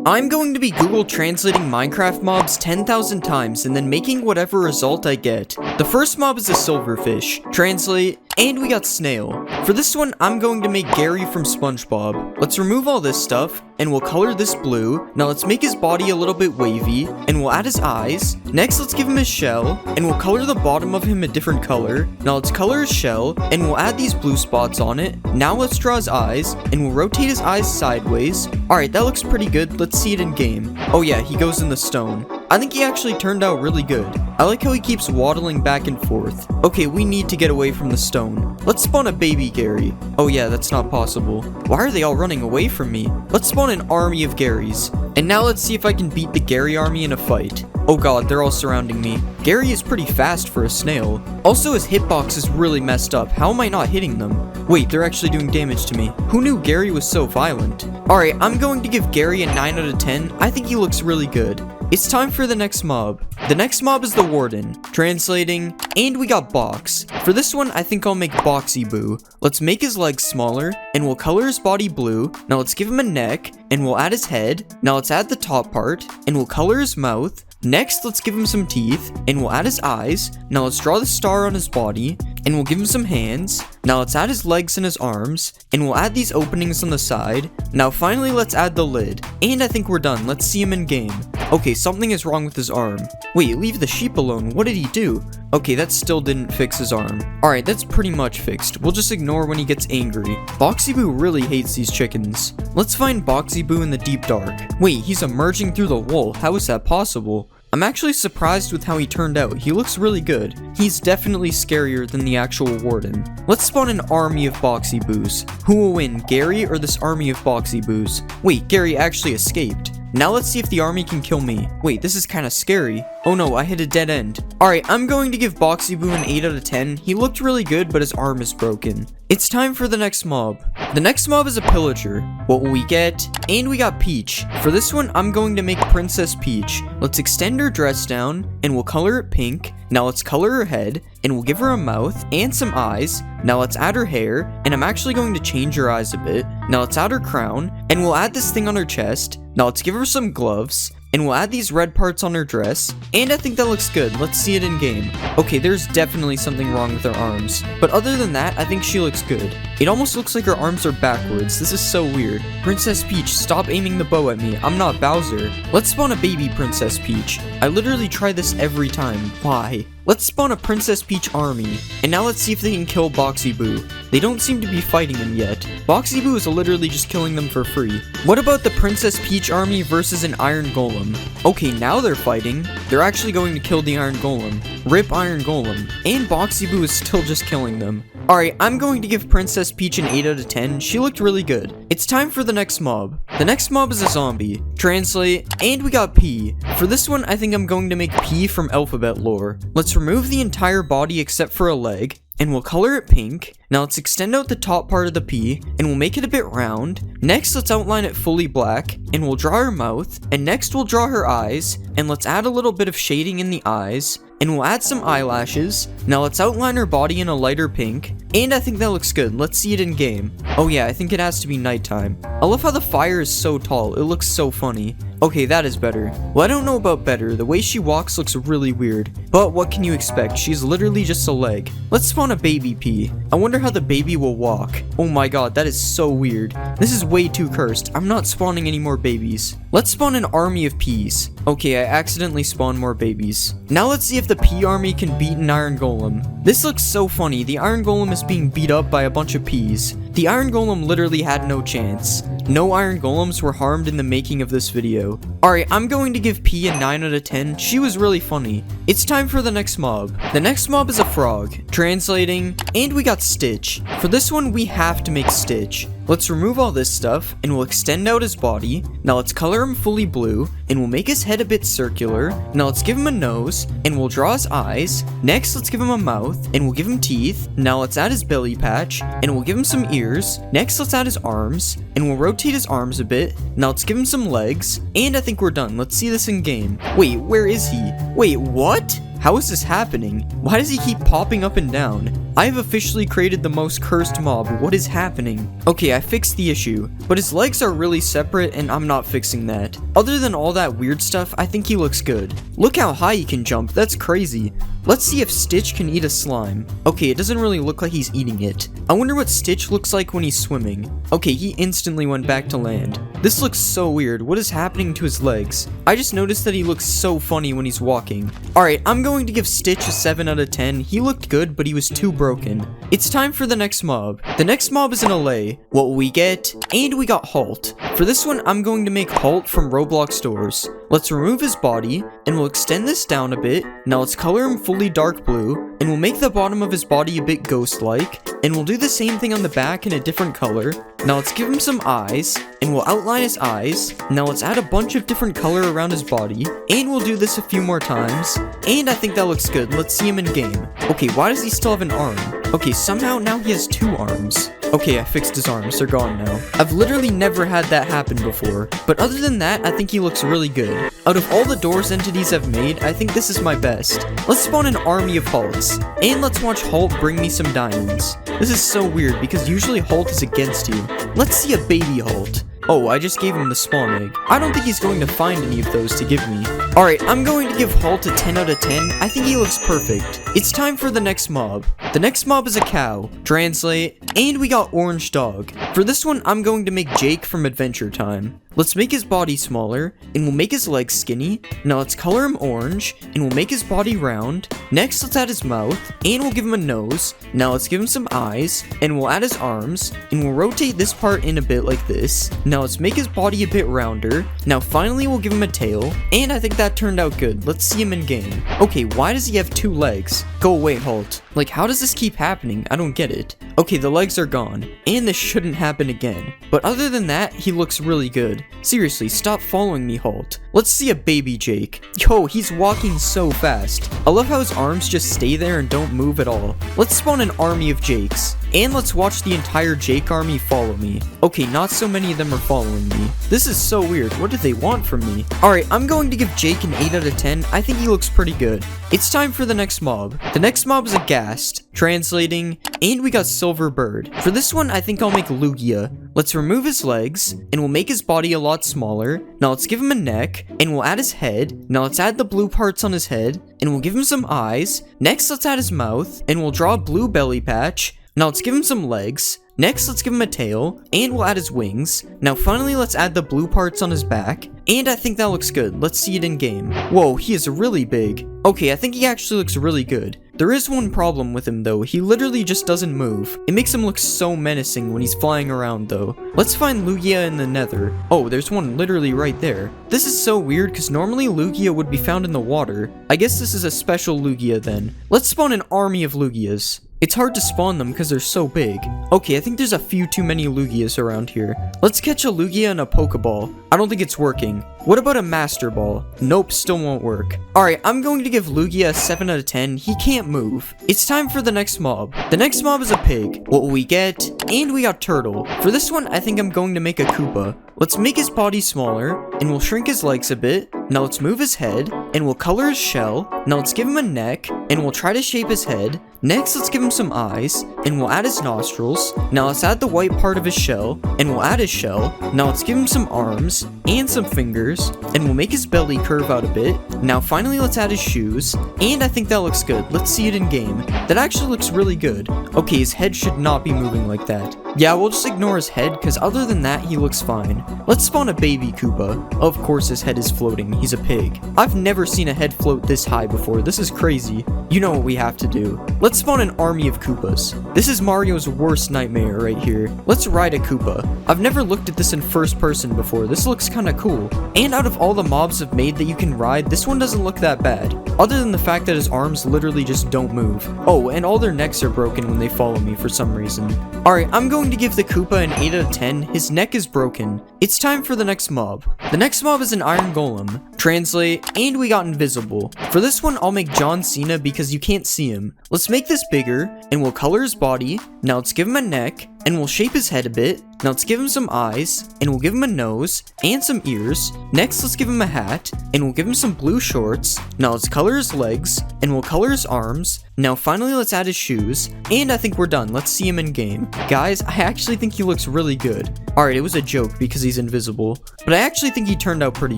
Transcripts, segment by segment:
I'm going to be Google translating Minecraft mobs 10,000 times and then making whatever result I get. The first mob is a silverfish. Translate, and we got snail. For this one, I'm going to make Gary from SpongeBob. Let's remove all this stuff, and we'll color this blue. Now let's make his body a little bit wavy, and we'll add his eyes. Next, let's give him his shell, and we'll color the bottom of him a different color. Now let's color his shell, and we'll add these blue spots on it. Now let's draw his eyes, and we'll rotate his eyes sideways. Alright, that looks pretty good. Let's see it in game. Oh yeah, he goes in the stone. I think he actually turned out really good. I like how he keeps waddling back and forth. Okay, we need to get away from the stone. Let's spawn a baby Gary. Oh yeah, that's not possible. Why are they all running away from me? Let's spawn an army of Garys. And now let's see if I can beat the Gary army in a fight. Oh god, they're all surrounding me. Gary is pretty fast for a snail. Also, his hitbox is really messed up. How am I not hitting them? Wait, they're actually doing damage to me. Who knew Gary was so violent? Alright, I'm going to give Gary a 9 out of 10. I think he looks really good. It's time for the next mob. The next mob is the Warden. Translating, and we got Box. For this one, I think I'll make Boxy Boo. Let's make his legs smaller, and we'll color his body blue. Now let's give him a neck, and we'll add his head. Now let's add the top part, and we'll color his mouth. Next, let's give him some teeth, and we'll add his eyes. Now let's draw the star on his body, and we'll give him some hands. Now let's add his legs and his arms, and we'll add these openings on the side. Now finally, let's add the lid. And I think we're done. Let's see him in game. Okay, something is wrong with his arm. Wait, leave the sheep alone. What did he do? Okay, that still didn't fix his arm. Alright, that's pretty much fixed. We'll just ignore when he gets angry. Boxy Boo really hates these chickens. Let's find Boxy Boo in the deep dark. Wait, he's emerging through the wool. How is that possible? I'm actually surprised with how he turned out. He looks really good. He's definitely scarier than the actual Warden. Let's spawn an army of Boxy Boos. Who will win, Gary or this army of Boxy Boos? Wait, Gary actually escaped. Now let's see if the army can kill me. Wait, this is kind of scary. Oh no, I hit a dead end. Alright, I'm going to give Boxy Boo an 8 out of 10. He looked really good, but his arm is broken. It's time for the next mob. The next mob is a pillager. What will we get? And we got Peach. For this one, I'm going to make Princess Peach. Let's extend her dress down, and we'll color it pink. Now let's color her head, and we'll give her a mouth and some eyes. Now let's add her hair, and I'm actually going to change her eyes a bit. Now let's add her crown, and we'll add this thing on her chest. Now let's give her some gloves, and we'll add these red parts on her dress, and I think that looks good. Let's see it in game. Okay, there's definitely something wrong with her arms, but other than that, I think she looks good. It almost looks like her arms are backwards. This is so weird. Princess Peach, stop aiming the bow at me. I'm not Bowser. Let's spawn a baby Princess Peach. I literally try this every time. Why? Let's spawn a Princess Peach army, and now let's see if they can kill Boxy Boo. They don't seem to be fighting him yet. Boxy Boo is literally just killing them for free. What about the Princess Peach army versus an Iron Golem? Okay, now they're fighting. They're actually going to kill the Iron Golem. Rip Iron Golem. And Boxy Boo is still just killing them. Alright, I'm going to give Princess Peach an 8 out of 10. She looked really good. It's time for the next mob. The next mob is a zombie. Translate, and we got P. For this one, I think I'm going to make P from alphabet lore. Let's remove the entire body except for a leg, and we'll color it pink. Now let's extend out the top part of the P, and we'll make it a bit round. Next, let's outline it fully black, and we'll draw her mouth, and next we'll draw her eyes, and let's add a little bit of shading in the eyes, and we'll add some eyelashes. Now let's outline her body in a lighter pink, and I think that looks good. Let's see it in game. Oh yeah, I think it has to be nighttime. I love how the fire is so tall. It looks so funny. Okay, that is better. Well, I don't know about better. The way she walks looks really weird. But what can you expect? She's literally just a leg. Let's spawn a baby P. I wonder how the baby will walk. Oh my god, that is so weird. This is way too cursed. I'm not spawning any more babies. Let's spawn an army of Ps. Okay, I accidentally spawned more babies. Now let's see if the P army can beat an Iron Golem. This looks so funny. The Iron Golem is being beat up by a bunch of Ps. The Iron Golem literally had no chance. No Iron Golems were harmed in the making of this video. Alright, I'm going to give P a 9 out of 10. She was really funny. It's time for the next mob. The next mob is a frog. Translating, and we got Stitch. For this one, we have to make Stitch. Let's remove all this stuff, and we'll extend out his body. Now let's color him fully blue, and we'll make his head a bit circular. Now let's give him a nose, and we'll draw his eyes. Next, let's give him a mouth, and we'll give him teeth. Now let's add his belly patch, and we'll give him some ears. Next, let's add his arms, and we'll rotate his arms a bit. Now let's give him some legs, and I think we're done. Let's see this in game. Wait, where is he? Wait, what? How is this happening? Why does he keep popping up and down? I have officially created the most cursed mob. What is happening? Okay, I fixed the issue, but his legs are really separate and I'm not fixing that. Other than all that weird stuff, I think he looks good. Look how high he can jump, that's crazy. Let's see if Stitch can eat a slime. Okay, it doesn't really look like he's eating it. I wonder what Stitch looks like when he's swimming. Okay, he instantly went back to land. This looks so weird. What is happening to his legs? I just noticed that he looks so funny when he's walking. Alright, I'm going to give Stitch a 7 out of 10. He looked good, but he was too broken. It's time for the next mob. The next mob is an LA. What will we get? And we got Halt. For this one, I'm going to make Halt from Roblox doors. Let's remove his body, and we'll extend this down a bit. Now let's color him fully dark blue, and we'll make the bottom of his body a bit ghost-like, and we'll do the same thing on the back in a different color. Now let's give him some eyes, and we'll outline his eyes. Now let's add a bunch of different color around his body, and we'll do this a few more times, and I think that looks good. Let's see him in game. Okay, why does he still have an arm? Okay, somehow now he has 2 arms. Okay, I fixed his arms, they're gone now. I've literally never had that happen before, but other than that, I think he looks really good. Out of all the doors entities I've made, I think this is my best. Let's spawn an army of Halts, and let's watch Halt bring me some diamonds. This is so weird, because usually Halt is against you. Let's see a baby Halt. Oh, I just gave him the spawn egg. I don't think he's going to find any of those to give me. Alright, I'm going to give Halt a 10 out of 10. I think he looks perfect. It's time for the next mob. The next mob is a cow. Translate. And we got Orange Dog. For this one, I'm going to make Jake from Adventure Time. Let's make his body smaller, and we'll make his legs skinny. Now let's color him orange, and we'll make his body round. Next, let's add his mouth, and we'll give him a nose. Now let's give him some eyes, and we'll add his arms, and we'll rotate this part in a bit like this. Now let's make his body a bit rounder. Now finally, we'll give him a tail, and I think that turned out good. Let's see him in game. Okay, why does he have 2 legs? Go away, Halt. Like, how does this keep happening? I don't get it. Okay, the legs are gone, and this shouldn't happen again. But other than that, he looks really good. Seriously, stop following me, Halt. Let's see a baby Jake. Yo, he's walking so fast. I love how his arms just stay there and don't move at all. Let's spawn an army of Jakes. And let's watch the entire Jake army follow me. Okay, not so many of them are following me. This is so weird. What do they want from me? Alright, I'm going to give Jake an 8 out of 10. I think he looks pretty good. It's time for the next mob. The next mob is a Ghast. Translating. And we got Silver Bird. For this one, I think I'll make Lugia. Let's remove his legs, and we'll make his body a lot smaller. Now let's give him a neck, and we'll add his head. Now let's add the blue parts on his head, and we'll give him some eyes. Next, let's add his mouth, and we'll draw a blue belly patch. Now let's give him some legs. Next, let's give him a tail, and we'll add his wings. Now finally, let's add the blue parts on his back, and I think that looks good. Let's see it in game. Whoa, he is really big. Okay, I think he actually looks really good. There is one problem with him though, he literally just doesn't move. It makes him look so menacing when he's flying around though. Let's find Lugia in the nether. Oh, there's one literally right there. This is so weird because normally Lugia would be found in the water. I guess this is a special Lugia then. Let's spawn an army of Lugias. It's hard to spawn them because they're so big. Okay, I think there's a few too many Lugias around here. Let's catch a Lugia and a Pokeball. I don't think it's working. What about a Master Ball? Nope, still won't work. Alright, I'm going to give Lugia a 7 out of 10. He can't move. It's time for the next mob. The next mob is a pig. What will we get? And we got Turtle. For this one, I think I'm going to make a Koopa. Let's make his body smaller, and we'll shrink his legs a bit. Now let's move his head, and we'll color his shell. Now let's give him a neck, and we'll try to shape his head. Next, let's give him some eyes, and we'll add his nostrils. Now let's add the white part of his shell, and we'll add his shell. Now let's give him some arms, and some fingers, and we'll make his belly curve out a bit. Now finally, let's add his shoes, and I think that looks good. Let's see it in game. That actually looks really good. Okay, his head should not be moving like that. Yeah, we'll just ignore his head, because other than that, he looks fine. Let's spawn a baby Koopa. Of course his head is floating, he's a pig. I've never seen a head float this high before, this is crazy. You know what we have to do. Let's spawn an army of Koopas. This is Mario's worst nightmare right here. Let's ride a Koopa. I've never looked at this in first person before, this looks kinda cool. And out of all the mobs I've made that you can ride, this one doesn't look that bad. Other than the fact that his arms literally just don't move. Oh, and all their necks are broken when they follow me for some reason. Alright, I'm going to give the Koopa an 8 out of 10. His neck is broken. It's time for the next mob. The next mob is an Iron Golem. Translate, and we got Invisible. For this one, I'll make John Cena because you can't see him. Let's make this bigger, and we'll color his body. Now let's give him a neck, and we'll shape his head a bit. Now let's give him some eyes, and we'll give him a nose, and some ears. Next, let's give him a hat, and we'll give him some blue shorts. Now let's color his legs, and we'll color his arms. Now finally, let's add his shoes, and I think we're done. Let's see him in game. Guys, I actually think he looks really good. Alright, it was a joke because he's invisible, but I actually think he turned out pretty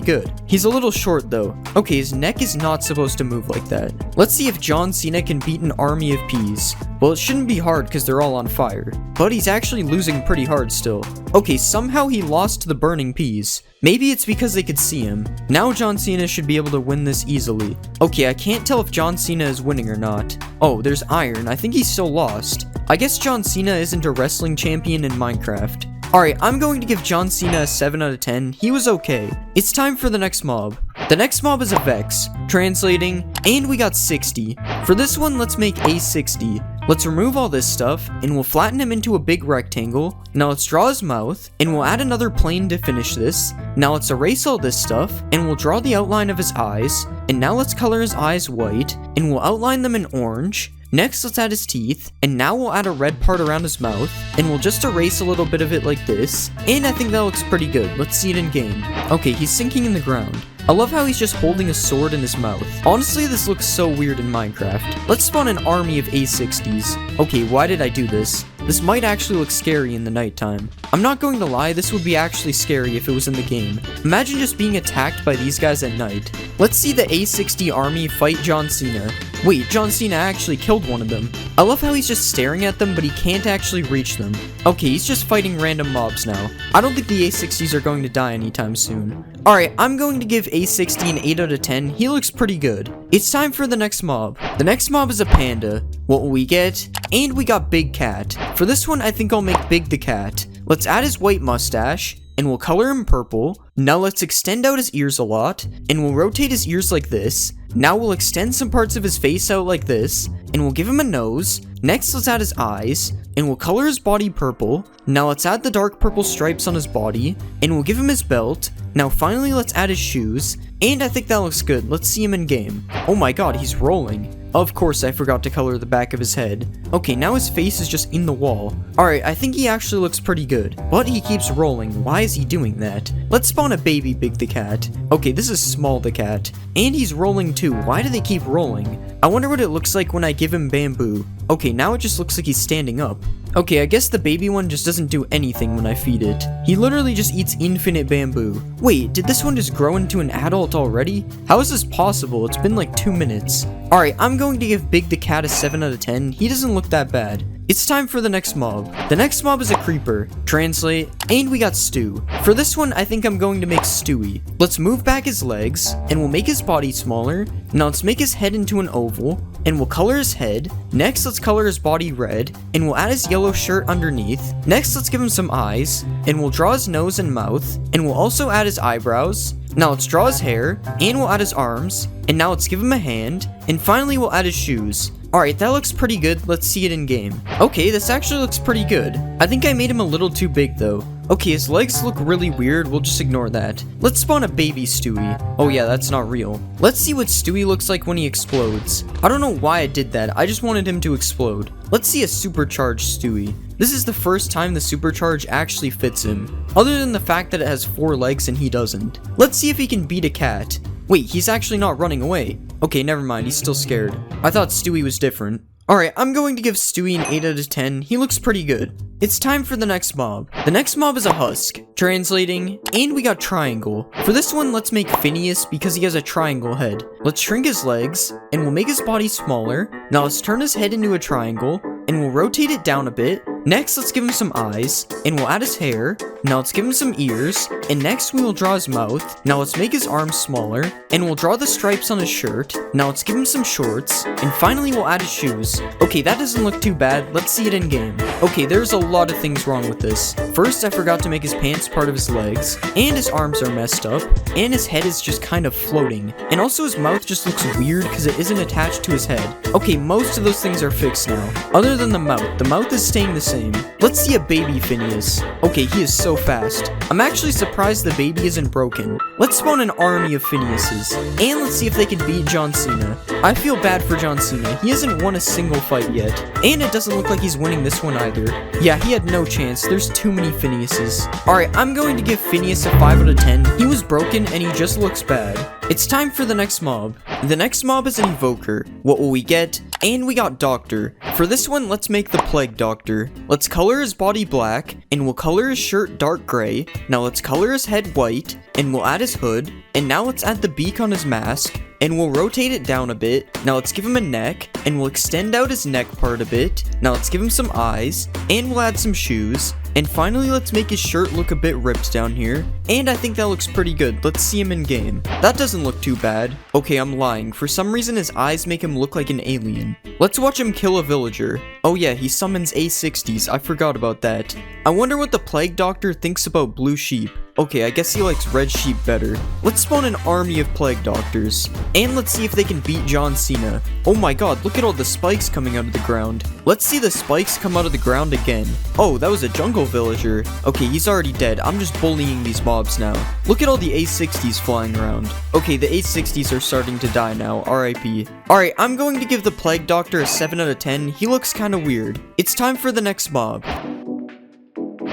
good. He's a little short though. Okay, his neck is not supposed to move like that. Let's see if John Cena can beat an army of peas. Well, it shouldn't be hard because they're all on fire, but he's actually losing pretty hard still. Okay, somehow he lost to the burning peas. Maybe it's because they could see him. Now John Cena should be able to win this easily. Okay, I can't tell if John Cena is winning or not. Oh, there's iron. I think he's still lost. I guess John Cena isn't a wrestling champion in Minecraft. Alright, I'm going to give John Cena a 7 out of 10. He was okay. It's time for the next mob. The next mob is a Vex, translating, and we got 60. For this one, let's make a 60. Let's remove all this stuff, and we'll flatten him into a big rectangle. Now let's draw his mouth, and we'll add another plane to finish this. Now let's erase all this stuff, and we'll draw the outline of his eyes. And now let's color his eyes white, and we'll outline them in orange. Next, let's add his teeth, and now we'll add a red part around his mouth, and we'll just erase a little bit of it like this, and I think that looks pretty good. Let's see it in game. Okay, he's sinking in the ground. I love how he's just holding a sword in his mouth. Honestly, this looks so weird in Minecraft. Let's spawn an army of A60s. Okay, why did I do this? This might actually look scary in the nighttime. I'm not going to lie, this would be actually scary if it was in the game. Imagine just being attacked by these guys at night. Let's see the A60 army fight John Cena. Wait, John Cena actually killed one of them. I love how he's just staring at them, but he can't actually reach them. Okay, he's just fighting random mobs now. I don't think the A60s are going to die anytime soon. Alright, I'm going to give A60 an 8 out of 10. He looks pretty good. It's time for the next mob. The next mob is a panda. What will we get? And we got Big Cat. For this one, I think I'll make Big the Cat. Let's add his white mustache, and we'll color him purple. Now let's extend out his ears a lot, and we'll rotate his ears like this. Now we'll extend some parts of his face out like this, and we'll give him a nose. Next, let's add his eyes, and we'll color his body purple. Now let's add the dark purple stripes on his body, and we'll give him his belt. Now finally, let's add his shoes, and I think that looks good. Let's see him in game. Oh my god, he's rolling. Of course, I forgot to color the back of his head. Okay, now his face is just in the wall. Alright, I think he actually looks pretty good, but he keeps rolling. Why is he doing that? Let's spawn a baby Big the Cat. Okay, this is Small the Cat, and he's rolling too. Why do they keep rolling? I wonder what it looks like when I give him bamboo. Okay, now it just looks like he's standing up. Okay, I guess the baby one just doesn't do anything when I feed it. He literally just eats infinite bamboo. Wait, did this one just grow into an adult already? How is this possible? It's been like 2 minutes. Alright, I'm going to give Big the Cat a 7 out of 10. He doesn't look that bad. It's time for the next mob. The next mob is a creeper. Translate, and we got Stu. For this one, I think I'm going to make Stewie. Let's move back his legs, and we'll make his body smaller. Now let's make his head into an oval, and we'll color his head. Next, let's color his body red, and we'll add his yellow shirt underneath. Next, let's give him some eyes, and we'll draw his nose and mouth, and we'll also add his eyebrows. Now let's draw his hair, and we'll add his arms, and now let's give him a hand, and finally we'll add his shoes. Alright, that looks pretty good. Let's see it in game. Okay, this actually looks pretty good. I think I made him a little too big though. Okay, his legs look really weird. We'll just ignore that. Let's spawn a baby Stewie. Oh yeah, that's not real. Let's see what Stewie looks like when he explodes. I don't know why I did that. I just wanted him to explode. Let's see a supercharged Stewie. This is the first time the supercharge actually fits him, other than the fact that it has 4 legs and he doesn't. Let's see if he can beat a cat. Wait, he's actually not running away. Okay, never mind, he's still scared. I thought Stewie was different. Alright, I'm going to give Stewie an 8 out of 10. He looks pretty good. It's time for the next mob. The next mob is a husk. Translating, and we got triangle. For this one, let's make Phineas because he has a triangle head. Let's shrink his legs, and we'll make his body smaller. Now let's turn his head into a triangle, and we'll rotate it down a bit. Next, let's give him some eyes, and we'll add his hair. Now let's give him some ears, and next we will draw his mouth. Now let's make his arms smaller, and we'll draw the stripes on his shirt. Now let's give him some shorts, and finally we'll add his shoes. Okay, that doesn't look too bad. Let's see it in game. Okay, there's a lot of things wrong with this. First, I forgot to make his pants part of his legs, and his arms are messed up, and his head is just kind of floating. And also his mouth just looks weird because it isn't attached to his head. Okay, most of those things are fixed now, other than the mouth. The mouth is staying the same. Let's see a baby Phineas. Okay, he is so so fast. I'm actually surprised the baby isn't broken. Let's spawn an army of Phineases, and let's see if they can beat John Cena. I feel bad for John Cena. He hasn't won a single fight yet, and it doesn't look like he's winning this one either. Yeah, he had no chance. There's too many Phineases. Alright, I'm going to give Phineas a 5 out of 10. He was broken, and he just looks bad. It's time for the next mob. The next mob is an evoker. What will we get? And we got Doctor. For this one, let's make the Plague Doctor. Let's color his body black, and we'll color his shirt dark gray. Now let's color his head white, and we'll add his hood. And now let's add the beak on his mask, and we'll rotate it down a bit. Now let's give him a neck, and we'll extend out his neck part a bit. Now let's give him some eyes, and we'll add some shoes. And finally, let's make his shirt look a bit ripped down here. And I think that looks pretty good. Let's see him in game. That doesn't look too bad. Okay, I'm lying. For some reason, his eyes make him look like an alien. Let's watch him kill a villager. Oh yeah, he summons A60s. I forgot about that. I wonder what the Plague Doctor thinks about blue sheep. Okay, I guess he likes red sheep better. Let's spawn an army of Plague Doctors. And let's see if they can beat John Cena. Oh my god, look at all the spikes coming out of the ground. Let's see the spikes come out of the ground again. Oh, that was a jungle villager. Okay, he's already dead. I'm just bullying these mobs now. Look at all the A60s flying around. Okay, the A60s are starting to die now. RIP. Alright, I'm going to give the Plague Doctor a 7 out of 10. He looks kinda weird. It's time for the next mob.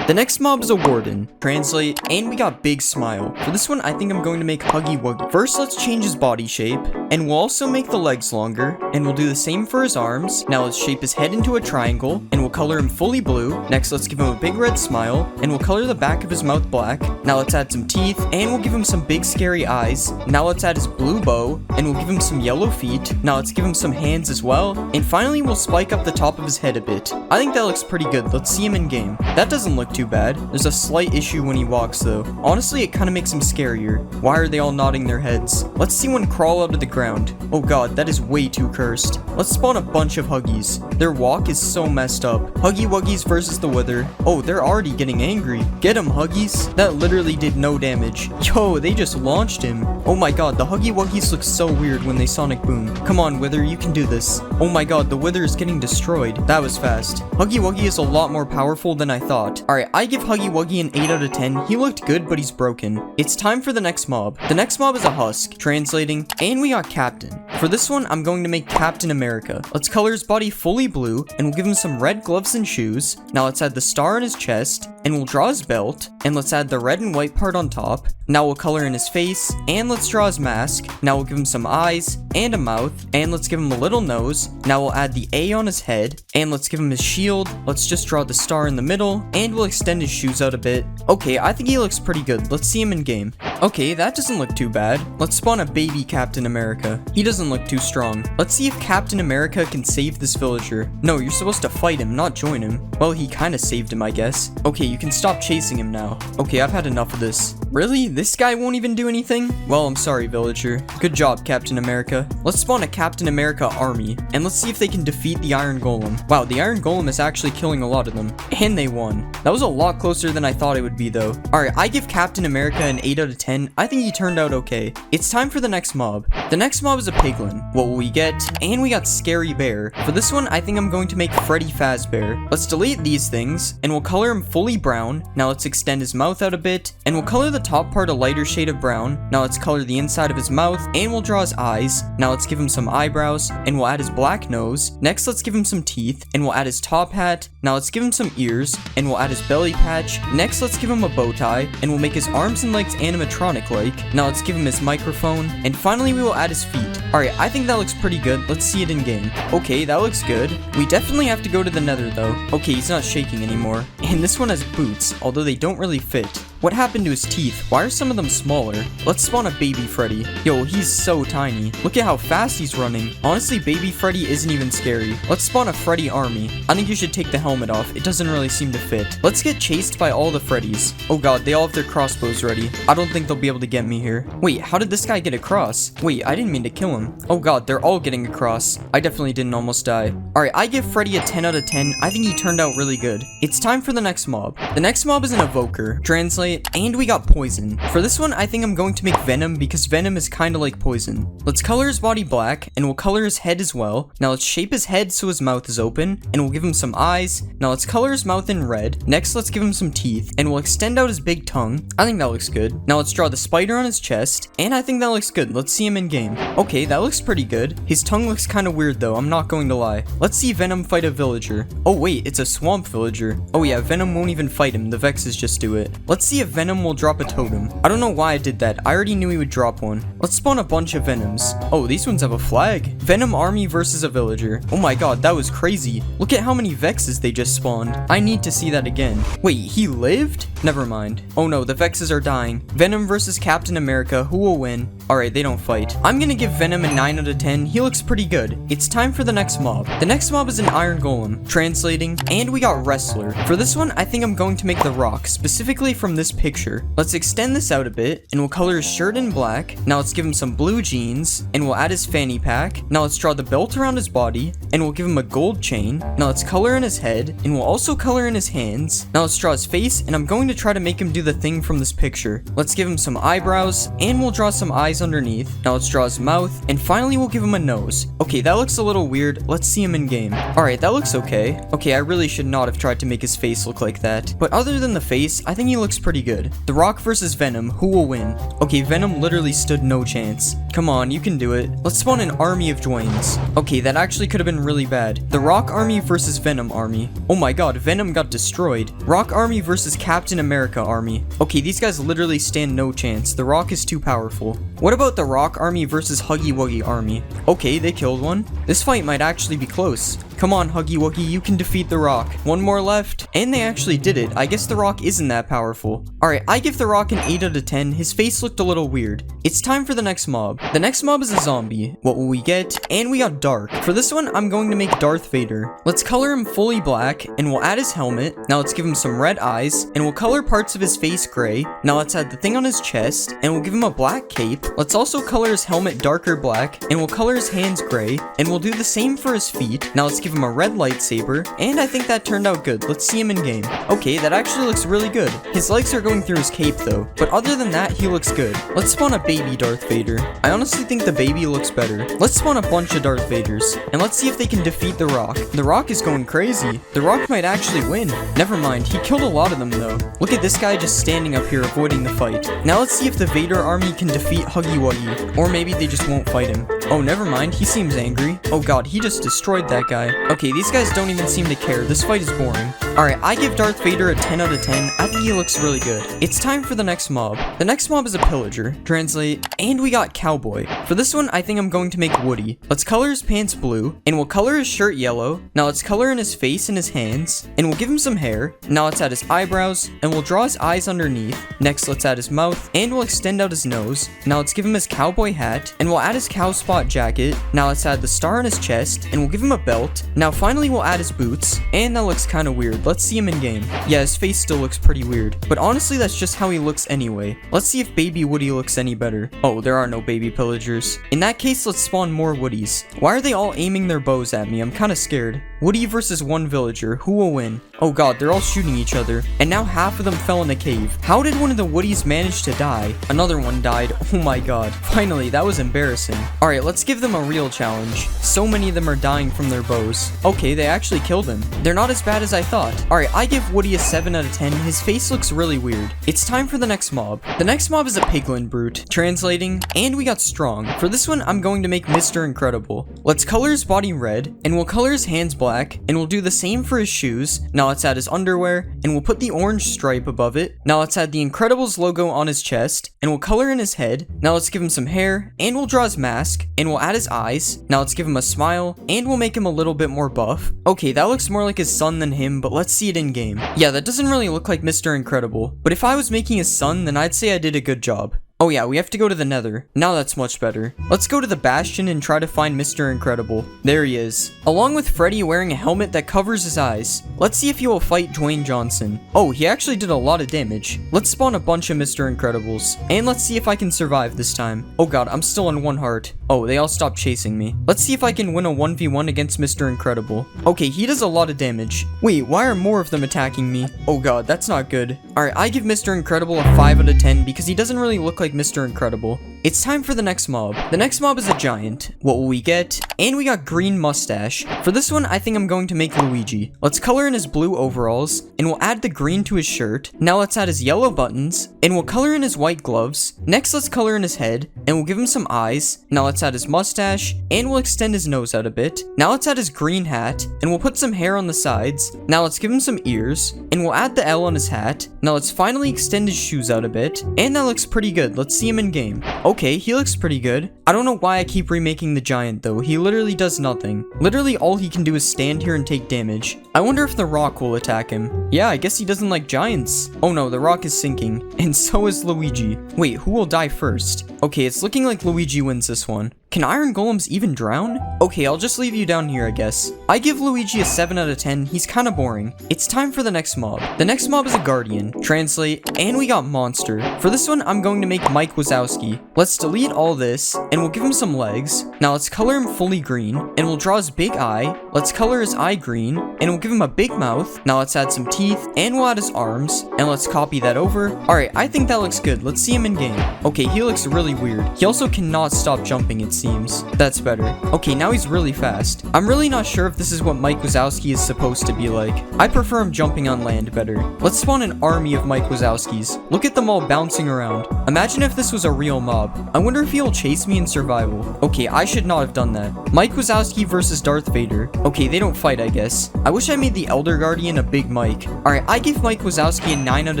The next mob is a warden. Translate, and we got Big Smile. For this one, I think I'm going to make Huggy Wuggy. First, let's change his body shape, and we'll also make the legs longer, and we'll do the same for his arms. Now let's shape his head into a triangle, and we'll color him fully blue. Next, let's give him a big red smile, and we'll color the back of his mouth black. Now let's add some teeth, and we'll give him some big scary eyes. Now let's add his blue bow, and we'll give him some yellow feet. Now let's give him some hands as well, and finally we'll spike up the top of his head a bit. I think that looks pretty good. Let's see him in game. That doesn't look too bad. There's a slight issue when he walks though. Honestly, it kind of makes him scarier. Why are they all nodding their heads? Let's see one crawl out of the ground. Oh god, that is way too cursed. Let's spawn a bunch of Huggies. Their walk is so messed up. Huggy Wuggies versus the Wither. Oh, they're already getting angry. Get him, Huggies. That literally did no damage. Yo, they just launched him. Oh my god, the Huggy Wuggies look so weird when they Sonic Boom. Come on, Wither, you can do this. Oh my god, the Wither is getting destroyed. That was fast. Huggy Wuggy is a lot more powerful than I thought. Alright, I give Huggy Wuggy an 8 out of 10. He looked good, but he's broken. It's time for the next mob. The next mob is a husk. Translating, and we got Captain. For this one, I'm going to make Captain America. Let's color his body fully blue, and we'll give him some red gloves and shoes. Now let's add the star on his chest, and we'll draw his belt, and let's add the red and white part on top. Now we'll color in his face, and let's draw his mask. Now we'll give him some eyes, and a mouth, and let's give him a little nose. Now we'll add the A on his head, and let's give him his shield. Let's just draw the star in the middle, and we'll extend his shoes out a bit. Okay, I think he looks pretty good. Let's see him in game. Okay, that doesn't look too bad. Let's spawn a baby Captain America. He doesn't look too strong. Let's see if Captain America can save this villager. No, you're supposed to fight him, not join him. Well, he kinda saved him, I guess. Okay, you can stop chasing him now. Okay, I've had enough of this. Really? This guy won't even do anything? Well, I'm sorry, villager. Good job, Captain America. Let's spawn a Captain America army, and let's see if they can defeat the Iron Golem. Wow, the Iron Golem is actually killing a lot of them. And they won. That was a lot closer than I thought it would be, though. Alright, I give Captain America an 8 out of 10. I think he turned out okay. It's time for the next mob. The next mob is a piglin. What will we get? And we got Scary Bear. For this one, I think I'm going to make Freddy Fazbear. Let's delete these things, and we'll color him fully brown. Now let's extend his mouth out a bit, and we'll color the top part a lighter shade of brown. Now let's color the inside of his mouth, and we'll draw his eyes. Now let's give him some eyebrows, and we'll add his black nose. Next, let's give him some teeth, and we'll add his top hat. Now let's give him some ears, and we'll add his belly patch. Next, let's give him a bow tie, and we'll make his arms and legs animatronic-like. Now let's give him his microphone, and finally we will add his feet. Alright, I think that looks pretty good. Let's see it in game. Okay, that looks good. We definitely have to go to the nether though. Okay, he's not shaking anymore. And this one has boots, although they don't really fit. What happened to his teeth? Why are some of them smaller? Let's spawn a baby Freddy. Yo, he's so tiny. Look at how fast he's running. Honestly, baby Freddy isn't even scary. Let's spawn a Freddy army. I think you should take the helmet off. It doesn't really seem to fit. Let's get chased by all the Freddys. Oh god, they all have their crossbows ready. I don't think they'll be able to get me here. Wait, how did this guy get across? Wait, I didn't mean to kill him. Venom. Oh god, they're all getting across. I definitely didn't almost die. Alright, I give Freddy a 10 out of 10. I think he turned out really good. It's time for the next mob. The next mob is an evoker. Translate, and we got poison. For this one, I think I'm going to make Venom because Venom is kind of like poison. Let's color his body black, and we'll color his head as well. Now let's shape his head so his mouth is open, and we'll give him some eyes. Now let's color his mouth in red. Next, let's give him some teeth, and we'll extend out his big tongue. I think that looks good. Now let's draw the spider on his chest, and I think that looks good. Let's see him in game. Okay, that looks pretty good. His tongue looks kind of weird though, I'm not going to lie. Let's see Venom fight a villager. Oh wait, it's a swamp villager. Oh yeah, Venom won't even fight him, the Vexes just do it. Let's see if Venom will drop a totem. I don't know why I did that, I already knew he would drop one. Let's spawn a bunch of Venoms. Oh, these ones have a flag. Venom army versus a villager. Oh my god, that was crazy. Look at how many Vexes they just spawned. I need to see that again. Wait, he lived? Never mind. Oh no, the Vexes are dying. Venom versus Captain America, who will win? Alright, they don't fight. I'm gonna give Venom a 9 out of 10. He looks pretty good. It's time for the next mob. The next mob is an Iron Golem. Translating, and we got Wrestler. For this one, I think I'm going to make The Rock, specifically from this picture. Let's extend this out a bit, and we'll color his shirt in black. Now let's give him some blue jeans, and we'll add his fanny pack. Now let's draw the belt around his body, and we'll give him a gold chain. Now let's color in his head, and we'll also color in his hands. Now let's draw his face, and I'm going to try to make him do the thing from this picture. Let's give him some eyebrows, and we'll draw some eyes underneath. Now let's draw his mouth, and finally we'll give him a nose. Okay, that looks a little weird. Let's see him in game. Alright, that looks okay. Okay, I really should not have tried to make his face look like that. But other than the face, I think he looks pretty good. The Rock versus Venom, who will win? Okay, Venom literally stood no chance. Come on, you can do it. Let's spawn an army of Dwaynes. Okay, that actually could have been really bad. The Rock army versus Venom army. Oh my god, Venom got destroyed. Rock army versus Captain America army. Okay, these guys literally stand no chance. The Rock is too powerful. What about the Rock army versus Huggy Wuggy army? Okay, they killed one. This fight might actually be close. Come on, Huggy Wuggy, you can defeat The Rock. One more left. And they actually did it. I guess The Rock isn't that powerful. Alright, I give The Rock an 8 out of 10. His face looked a little weird. It's time for the next mob. The next mob is a zombie. What will we get? And we got Dark. For this one, I'm going to make Darth Vader. Let's color him fully black, and we'll add his helmet. Now let's give him some red eyes, and we'll color parts of his face gray. Now let's add the thing on his chest, and we'll give him a black cape. Let's also color his helmet darker black, and we'll color his hands gray, and we'll do the same for his feet. Now let's give him a red lightsaber, and I think that turned out good. Let's see him in game. Okay, that actually looks really good. His legs are going through his cape though, but other than that, he looks good. Let's spawn a baby Darth Vader. I honestly think the baby looks better. Let's spawn a bunch of Darth Vaders, and let's see if they can defeat The Rock. The Rock is going crazy. The Rock might actually win. Never mind, he killed a lot of them though. Look at this guy just standing up here avoiding the fight. Now let's see if the Vader army can defeat Huggy Wuggy, or maybe they just won't fight him. Oh, never mind, he seems angry. Oh god, he just destroyed that guy. Okay, these guys don't even seem to care. This fight is boring. Alright, I give Darth Vader a 10 out of 10. I think he looks really good. It's time for the next mob. The next mob is a pillager. Translate, and we got Cowboy. For this one, I think I'm going to make Woody. Let's color his pants blue, and we'll color his shirt yellow. Now let's color in his face and his hands, and we'll give him some hair. Now let's add his eyebrows, and we'll draw his eyes underneath. Next, let's add his mouth, and we'll extend out his nose. Now let's give him his cowboy hat, and we'll add his cow spot jacket. Now let's add the star on his chest, and we'll give him a belt. Now finally we'll add his boots, and that looks kind of weird. Let's see him in game. Yeah, his face still looks pretty weird, but honestly that's just how he looks anyway. Let's see if baby Woody looks any better. Oh, there are no baby pillagers. In that case, let's spawn more Woodies. Why are they all aiming their bows at me? I'm kind of scared. Woody versus one villager. Who will win? Oh god, they're all shooting each other, and now half of them fell in the cave. How did one of the Woodies manage to die? Another one died. Oh my god. Finally, that was embarrassing. Alright, let's give them a real challenge. So many of them are dying from their bows. Okay, they actually killed him. They're not as bad as I thought. Alright, I give Woody a 7 out of 10. His face looks really weird. It's time for the next mob. The next mob is a piglin brute. Translating, and we got Strong. For this one, I'm going to make Mr. Incredible. Let's color his body red, and we'll color his hands black, and we'll do the same for his shoes. Now let's add his underwear, and we'll put the orange stripe above it. Now let's add the Incredibles logo on his chest, and we'll color in his head. Now let's give him some hair, and we'll draw his mask, and we'll add his eyes. Now let's give him a smile, and we'll make him a little bit more buff. Okay, that looks more like his son than him, but let's see it in game. Yeah, that doesn't really look like Mr. Incredible, but if I was making his son, then I'd say I did a good job. Oh yeah, we have to go to the Nether. Now that's much better. Let's go to the Bastion and try to find Mr. Incredible. There he is. Along with Freddy wearing a helmet that covers his eyes. Let's see if he will fight Dwayne Johnson. Oh, he actually did a lot of damage. Let's spawn a bunch of Mr. Incredibles. And let's see if I can survive this time. Oh god, I'm still on 1 heart. Oh, they all stopped chasing me. Let's see if I can win a 1v1 against Mr. Incredible. Okay, he does a lot of damage. Wait, why are more of them attacking me? Oh god, that's not good. Alright, I give Mr. Incredible a 5 out of 10 because he doesn't really look like Mr. Incredible. It's time for the next mob. The next mob is a giant. What will we get? And we got green mustache. For this one, I think I'm going to make Luigi. Let's color in his blue overalls, and we'll add the green to his shirt. Now let's add his yellow buttons, and we'll color in his white gloves. Next, let's color in his head, and we'll give him some eyes. Now let's add his mustache, and we'll extend his nose out a bit. Now let's add his green hat, and we'll put some hair on the sides. Now let's give him some ears, and we'll add the L on his hat. Now let's finally extend his shoes out a bit, and that looks pretty good. Let's see him in game. Okay, he looks pretty good. I don't know why I keep remaking the giant though. He literally does nothing. Literally all he can do is stand here and take damage. I wonder if the rock will attack him. Yeah, I guess he doesn't like giants. Oh no, the rock is sinking. And so is Luigi. Wait, who will die first? Okay, it's looking like Luigi wins this one. Can iron golems even drown? Okay, I'll just leave you down here, I guess. I give Luigi a 7 out of 10. He's kind of boring. It's time for the next mob. The next mob is a guardian. Translate, and we got monster. For this one, I'm going to make Mike Wazowski. Let's delete all this, and we'll give him some legs. Now let's color him fully green, and we'll draw his big eye. Let's color his eye green, and we'll give him a big mouth. Now let's add some teeth, and we'll add his arms, and let's copy that over. Alright, I think that looks good. Let's see him in game. Okay, he looks really weird. He also cannot stop jumping, it seems. That's better. Okay, now he's really fast. I'm really not sure if this is what Mike Wazowski is supposed to be like. I prefer him jumping on land better. Let's spawn an army of Mike Wazowskis. Look at them all bouncing around. Imagine if this was a real mob. I wonder if he'll chase me in survival. Okay, I should not have done that. Mike Wazowski versus Darth Vader. Okay, they don't fight, I guess. I wish I made the Elder Guardian a big Mike. Alright, I give Mike Wazowski a 9 out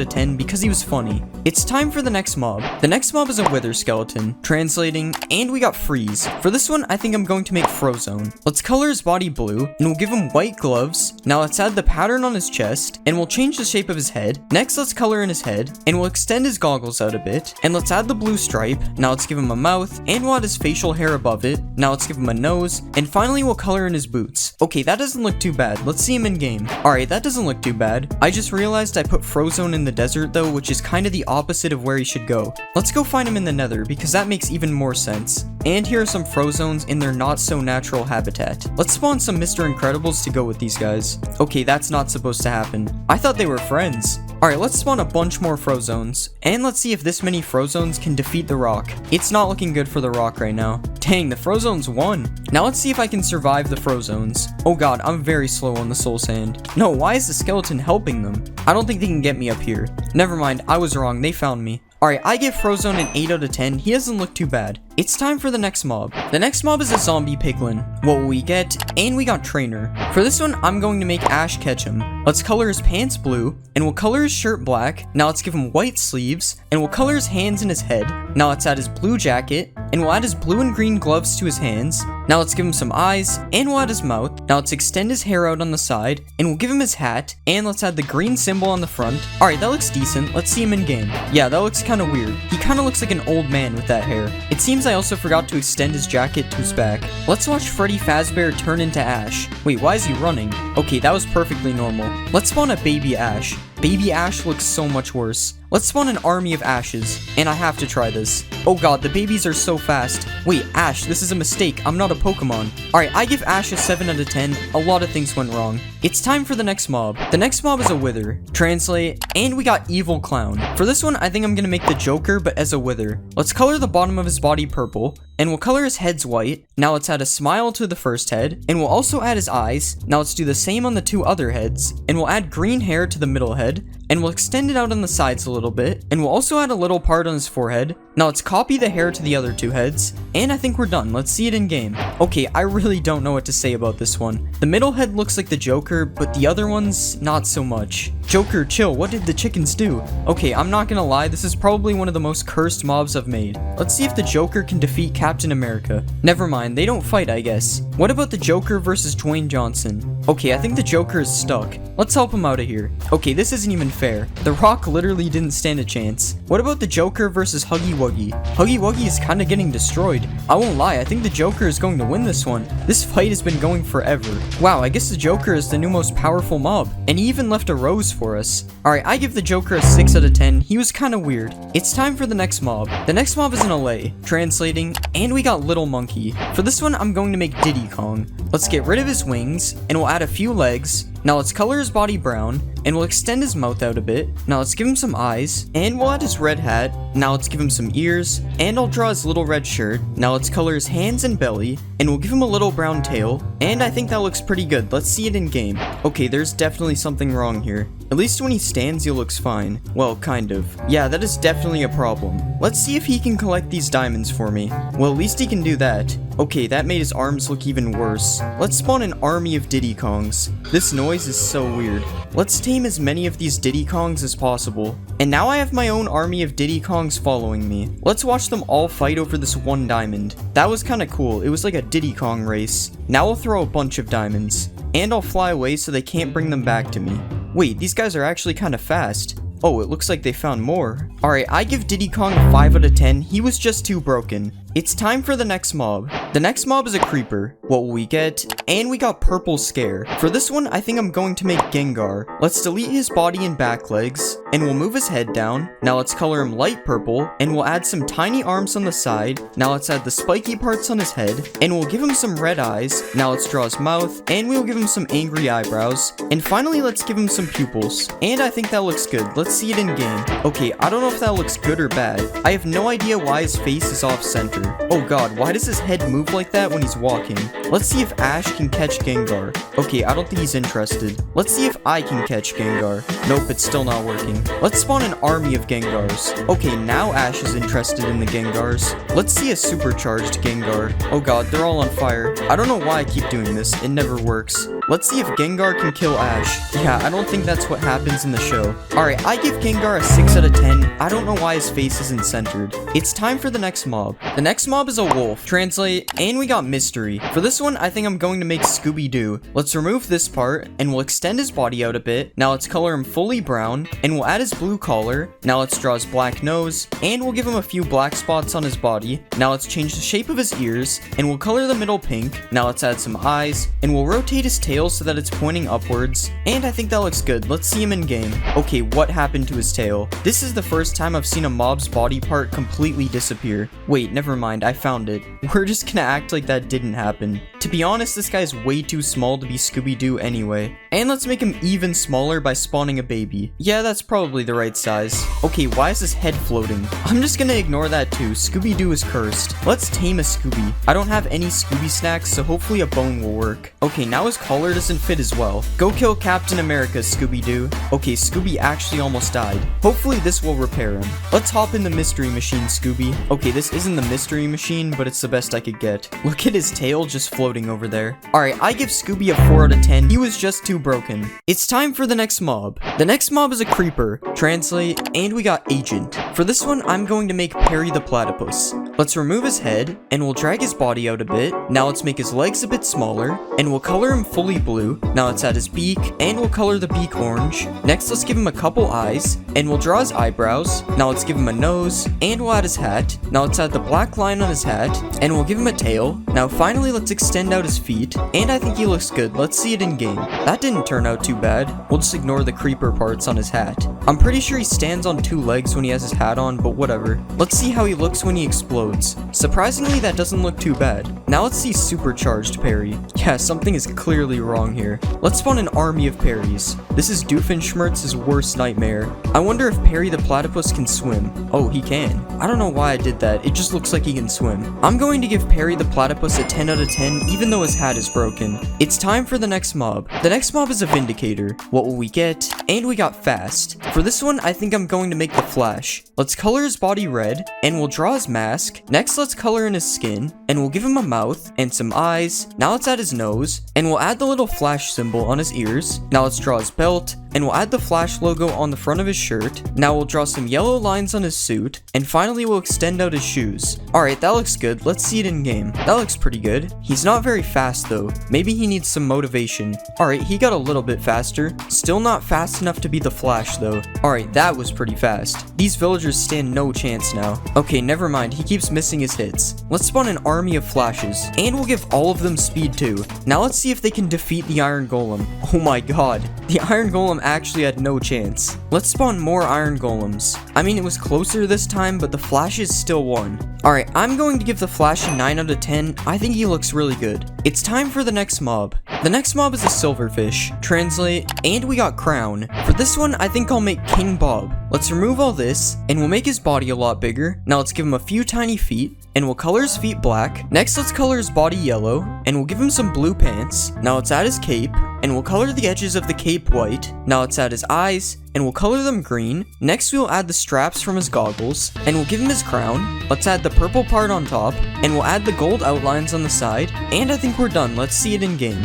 of 10 because he was funny. It's time for the next mob. The next mob is a wither skeleton. Translating, and we got freeze. For this one, I think I'm going to make Frozone. Let's color his body blue, and we'll give him white gloves. Now let's add the pattern on his chest, and we'll change the shape of his head. Next, let's color in his head, and we'll extend his goggles out a bit. And let's add the blue stripe. Now let's give him a mouth, and we'll add his facial hair above it. Now let's give him a nose, and finally we'll color in his boots. Okay, that doesn't look too bad. Let's see him in game. Alright, that doesn't look too bad. I just realized I put Frozone in the desert though, which is kind of the opposite of where he should go. Let's go find him in the nether, because that makes even more sense. And here are some Frozones in their not so natural habitat. Let's spawn some Mr. Incredibles to go with these guys. Okay, that's not supposed to happen. I thought they were friends. Alright, let's spawn a bunch more Frozones. And let's see if this many Frozones can defeat the rock. It's not looking good for the rock right now. Dang, the Frozones won. Now let's see if I can survive the Frozones. Oh god, I'm very slow on the soul sand. No, why is the skeleton helping them? I don't think they can get me up here. Never mind, I was wrong, they found me. Alright, I give Frozone an 8 out of 10. He doesn't look too bad. It's time for the next mob. The next mob is a zombie piglin. What will we get? And we got trainer. For this one, I'm going to make Ash Ketchum. Let's color his pants blue, and we'll color his shirt black. Now let's give him white sleeves, and we'll color his hands and his head. Now let's add his blue jacket, and we'll add his blue and green gloves to his hands. Now let's give him some eyes, and we'll add his mouth. Now let's extend his hair out on the side, and we'll give him his hat, and let's add the green symbol on the front. Alright, that looks decent. Let's see him in game. Yeah, that looks kind of weird. He kind of looks like an old man with that hair. It seems I also forgot to extend his jacket to his back. Let's watch Freddy Fazbear turn into Ash. Wait, why is he running? Okay, that was perfectly normal. Let's spawn a baby Ash. Baby Ash looks so much worse. Let's spawn an army of Ashes, and I have to try this. Oh god, the babies are so fast. Wait, Ash, this is a mistake. I'm not a Pokemon. Alright, I give Ash a 7 out of 10. A lot of things went wrong. It's time for the next mob. The next mob is a Wither. Translate, and we got Evil Clown. For this one, I think I'm gonna make the Joker, but as a Wither. Let's color the bottom of his body purple, and we'll color his heads white. Now let's add a smile to the first head, and we'll also add his eyes. Now let's do the same on the two other heads, and we'll add green hair to the middle head, and we'll extend it out on the sides a little bit, and we'll also add a little part on his forehead. Now let's copy the hair to the other two heads, and I think we're done. Let's see it in game. Okay, I really don't know what to say about this one. The middle head looks like the Joker, but the other ones, not so much. Joker, chill, what did the chickens do? Okay, I'm not gonna lie, this is probably one of the most cursed mobs I've made. Let's see if the Joker can defeat Captain America. Never mind, they don't fight, I guess. What about the Joker versus Dwayne Johnson? Okay, I think the Joker is stuck. Let's help him out of here. Okay, this isn't even fair. The Rock literally didn't stand a chance. What about the Joker versus Huggy Wuggy? Wuggy. Huggy Wuggy is kind of getting destroyed. I won't lie, I think the Joker is going to win this one. This fight has been going forever. Wow, I guess the Joker is the new most powerful mob, and he even left a rose for us. Alright, I give the Joker a 6 out of 10. He was kind of weird. It's time for the next mob. The next mob is an LA, translating, and we got Little Monkey. For this one, I'm going to make Diddy Kong. Let's get rid of his wings, and we'll add a few legs. Now let's color his body brown, and we'll extend his mouth out a bit. Now let's give him some eyes, and we'll add his red hat. Now let's give him some ears, and I'll draw his little red shirt. Now let's color his hands and belly, and we'll give him a little brown tail, and I think that looks pretty good. Let's see it in game. Okay, there's definitely something wrong here. At least when he stands, he looks fine. Well, kind of. Yeah, that is definitely a problem. Let's see if he can collect these diamonds for me. Well, at least he can do that. Okay, that made his arms look even worse. Let's spawn an army of Diddy Kongs. This noise is so weird. Let's tame as many of these Diddy Kongs as possible. And now I have my own army of Diddy Kongs following me. Let's watch them all fight over this one diamond. That was kind of cool. It was like a Diddy Kong race. Now I'll throw a bunch of diamonds. And I'll fly away so they can't bring them back to me. Wait, these guys are actually kind of fast. Oh, it looks like they found more. Alright, I give Diddy Kong a 5 out of 10. He was just too broken. It's time for the next mob. The next mob is a creeper. What will we get? And we got Purple Scare. For this one, I think I'm going to make Gengar. Let's delete his body and back legs, and we'll move his head down. Now let's color him light purple, and we'll add some tiny arms on the side. Now let's add the spiky parts on his head, and we'll give him some red eyes. Now let's draw his mouth, and we'll give him some angry eyebrows. And finally, let's give him some pupils. And I think that looks good. Let's see it in game. Okay, I don't know if that looks good or bad. I have no idea why his face is off center. Oh god, why does his head move like that when he's walking? Let's see if Ash can catch Gengar. Okay, I don't think he's interested. Let's see if I can catch Gengar. Nope, it's still not working. Let's spawn an army of Gengars. Okay, now Ash is interested in the Gengars. Let's see a supercharged Gengar. Oh god, they're all on fire. I don't know why I keep doing this. It never works. Let's see if Gengar can kill Ash. Yeah, I don't think that's what happens in the show. Alright, I give Gengar a 6 out of 10. I don't know why his face isn't centered. It's time for the next mob. The next mob is a wolf. Translate, and we got Mystery. For this one, I think I'm going to make Scooby-Doo. Let's remove this part, and we'll extend his body out a bit. Now let's color him fully brown, and we'll add his blue collar. Now let's draw his black nose, and we'll give him a few black spots on his body. Now let's change the shape of his ears, and we'll color the middle pink. Now let's add some eyes, and we'll rotate his tail so that it's pointing upwards. And I think that looks good. Let's see him in game. Okay, what happened to his tail? This is the first time I've seen a mob's body part completely disappear. Wait, never mind, I found it. We're just gonna act like that didn't happen. To be honest, this guy's way too small to be Scooby-Doo anyway. And let's make him even smaller by spawning a baby. Yeah, that's probably the right size. Okay, why is his head floating? I'm just gonna ignore that too. Scooby-Doo is cursed. Let's tame a Scooby. I don't have any Scooby snacks, so hopefully a bone will work. Okay, now his collar doesn't fit as well. Go kill Captain America, Scooby-Doo. Okay, Scooby actually almost died. Hopefully this will repair him. Let's hop in the mystery machine, Scooby. Okay, this isn't the mystery machine, but it's the best I could get. Look at his tail just floating over there. Alright, I give Scooby a 4 out of 10. He was just too broken. It's time for the next mob. The next mob is a creeper. Translate, and we got Agent. For this one, I'm going to make Perry the Platypus. Let's remove his head, and we'll drag his body out a bit. Now let's make his legs a bit smaller, and we'll color him fully blue. Now let's add his beak, and we'll color the beak orange. Next, let's give him a couple eyes, and we'll draw his eyebrows. Now let's give him a nose, and we'll add his hat. Now let's add the black line on his hat, and we'll give him a tail. Now finally, let's extend out his feet, and I think he looks good. Let's see it in game. That didn't turn out too bad. We'll just ignore the creeper parts on his hat. I'm pretty sure he stands on 2 legs when he has his hat on, but whatever. Let's see how he looks when he explodes. Surprisingly, that doesn't look too bad. Now let's see supercharged Perry. Yeah, something is clearly wrong here. Let's spawn an army of Perrys. This is Doofenshmirtz's worst nightmare. I wonder if Perry the Platypus can swim. Oh, he can. I don't know why I did that. It just looks like he can swim. I'm going to give Perry the Platypus a 10 out of 10, even though his hat is broken. It's time for the next mob. The next mob is a Vindicator. What will we get? And we got Fast. For this one, I think I'm going to make the Flash. Let's color his body red, and we'll draw his mask. Next, let's color in his skin, and we'll give him a mouth and some eyes. Now let's add his nose, and we'll add the little Flash symbol on his ears. Now let's draw his belt, and we'll add the Flash logo on the front of his shirt. Now we'll draw some yellow lines on his suit, and finally we'll extend out his shoes. Alright, that looks good. Let's see it in game. That looks pretty good. He's not very fast though. Maybe he needs some motivation. Alright, he got a little bit faster. Still not fast enough to be the Flash though. Alright, that was pretty fast. These villagers stand no chance now. Okay, never mind. He keeps missing his hits. Let's spawn an army of Flashes, and we'll give all of them speed too. Now let's see if they can defeat the Iron Golem. Oh my god. The Iron Golem actually had no chance. Let's spawn more Iron Golems. I mean, it was closer this time, but the Flashes still won. Alright, I'm going to give the Flash a 9 out of 10. I think he looks really good. It's time for the next mob. The next mob is a silverfish. Translate, and we got crown. For this one, I think I'll make King Bob. Let's remove all this, and we'll make his body a lot bigger. Now let's give him a few tiny feet, and we'll color his feet black. Next, let's color his body yellow, and we'll give him some blue pants. Now let's add his cape, and we'll color the edges of the cape white. Now let's add his eyes, and we'll color them green. Next, we'll add the straps from his goggles, and we'll give him his crown. Let's add the purple part on top, and we'll add the gold outlines on the side, and I think we're done. Let's see it in game.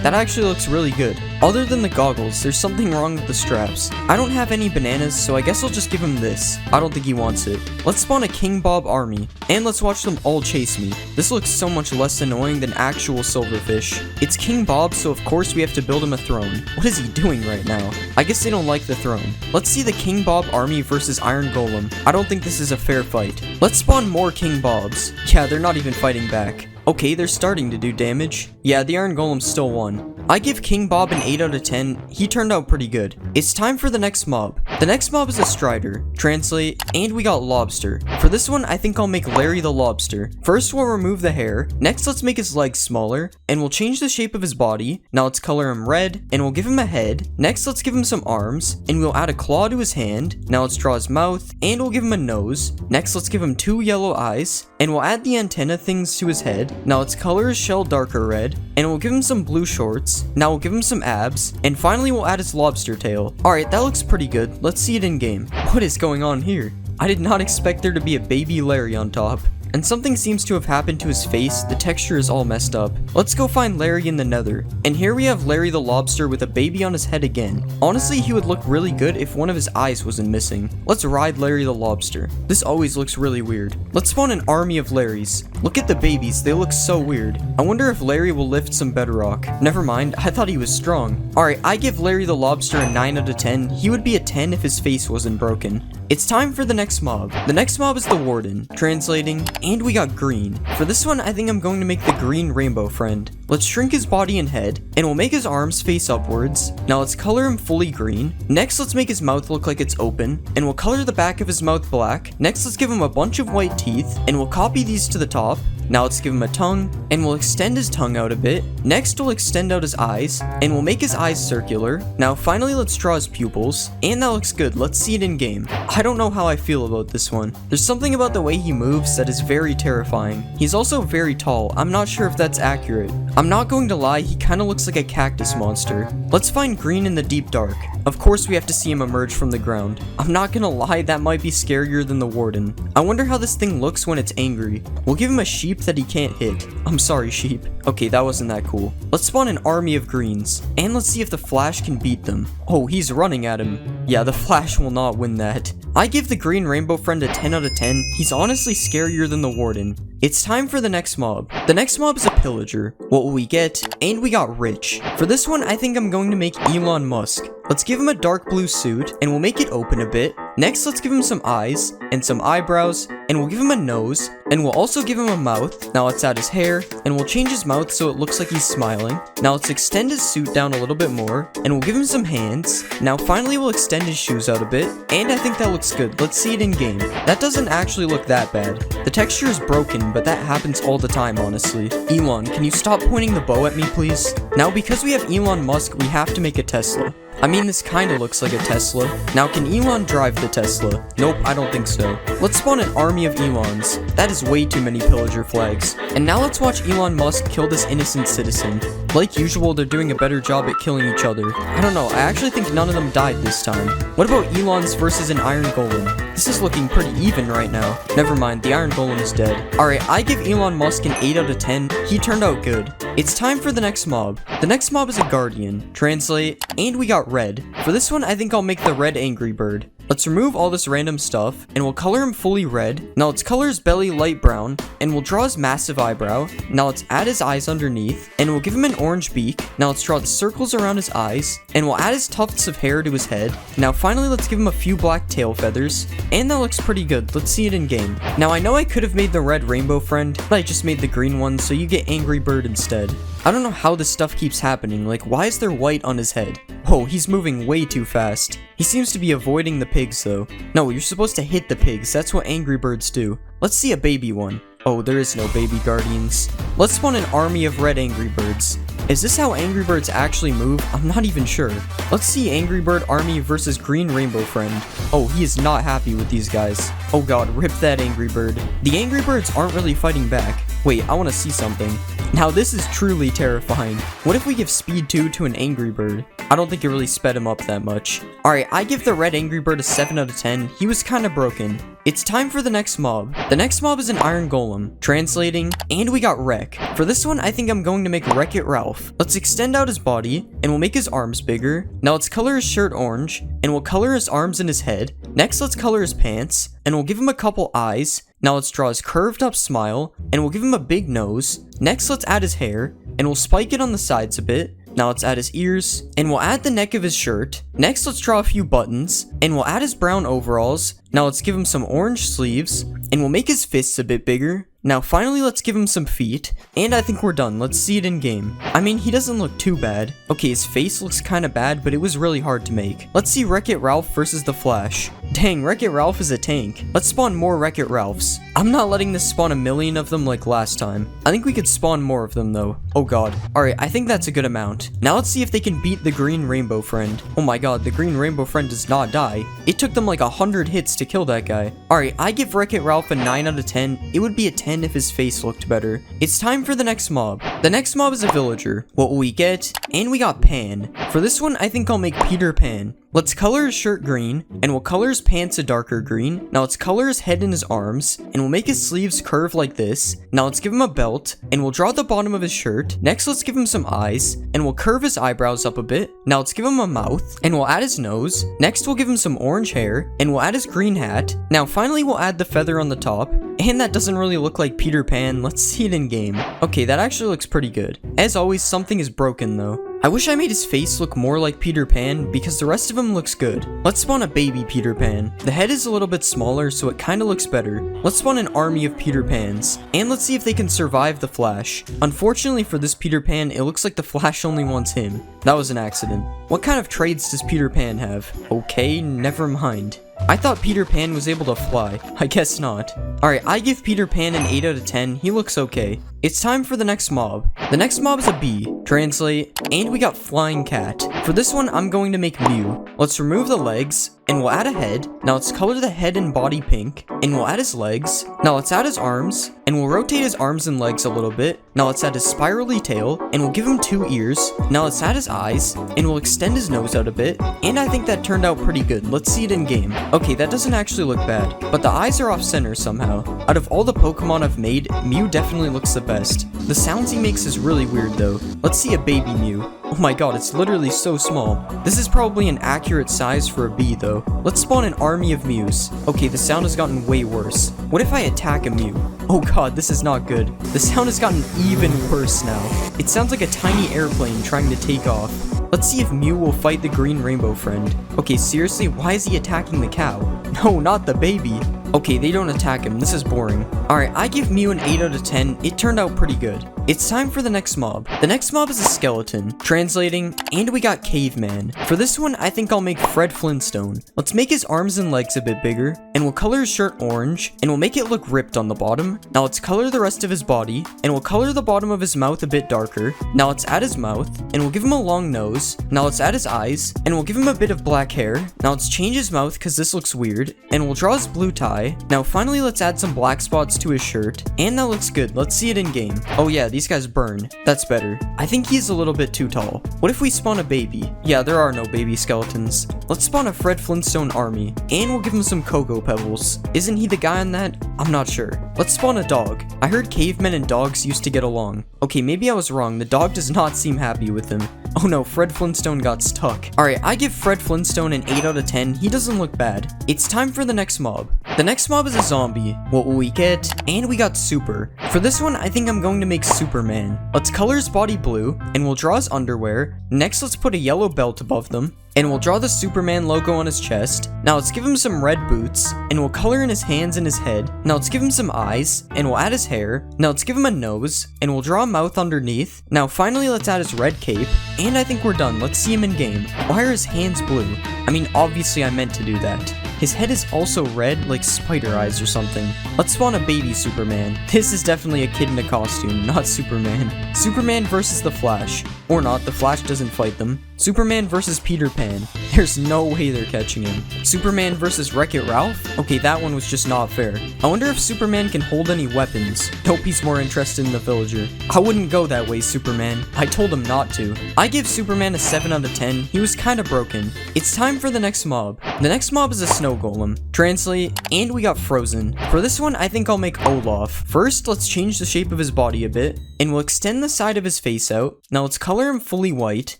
That actually looks really good. Other than the goggles, there's something wrong with the straps. I don't have any bananas, so I guess I'll just give him this. I don't think he wants it. Let's spawn a King Bob army, and let's watch them all chase me. This looks so much less annoying than actual silverfish. It's King Bob, so of course we have to build him a throne. What is he doing right now? I guess they don't like the throne. Let's see the King Bob army versus Iron Golem. I don't think this is a fair fight. Let's spawn more King Bobs. Yeah, they're not even fighting back. Okay, they're starting to do damage. Yeah, the Iron Golem still won. I give King Bob an 8 out of 10. He turned out pretty good. It's time for the next mob. The next mob is a Strider. Translate, and we got Lobster. For this one, I think I'll make Larry the Lobster. First, we'll remove the hair. Next, let's make his legs smaller, and we'll change the shape of his body. Now let's color him red, and we'll give him a head. Next, let's give him some arms, and we'll add a claw to his hand. Now let's draw his mouth, and we'll give him a nose. Next, let's give him 2 yellow eyes, and we'll add the antenna things to his head. Now let's color his shell darker red, and we'll give him some blue shorts. Now we'll give him some abs, and finally we'll add his lobster tail. Alright, that looks pretty good. Let's see it in game. What is going on here? I did not expect there to be a baby Larry on top. And something seems to have happened to his face. The texture is all messed up. Let's go find Larry in the nether. And here we have Larry the Lobster with a baby on his head again. Honestly, he would look really good if one of his eyes wasn't missing. Let's ride Larry the Lobster. This always looks really weird. Let's spawn an army of Larrys. Look at the babies, they look so weird. I wonder if Larry will lift some bedrock. Never mind, I thought he was strong. Alright, I give Larry the Lobster a 9 out of 10. He would be a 10 if his face wasn't broken. It's time for the next mob. The next mob is the Warden. Translating, and we got green. For this one, I think I'm going to make the green rainbow friend. Let's shrink his body and head, and we'll make his arms face upwards. Now let's color him fully green. Next, let's make his mouth look like it's open, and we'll color the back of his mouth black. Next, let's give him a bunch of white teeth, and we'll copy these to the top. Now let's give him a tongue, and we'll extend his tongue out a bit. Next, we'll extend out his eyes, and we'll make his eyes circular. Now finally, let's draw his pupils, and that looks good. Let's see it in game. I don't know how I feel about this one. There's something about the way he moves that is very terrifying. He's also very tall. I'm not sure if that's accurate. I'm not going to lie, he kind of looks like a cactus monster. Let's find green in the deep dark. Of course, we have to see him emerge from the ground. I'm not gonna lie, that might be scarier than the Warden. I wonder how this thing looks when it's angry. We'll give him a sheep that he can't hit. I'm sorry, sheep. Okay, that wasn't that cool. Let's spawn an army of greens, and let's see if the Flash can beat them. Oh, he's running at him. Yeah, the Flash will not win that. I give the green rainbow friend a 10 out of 10. He's honestly scarier than the Warden. It's time for the next mob. The next mob is a pillager. What will we get? And we got rich. For this one, I think I'm going to make Elon Musk. Let's give him a dark blue suit, and we'll make it open a bit. Next, let's give him some eyes, and some eyebrows, and we'll give him a nose, and we'll also give him a mouth. Now let's add his hair, and we'll change his mouth so it looks like he's smiling. Now let's extend his suit down a little bit more, and we'll give him some hands. Now finally we'll extend his shoes out a bit, and I think that looks good. Let's see it in game. That doesn't actually look that bad. The texture is broken, but that happens all the time, honestly. Elon, can you stop pointing the bow at me, please? Now because we have Elon Musk, we have to make a Tesla. I mean, this kinda looks like a Tesla. Now, can Elon drive the Tesla? Nope, I don't think so. Let's spawn an army of Elons. That is way too many pillager flags. And now let's watch Elon Musk kill this innocent citizen. Like usual, they're doing a better job at killing each other. I don't know, I actually think none of them died this time. What about Elon's versus an Iron Golem? This is looking pretty even right now. Never mind, the Iron Golem is dead. Alright, I give Elon Musk an 8 out of 10. He turned out good. It's time for the next mob. The next mob is a Guardian. Translate, and we got red. For this one, I think I'll make the red Angry Bird. Let's remove all this random stuff, and we'll color him fully red. Now let's color his belly light brown, and we'll draw his massive eyebrow. Now let's add his eyes underneath, and we'll give him an orange beak. Now let's draw the circles around his eyes, and we'll add his tufts of hair to his head. Now finally, let's give him a few black tail feathers, and that looks pretty good. Let's see it in game. Now I know I could have made the red rainbow friend, but I just made the green one, so you get Angry Bird instead. I don't know how this stuff keeps happening, like why is there white on his head? Whoa, he's moving way too fast. He seems to be avoiding the pigs though. No, you're supposed to hit the pigs, that's what Angry Birds do. Let's see a baby one. Oh, there is no baby guardians. Let's spawn an army of red Angry Birds. Is this how Angry Birds actually move? I'm not even sure. Let's see Angry Bird army versus green rainbow friend. Oh, he is not happy with these guys. Oh god, rip that Angry Bird. The Angry Birds aren't really fighting back. Wait, I want to see something. Now this is truly terrifying. What if we give speed 2 to an Angry Bird? I don't think it really sped him up that much. Alright, I give the red Angry Bird a 7 out of 10. He was kind of broken. It's time for the next mob. The next mob is an iron golem. Translating, and we got Wreck. For this one, I think I'm going to make Wreck-It Ralph. Let's extend out his body, and we'll make his arms bigger. Now let's color his shirt orange, and we'll color his arms and his head. Next, let's color his pants, and we'll give him a couple eyes. Now let's draw his curved up smile, and we'll give him a big nose. Next, let's add his hair, and we'll spike it on the sides a bit. Now let's add his ears, and we'll add the neck of his shirt. Next, let's draw a few buttons, and we'll add his brown overalls. Now let's give him some orange sleeves, and we'll make his fists a bit bigger. Now finally, let's give him some feet, and I think we're done. Let's see it in game. I mean, he doesn't look too bad. Okay, his face looks kind of bad, but it was really hard to make. Let's see Wreck-It Ralph versus the Flash. Dang, Wreck-It Ralph is a tank. Let's spawn more Wreck-It Ralphs. I'm not letting this spawn a million of them like last time. I think we could spawn more of them though. Oh god. Alright, I think that's a good amount. Now let's see if they can beat the green rainbow friend. Oh my god, the green rainbow friend does not die. It took them like 100 hits to kill that guy. Alright, I give Wreck-It Ralph a 9 out of 10. It would be a 10 if his face looked better. It's time for the next mob. The next mob is a villager. What will we get? And we got Pan. For this one, I think I'll make Peter Pan. Let's color his shirt green, and we'll color his pants a darker green. Now let's color his head and his arms, and we'll make his sleeves curve like this. Now let's give him a belt, and we'll draw the bottom of his shirt. Next, let's give him some eyes, and we'll curve his eyebrows up a bit. Now let's give him a mouth, and we'll add his nose. Next, we'll give him some orange hair, and we'll add his green hat. Now finally, we'll add the feather on the top. And that doesn't really look like Peter Pan. Let's see it in game. Okay, that actually looks pretty good. As always, something is broken though. I wish I made his face look more like Peter Pan because the rest of him looks good. Let's spawn a baby Peter Pan. The head is a little bit smaller, so it kind of looks better. Let's spawn an army of Peter Pans. And let's see if they can survive the Flash. Unfortunately for this Peter Pan, it looks like the Flash only wants him. That was an accident. What kind of traits does Peter Pan have? Okay, never mind. I thought Peter Pan was able to fly. I guess not. Alright, I give Peter Pan an 8 out of 10. He looks okay. It's time for the next mob. The next mob is a bee. Translate, and we got Flying Cat. For this one, I'm going to make Mew. Let's remove the legs, and we'll add a head. Now let's color the head and body pink, and we'll add his legs. Now let's add his arms, and we'll rotate his arms and legs a little bit. Now let's add his spirally tail, and we'll give him 2 ears. Now let's add his eyes, and we'll extend his nose out a bit. And I think that turned out pretty good. Let's see it in game. Okay, that doesn't actually look bad, but the eyes are off center somehow. Out of all the Pokemon I've made, Mew definitely looks the best. The sounds he makes is really weird though. Let's see a baby Mew. Oh my god, it's literally so small. This is probably an accurate size for a bee though. Let's spawn an army of Mews. Okay, the sound has gotten way worse. What if I attack a Mew? Oh god, this is not good. The sound has gotten even worse now. It sounds like a tiny airplane trying to take off. Let's see if Mew will fight the green rainbow friend. Okay, seriously, why is he attacking the cow? No, not the baby. Okay, they don't attack him. This is boring. Alright, I give Mew an 8 out of 10. It turned out pretty good. It's time for the next mob. The next mob is a skeleton. Translating, and we got Caveman. For this one, I think I'll make Fred Flintstone. Let's make his arms and legs a bit bigger, and we'll color his shirt orange, and we'll make it look ripped on the bottom. Now let's color the rest of his body, and we'll color the bottom of his mouth a bit darker. Now let's add his mouth, and we'll give him a long nose. Now let's add his eyes, and we'll give him a bit of black hair. Now let's change his mouth because this looks weird, and we'll draw his blue tie. Now finally, let's add some black spots to his shirt, and that looks good. Let's see it in game. Oh yeah, these guys burn. That's better. I think he's a little bit too tall. What if we spawn a baby? Yeah, there are no baby skeletons. Let's spawn a Fred Flintstone army, and we'll give him some cocoa pebbles. Isn't he the guy on that? I'm not sure. Let's spawn a dog. I heard cavemen and dogs used to get along. Okay, maybe I was wrong. The dog does not seem happy with him. Oh no, Fred Flintstone got stuck. Alright, I give Fred Flintstone an 8 out of 10. He doesn't look bad. It's time for the next mob. The next mob is a zombie. What will we get? And we got Super. For this one, I think I'm going to make Superman. Let's color his body blue, and we'll draw his underwear. Next, let's put a yellow belt above them, and we'll draw the Superman logo on his chest. Now let's give him some red boots, and we'll color in his hands and his head. Now let's give him some eyes, and we'll add his hair. Now let's give him a nose, and we'll draw a mouth underneath. Now finally, let's add his red cape, and I think we're done. Let's see him in game. Why are his hands blue? I mean, obviously I meant to do that. His head is also red, like spider eyes or something. Let's spawn a baby Superman. This is definitely a kid in a costume, not Superman. Superman versus the Flash. Or not, the Flash doesn't fight them. Superman versus Peter Pan. There's no way they're catching him. Superman versus Wreck-It Ralph? Okay, that one was just not fair. I wonder if Superman can hold any weapons. Nope, he's more interested in the villager. I wouldn't go that way, Superman. I told him not to. I give Superman a 7 out of 10. He was kinda broken. It's time for the next mob. The next mob is a snow golem. Translate, and we got Frozen. For this one, I think I'll make Olaf. First, let's change the shape of his body a bit, and we'll extend the side of his face out. Now let's color him fully white,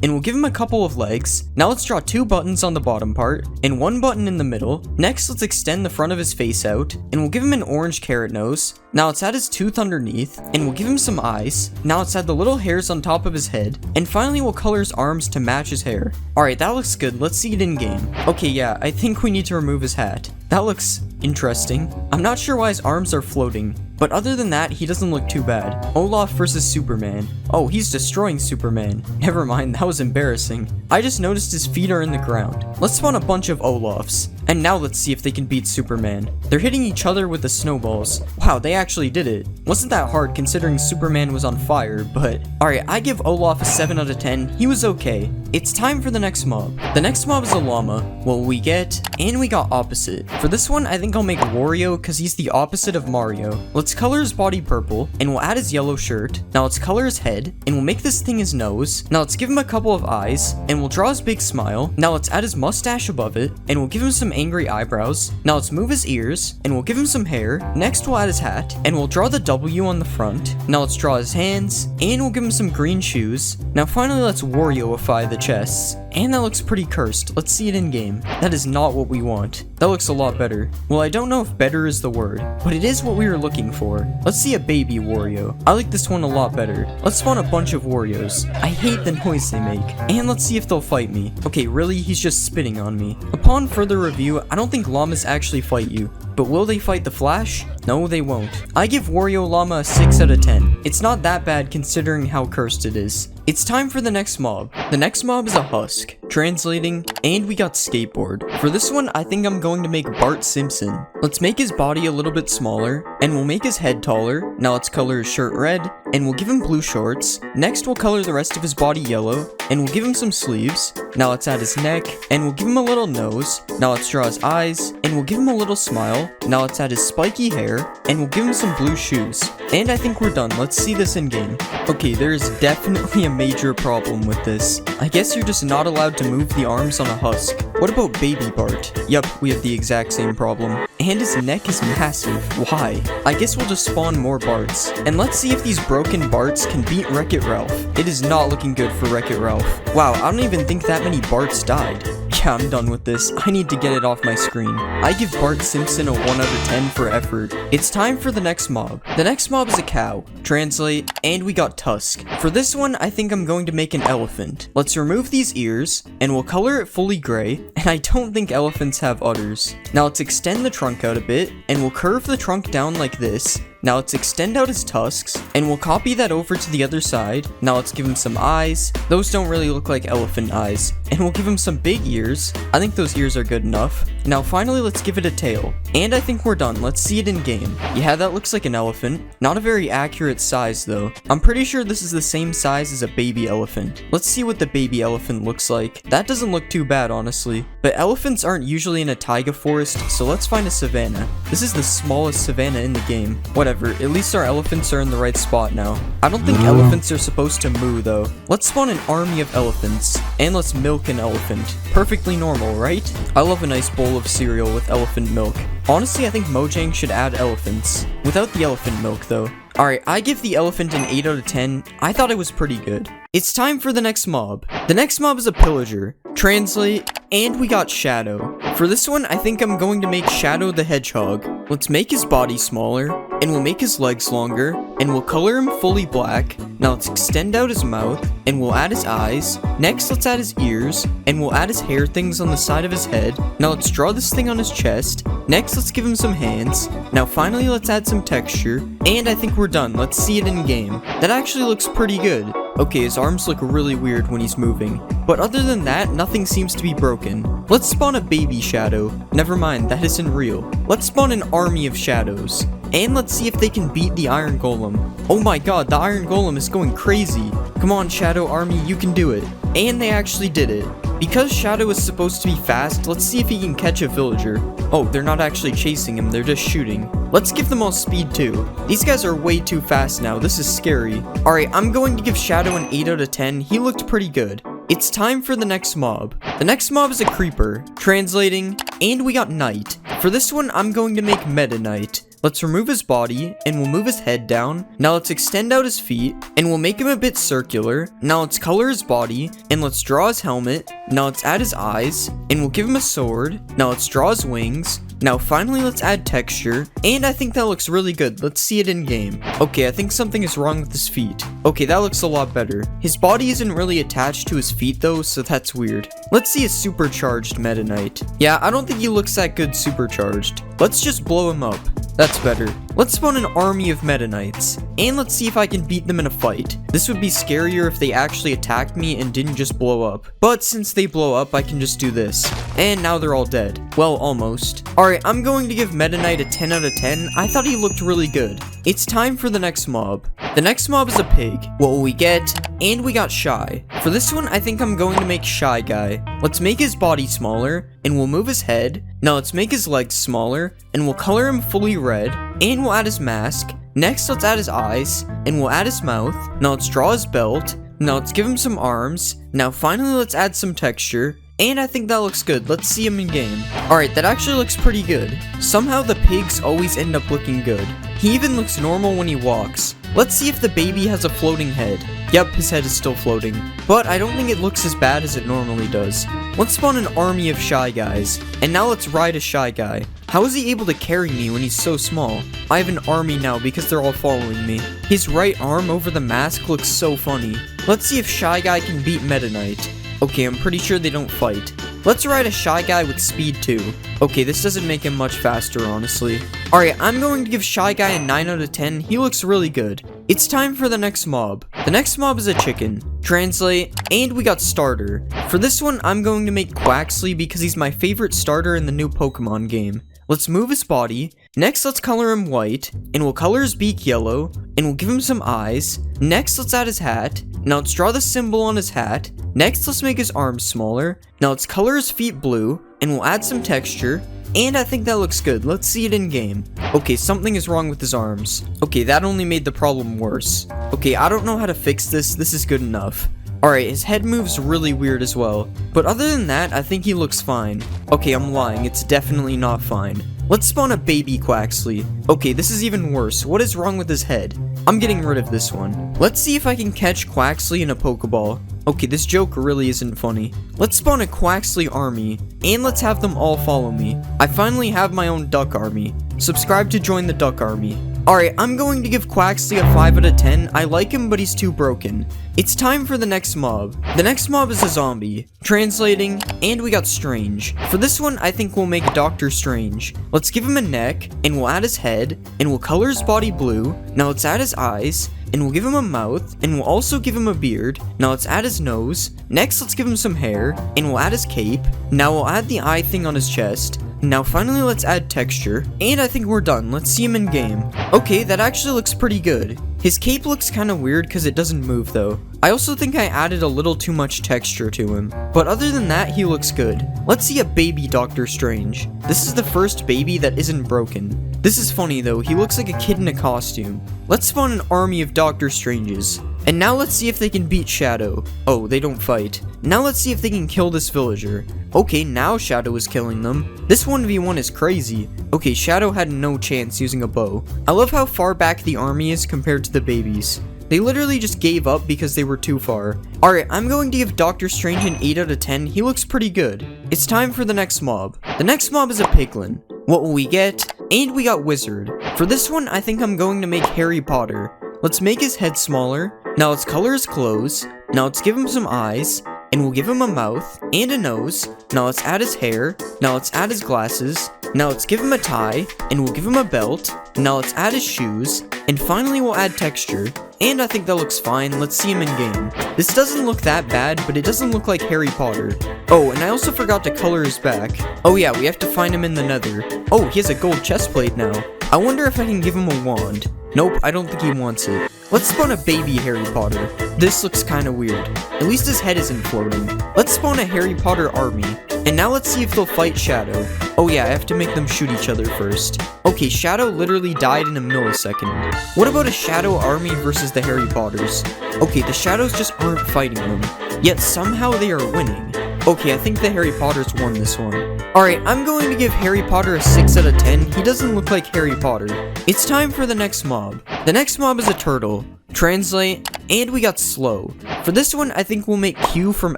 and we'll give him a couple of legs. Now let's draw 2 buttons on the bottom part, and 1 button in the middle. Next, let's extend the front of his face out, and we'll give him an orange carrot nose. Now let's add his tooth underneath, and we'll give him some eyes. Now let's add the little hairs on top of his head, and finally we'll color his arms to match his hair. Alright, that looks good. Let's see it in game. Okay, yeah, I think we need to remove his hat. That looks interesting. I'm not sure why his arms are floating, but other than that, he doesn't look too bad. Olaf versus Superman. Oh, he's destroying Superman. Never mind, that was embarrassing. I just noticed his feet are in the ground. Let's spawn a bunch of Olafs. And now let's see if they can beat Superman. They're hitting each other with the snowballs. Wow, they actually did it. Wasn't that hard considering Superman was on fire, but... Alright, I give Olaf a 7 out of 10. He was okay. It's time for the next mob. The next mob is a llama. What will we get? And we got opposite. For this one, I think I'll make Wario because he's the opposite of Mario. Let's color his body purple, and we'll add his yellow shirt. Now let's color his head, and we'll make this thing his nose. Now let's give him a couple of eyes, and we'll draw his big smile. Now let's add his mustache above it, and we'll give him some angry eyebrows. Now let's move his ears, and we'll give him some hair. Next we'll add his hat, and we'll draw the W on the front. Now let's draw his hands, and we'll give him some green shoes. Now finally let's Wario-ify the chests. And that looks pretty cursed. Let's see it in game. That is not what we want. That looks a lot better. Well, I don't know if better is the word, but it is what we were looking for. Let's see a baby Wario. I like this one a lot better. Let's spawn a bunch of Warios. I hate the noise they make. And let's see if they'll fight me. Okay, really? He's just spitting on me. Upon further review, I don't think llamas actually fight you. But will they fight the Flash? No, they won't. I give Wario Llama a 6 out of 10. It's not that bad considering how cursed it is. It's time for the next mob. The next mob is a husk. Translating, and we got skateboard. For this one, I think I'm going to make Bart Simpson. Let's make his body a little bit smaller, and we'll make his head taller. Now let's color his shirt red, and we'll give him blue shorts. Next, we'll color the rest of his body yellow, and we'll give him some sleeves. Now let's add his neck, and we'll give him a little nose. Now let's draw his eyes, and we'll give him a little smile. Now let's add his spiky hair, and we'll give him some blue shoes. And I think we're done. Let's see this in game. Okay, there is definitely a major problem with this. I guess you're just not allowed to move the arms on a husk. What about Baby Bart? Yup, we have the exact same problem. And his neck is massive. Why? I guess we'll just spawn more Barts. And let's see if these broken Barts can beat Wreck-It Ralph. It is not looking good for Wreck-It Ralph. Wow, I don't even think that many Barts died. Yeah, I'm done with this. I need to get it off my screen. I give Bart Simpson a 1 out of 10 for effort. It's time for the next mob. The next mob is a cow. Translate, and we got Tusk. For this one, I think I'm going to make an elephant. Let's remove these ears, and we'll color it fully gray, and I don't think elephants have udders. Now let's extend the trunk out a bit, and we'll curve the trunk down like this. Now let's extend out his tusks, and we'll copy that over to the other side. Now let's give him some eyes. Those don't really look like elephant eyes. And we'll give him some big ears. I think those ears are good enough. Now finally, let's give it a tail. And I think we're done. Let's see it in game. Yeah, that looks like an elephant. Not a very accurate size though. I'm pretty sure this is the same size as a baby elephant. Let's see what the baby elephant looks like. That doesn't look too bad, honestly. But elephants aren't usually in a taiga forest, so let's find a savanna. This is the smallest savanna in the game. Whatever. Whatever, at least our elephants are in the right spot now. I don't think elephants are supposed to moo though. Let's spawn an army of elephants, and let's milk an elephant. Perfectly normal, right? I love a nice bowl of cereal with elephant milk. Honestly, I think Mojang should add elephants. Without the elephant milk though. Alright, I give the elephant an 8 out of 10. I thought it was pretty good. It's time for the next mob. The next mob is a pillager. Translate, and we got Shadow. For this one, I think I'm going to make Shadow the Hedgehog. Let's make his body smaller, and we'll make his legs longer, and we'll color him fully black. Now let's extend out his mouth, and we'll add his eyes. Next, let's add his ears, and we'll add his hair things on the side of his head. Now let's draw this thing on his chest. Next, let's give him some hands. Now finally, let's add some texture, and I think we're done. Let's see it in game. That actually looks pretty good. Okay, his arms look really weird when he's moving, but other than that, nothing seems to be broken. Let's spawn a baby shadow. Never mind, that isn't real. Let's spawn an army of shadows, and let's see if they can beat the iron golem. Oh my god, the iron golem is going crazy. Come on, Shadow Army, you can do it. And they actually did it. Because Shadow is supposed to be fast, let's see if he can catch a villager. Oh, they're not actually chasing him, they're just shooting. Let's give them all speed too. These guys are way too fast now, this is scary. Alright, I'm going to give Shadow an 8 out of 10, he looked pretty good. It's time for the next mob. The next mob is a creeper. Translating, and we got Knight. For this one, I'm going to make Meta Knight. Let's remove his body, and we'll move his head down. Now let's extend out his feet, and we'll make him a bit circular. Now let's color his body, and let's draw his helmet. Now let's add his eyes, and we'll give him a sword. Now let's draw his wings. Now finally let's add texture, and I think that looks really good. Let's see it in game. Okay, I think something is wrong with his feet. Okay, that looks a lot better. His body isn't really attached to his feet though, so that's weird. Let's see a supercharged Meta Knight. Yeah, I don't think he looks that good supercharged. Let's just blow him up. That's better. Let's spawn an army of Meta Knights, and let's see if I can beat them in a fight. This would be scarier if they actually attacked me and didn't just blow up. But since they blow up, I can just do this. And now they're all dead. Well, almost. Alright, I'm going to give Meta Knight a 10 out of 10. I thought he looked really good. It's time for the next mob. The next mob is a pig. What will we get? And we got Shy. For this one, I think I'm going to make Shy Guy. Let's make his body smaller, and we'll move his head. Now let's make his legs smaller, and we'll color him fully red, and we'll add his mask. Next, let's add his eyes, and we'll add his mouth. Now let's draw his belt. Now let's give him some arms. Now finally, let's add some texture. And I think that looks good. Let's see him in game. Alright, that actually looks pretty good. Somehow the pigs always end up looking good. He even looks normal when he walks. Let's see if the baby has a floating head. Yep, his head is still floating. But I don't think it looks as bad as it normally does. Let's spawn an army of Shy Guys. And now let's ride a Shy Guy. How is he able to carry me when he's so small? I have an army now because they're all following me. His right arm over the mask looks so funny. Let's see if Shy Guy can beat Meta Knight. Okay, I'm pretty sure they don't fight. Let's ride a Shy Guy with speed 2. Okay, this doesn't make him much faster, honestly. Alright, I'm going to give Shy Guy a 9 out of 10. He looks really good. It's time for the next mob. The next mob is a chicken. Translate, and we got Starter. For this one, I'm going to make Quaxley because he's my favorite starter in the new Pokemon game. Let's move his body. Next, let's color him white, and we'll color his beak yellow, and we'll give him some eyes. Next, let's add his hat. Now let's draw the symbol on his hat. Next, let's make his arms smaller. Now let's color his feet blue, and we'll add some texture. And I think that looks good. Let's see it in game. Okay, something is wrong with his arms. Okay, that only made the problem worse. Okay, I don't know how to fix this. This is good enough. Alright, his head moves really weird as well. But other than that, I think he looks fine. Okay, I'm lying. It's definitely not fine. Let's spawn a baby Quaxley. Okay, this is even worse. What is wrong with his head? I'm getting rid of this one. Let's see if I can catch Quaxley in a Pokeball. Okay, this joke really isn't funny. Let's spawn a Quaxley army, and let's have them all follow me. I finally have my own duck army. Subscribe to join the duck army. Alright, I'm going to give Quaxley a 5 out of 10. I like him, but he's too broken. It's time for the next mob. The next mob is a zombie. Translating, and we got Strange. For this one, I think we'll make Dr. Strange. Let's give him a neck, and we'll add his head, and we'll color his body blue. Now let's add his eyes, and we'll give him a mouth, and we'll also give him a beard. Now let's add his nose. Next, let's give him some hair, and we'll add his cape. Now we'll add the eye thing on his chest. Now finally let's add texture, and I think we're done. Let's see him in game. Okay, that actually looks pretty good. His cape looks kind of weird because it doesn't move though. I also think I added a little too much texture to him, but other than that, he looks good. Let's see a baby Doctor Strange. This is the first baby that isn't broken. This is funny though, he looks like a kid in a costume. Let's spawn an army of Doctor Stranges. And now let's see if they can beat Shadow. Oh, they don't fight. Now let's see if they can kill this villager. Okay, now Shadow is killing them. This 1v1 is crazy. Okay, Shadow had no chance using a bow. I love how far back the army is compared to the babies. They literally just gave up because they were too far. Alright, I'm going to give Doctor Strange an 8 out of 10. He looks pretty good. It's time for the next mob. The next mob is a piglin. What will we get? And we got Wizard. For this one, I think I'm going to make Harry Potter. Let's make his head smaller. Now let's color his clothes. Now let's give him some eyes. And we'll give him a mouth and a nose. Now let's add his hair. Now let's add his glasses. Now let's give him a tie. And we'll give him a belt. Now let's add his shoes. And finally we'll add texture. And I think that looks fine. Let's see him in game. This doesn't look that bad, but it doesn't look like Harry Potter. Oh, and I also forgot to color his back. Oh yeah, we have to find him in the nether. Oh, he has a gold chest plate now. I wonder if I can give him a wand. Nope, I don't think he wants it. Let's spawn a baby Harry Potter. This looks kinda weird. At least his head isn't floating. Let's spawn a Harry Potter army. And now let's see if they'll fight Shadow. Oh yeah, I have to make them shoot each other first. Okay, Shadow literally died in a millisecond. What about a Shadow army versus the Harry Potters? Okay, the Shadows just aren't fighting them. Yet somehow they are winning. Okay, I think the Harry Potters won this one. Alright, I'm going to give Harry Potter a 6 out of 10. He doesn't look like Harry Potter. It's time for the next mob. The next mob is a turtle. Translate, and we got slow. For this one, I think we'll make Q from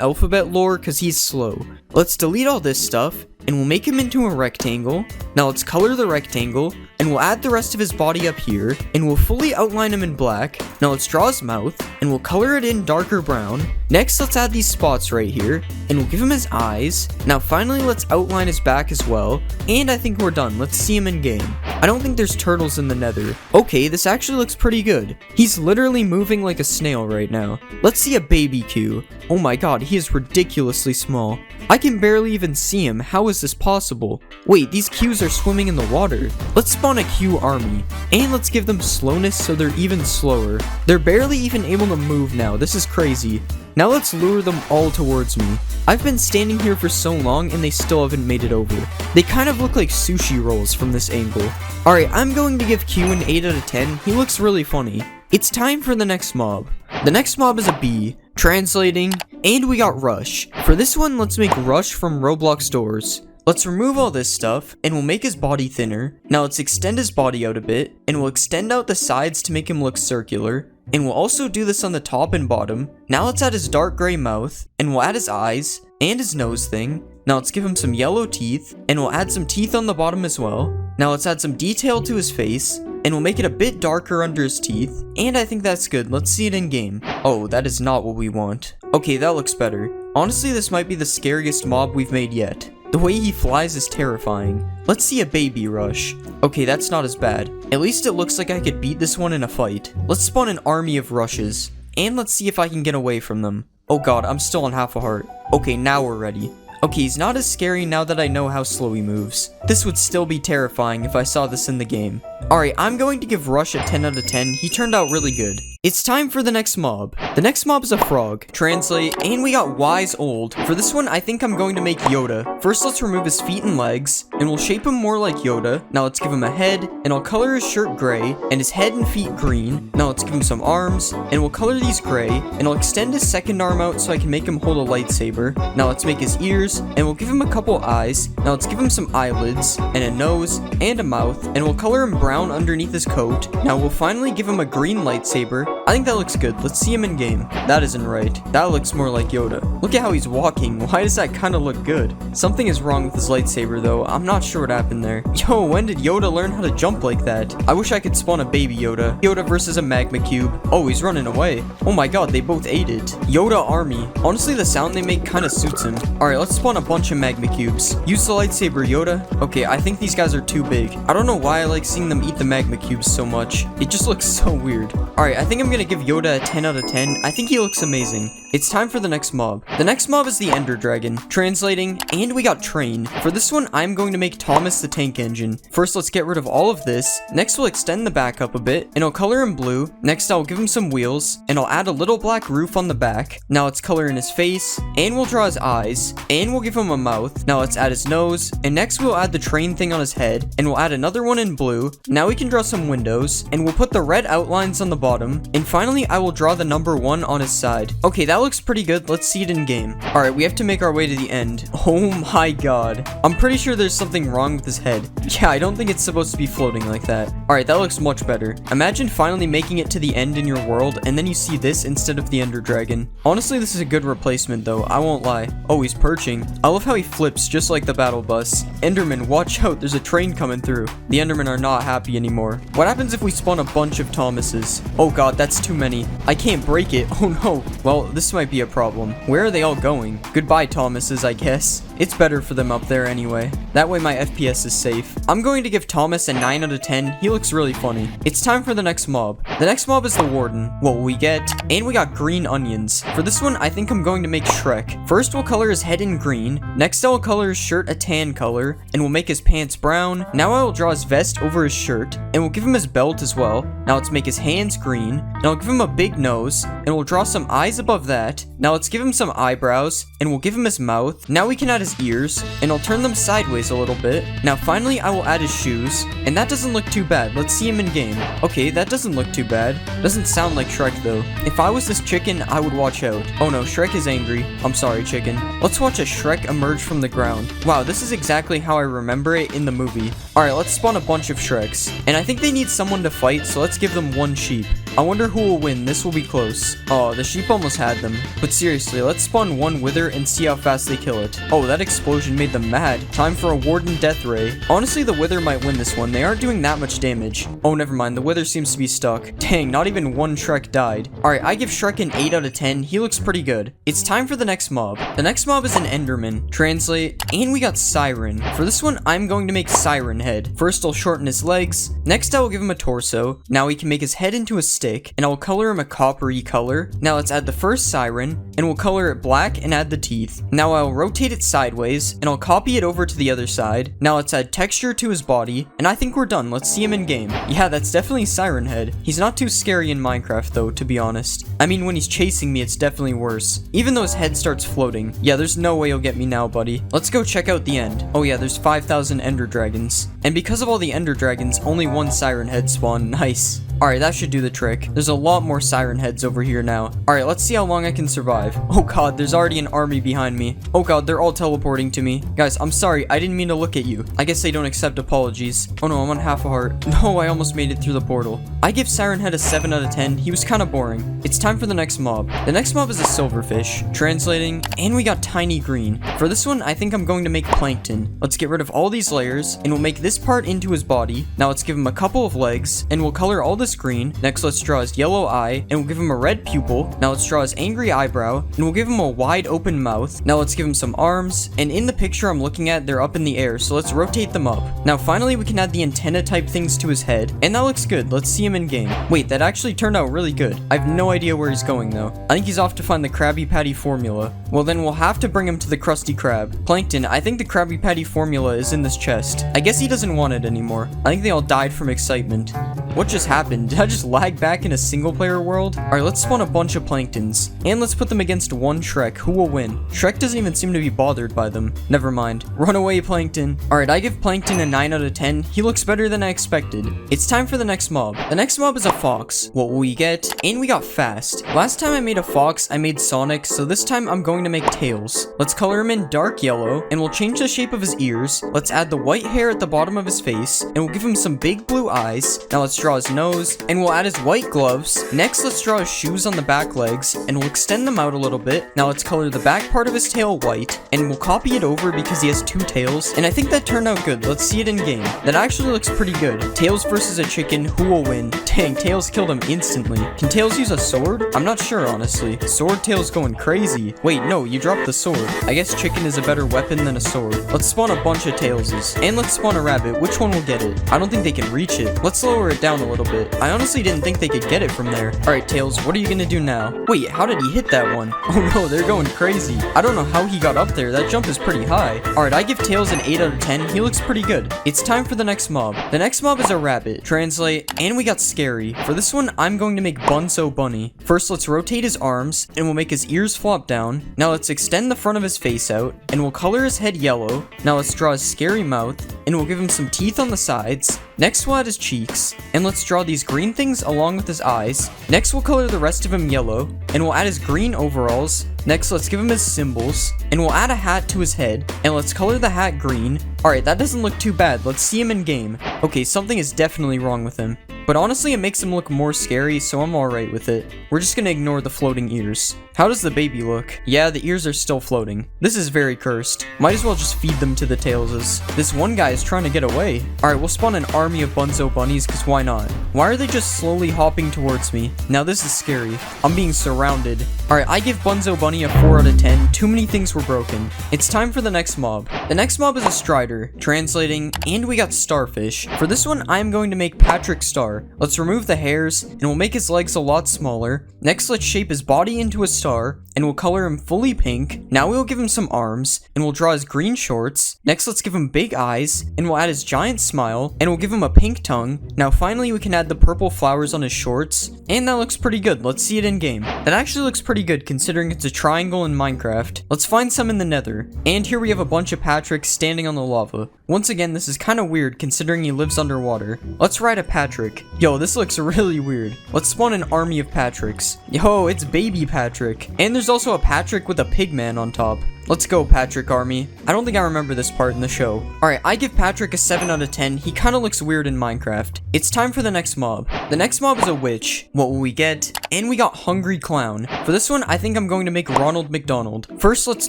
alphabet lore because he's slow. Let's delete all this stuff, and we'll make him into a rectangle. Now let's color the rectangle, and we'll add the rest of his body up here, and we'll fully outline him in black. Now let's draw his mouth, and we'll color it in darker brown. Next, let's add these spots right here, and we'll give him his eyes. Now finally, let's outline his back as well, and I think we're done. Let's see him in game. I don't think there's turtles in the nether. Okay, this actually looks pretty good. He's literally moving like a snail right now. Let's see a baby Q. Oh my god, he is ridiculously small. I can barely even see him. How is this possible? Wait, these Qs are swimming in the water. Let's spawn a Q army, and let's give them slowness so they're even slower. They're barely even able to move now. This is crazy. Now let's lure them all towards me. I've been standing here for so long and they still haven't made it over. They kind of look like sushi rolls from this angle. Alright, I'm going to give Q an 8 out of 10. He looks really funny. It's time for the next mob. The next mob is a bee. Translating, and we got Rush. For this one, let's make Rush from Roblox doors. Let's remove all this stuff, and we'll make his body thinner. Now let's extend his body out a bit, and we'll extend out the sides to make him look circular. And we'll also do this on the top and bottom. Now let's add his dark gray mouth, and we'll add his eyes, and his nose thing. Now let's give him some yellow teeth, and we'll add some teeth on the bottom as well. Now let's add some detail to his face, and we'll make it a bit darker under his teeth. And I think that's good. Let's see it in game. Oh, that is not what we want. Okay, that looks better. Honestly, this might be the scariest mob we've made yet. The way he flies is terrifying. Let's see a baby Rush. Okay, that's not as bad. At least it looks like I could beat this one in a fight. Let's spawn an army of Rushes. And let's see if I can get away from them. Oh god, I'm still on half a heart. Okay, now we're ready. Okay, he's not as scary now that I know how slow he moves. This would still be terrifying if I saw this in the game. Alright, I'm going to give Rush a 10 out of 10. He turned out really good. It's time for the next mob. The next mob is a frog. Translate, and we got Wise Old. For this one, I think I'm going to make Yoda. First, let's remove his feet and legs, and we'll shape him more like Yoda. Now let's give him a head, and I'll color his shirt gray, and his head and feet green. Now let's give him some arms, and we'll color these gray, and I'll extend his second arm out so I can make him hold a lightsaber. Now let's make his ears, and we'll give him a couple eyes. Now let's give him some eyelids, and a nose, and a mouth, and we'll color him brown underneath his coat. Now we'll finally give him a green lightsaber. I think that looks good. Let's see him in game. That isn't right. That looks more like Yoda. Look at how he's walking. Why does that kind of look good? Something is wrong with his lightsaber though. I'm not sure what happened there. Yo, when did Yoda learn how to jump like that? I wish I could spawn a baby Yoda. Yoda versus a magma cube. Oh, he's running away. Oh my god, they both ate it. Yoda army. Honestly, the sound they make kind of suits him. Alright, let's spawn a bunch of magma cubes. Use the lightsaber, Yoda. Okay, I think these guys are too big. I don't know why I like seeing them them eat the magma cubes so much. It just looks so weird. Alright, I think I'm gonna give Yoda a 10 out of 10. I think he looks amazing. It's time for the next mob. The next mob is the Ender Dragon. Translating, and we got Train. For this one, I'm going to make Thomas the tank engine. First, let's get rid of all of this. Next, we'll extend the back up a bit, and I'll color him blue. Next, I'll give him some wheels, and I'll add a little black roof on the back. Now let's color in his face, and we'll draw his eyes, and we'll give him a mouth. Now let's add his nose, and next we'll add the train thing on his head, and we'll add another one in blue. Now we can draw some windows, and we'll put the red outlines on the bottom, and finally I will draw the number 1 on his side. Okay, that looks pretty good. Let's see it in game. Alright, we have to make our way to the end. Oh my god. I'm pretty sure there's something wrong with his head. Yeah, I don't think it's supposed to be floating like that. Alright, that looks much better. Imagine finally making it to the end in your world, and then you see this instead of the Ender Dragon. Honestly, this is a good replacement though, I won't lie. Oh, he's perching. I love how he flips just like the battle bus. Enderman, watch out, there's a train coming through. The Endermen are not happy anymore. What happens if we spawn a bunch of Thomases? Oh god, that's too many. I can't break it. Oh no. Well, this might be a problem. Where are they all going? Goodbye, Thomases, I guess. It's better for them up there anyway. That way my FPS is safe. I'm going to give Thomas a 9 out of 10. He looks really funny. It's time for the next mob. The next mob is the Warden. What will we get? And we got green onions. For this one, I think I'm going to make Shrek. First, we'll color his head in green. Next, I'll color his shirt a tan color, and we'll make his pants brown. Now I will draw his vest over his shirt, and we'll give him his belt as well. Now let's make his hands green, and I'll give him a big nose, and we'll draw some eyes above that. Now let's give him some eyebrows, and we'll give him his mouth. Now we can add his ears, and I'll turn them sideways a little bit. Now finally, I will add his shoes, and that doesn't look too bad. Let's see him in game. Okay, that doesn't look too bad. Doesn't sound like Shrek though. If I was this chicken, I would watch out. Oh no, Shrek is angry. I'm sorry, chicken. Let's watch a Shrek emerge from the ground. Wow, this is exactly how I remember it in the movie. Alright, let's spawn a bunch of Shreks. And I think they need someone to fight, so let's give them one sheep. I wonder who will win. This will be close. Oh, the sheep almost had them. But seriously, let's spawn one wither and see how fast they kill it. Oh, that explosion made them mad. Time for a Warden Death Ray. Honestly, the wither might win this one. They aren't doing that much damage. Oh, never mind. The wither seems to be stuck. Dang, not even one Shrek died. Alright, I give Shrek an 8 out of 10. He looks pretty good. It's time for the next mob. The next mob is an Enderman. Translate, and we got Siren. For this one, I'm going to make Siren Head. First, I'll shorten his legs. Next, I will give him a torso. Now we can make his head into a stick, and I will color him a coppery color. Now let's add the first Siren, and we'll color it black and add the teeth. Now I'll rotate it sideways, and I'll copy it over to the other side. Now let's add texture to his body, and I think we're done. Let's see him in game. Yeah, that's definitely Siren Head. He's not too scary in Minecraft though, to be honest. I mean, when he's chasing me, it's definitely worse. Even though his head starts floating. Yeah, there's no way you'll get me now, buddy. Let's go check out the end. Oh yeah, there's 5,000 Ender Dragons. And because of all the Ender Dragons, only one Siren Head spawned. Nice. Alright, that should do the trick. There's a lot more Siren Heads over here now. Alright, let's see how long I can survive. Oh god, there's already an army behind me. Oh god, they're all teleporting to me. Guys, I'm sorry, I didn't mean to look at you. I guess they don't accept apologies. Oh no, I'm on half a heart. No, I almost made it through the portal. I give Siren Head a 7 out of 10. He was kind of boring. It's time for the next mob. The next mob is a silverfish. Translating, and we got Tiny Green. For this one, I think I'm going to make Plankton. Let's get rid of all these layers, and we'll make this part into his body. Now let's give him a couple of legs, and we'll color all this green. Next, let's draw his yellow eye, and we'll give him a red pupil. Now let's draw his angry eyebrow, and we'll give him a wide open mouth. Now let's give him some arms, and in the picture I'm looking at, they're up in the air, so let's rotate them up. Now finally, we can add the antenna type things to his head, and that looks good. Let's see him in game. Wait, that actually turned out really good. I have no idea where he's going though. I think he's off to find the Krabby Patty formula. Well then, we'll have to bring him to the Krusty Krab. Plankton, I think the Krabby Patty formula is in this chest. I guess he doesn't want it anymore. I think they all died from excitement. What just happened? Did I just lag back in a single player world? Alright, let's spawn a bunch of Planktons. And let's put them against one Shrek. Who will win? Shrek doesn't even seem to be bothered by them. Never mind. Run away, Plankton. Alright, I give Plankton a 9 out of 10. He looks better than I expected. It's time for the next mob. The next mob is a fox. What will we get? And we got Fast. Last time I made a fox, I made Sonic, so this time I'm going to make Tails. Let's color him in dark yellow, and we'll change the shape of his ears. Let's add the white hair at the bottom of his face, and we'll give him some big blue eyes. Now let's draw draw his nose, and we'll add his white gloves. Next, let's draw his shoes on the back legs, and we'll extend them out a little bit. Now let's color the back part of his tail white, and we'll copy it over because he has 2 tails, and I think that turned out good. Let's see it in game. That actually looks pretty good. Tails versus a chicken, who will win? Dang, Tails killed him instantly. Can Tails use a sword? I'm not sure, honestly. Sword Tails going crazy. Wait, no, you dropped the sword. I guess chicken is a better weapon than a sword. Let's spawn a bunch of Tailses. And let's spawn a rabbit. Which one will get it? I don't think they can reach it. Let's lower it down a little bit. I honestly didn't think they could get it from there. Alright, Tails, what are you gonna do now? Wait, how did he hit that one? Oh no, they're going crazy. I don't know how he got up there. That jump is pretty high. Alright, I give Tails an 8 out of 10. He looks pretty good. It's time for the next mob. The next mob is a rabbit. Translate, and we got scary. For this one, I'm going to make Bunso Bunny. First, let's rotate his arms, and we'll make his ears flop down. Now let's extend the front of his face out, and we'll color his head yellow. Now let's draw his scary mouth, and we'll give him some teeth on the sides. Next, we'll add his cheeks, and let's draw these green things along with his eyes. Next, we'll color the rest of him yellow, and we'll add his green overalls. Next, let's give him his symbols, and we'll add a hat to his head, and let's color the hat green. Alright, that doesn't look too bad. Let's see him in game. Okay, something is definitely wrong with him. But honestly, it makes him look more scary, so I'm alright with it. We're just gonna ignore the floating ears. How does the baby look? Yeah, the ears are still floating. This is very cursed. Might as well just feed them to the Tailses. This one guy is trying to get away. Alright, we'll spawn an army of Bunso Bunnies, because why not? Why are they just slowly hopping towards me? Now this is scary. I'm being surrounded. Alright, I give Bunso Bunny a 4 out of 10. Too many things were broken. It's time for the next mob. The next mob is a Strider. Translating, and we got Starfish. For this one, I'm going to make Patrick Star. Let's remove the hairs, and we'll make his legs a lot smaller. Next, let's shape his body into a star, and we'll color him fully pink. Now we'll give him some arms, and we'll draw his green shorts. Next, let's give him big eyes, and we'll add his giant smile, and we'll give him a pink tongue. Now finally, we can add the purple flowers on his shorts, and that looks pretty good. Let's see it in game. That actually looks pretty good considering it's a triangle in Minecraft. Let's find some in the nether. And here we have a bunch of Patricks standing on the lava. Once again, this is kind of weird considering he lives underwater. Let's ride a Patrick. Yo, this looks really weird. Let's spawn an army of Patricks. Yo, it's baby Patrick. And there's also a Patrick with a pig man on top. Let's go, Patrick Army. I don't think I remember this part in the show. Alright, I give Patrick a 7 out of 10. He kind of looks weird in Minecraft. It's time for the next mob. The next mob is a witch. What will we get? And we got Hungry Clown. For this one, I think I'm going to make Ronald McDonald. First, let's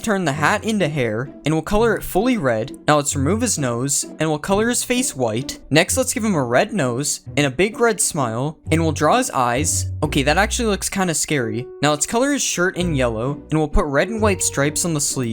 turn the hat into hair, and we'll color it fully red. Now let's remove his nose, and we'll color his face white. Next, let's give him a red nose, and a big red smile, and we'll draw his eyes. Okay, that actually looks kind of scary. Now let's color his shirt in yellow, and we'll put red and white stripes on the sleeves.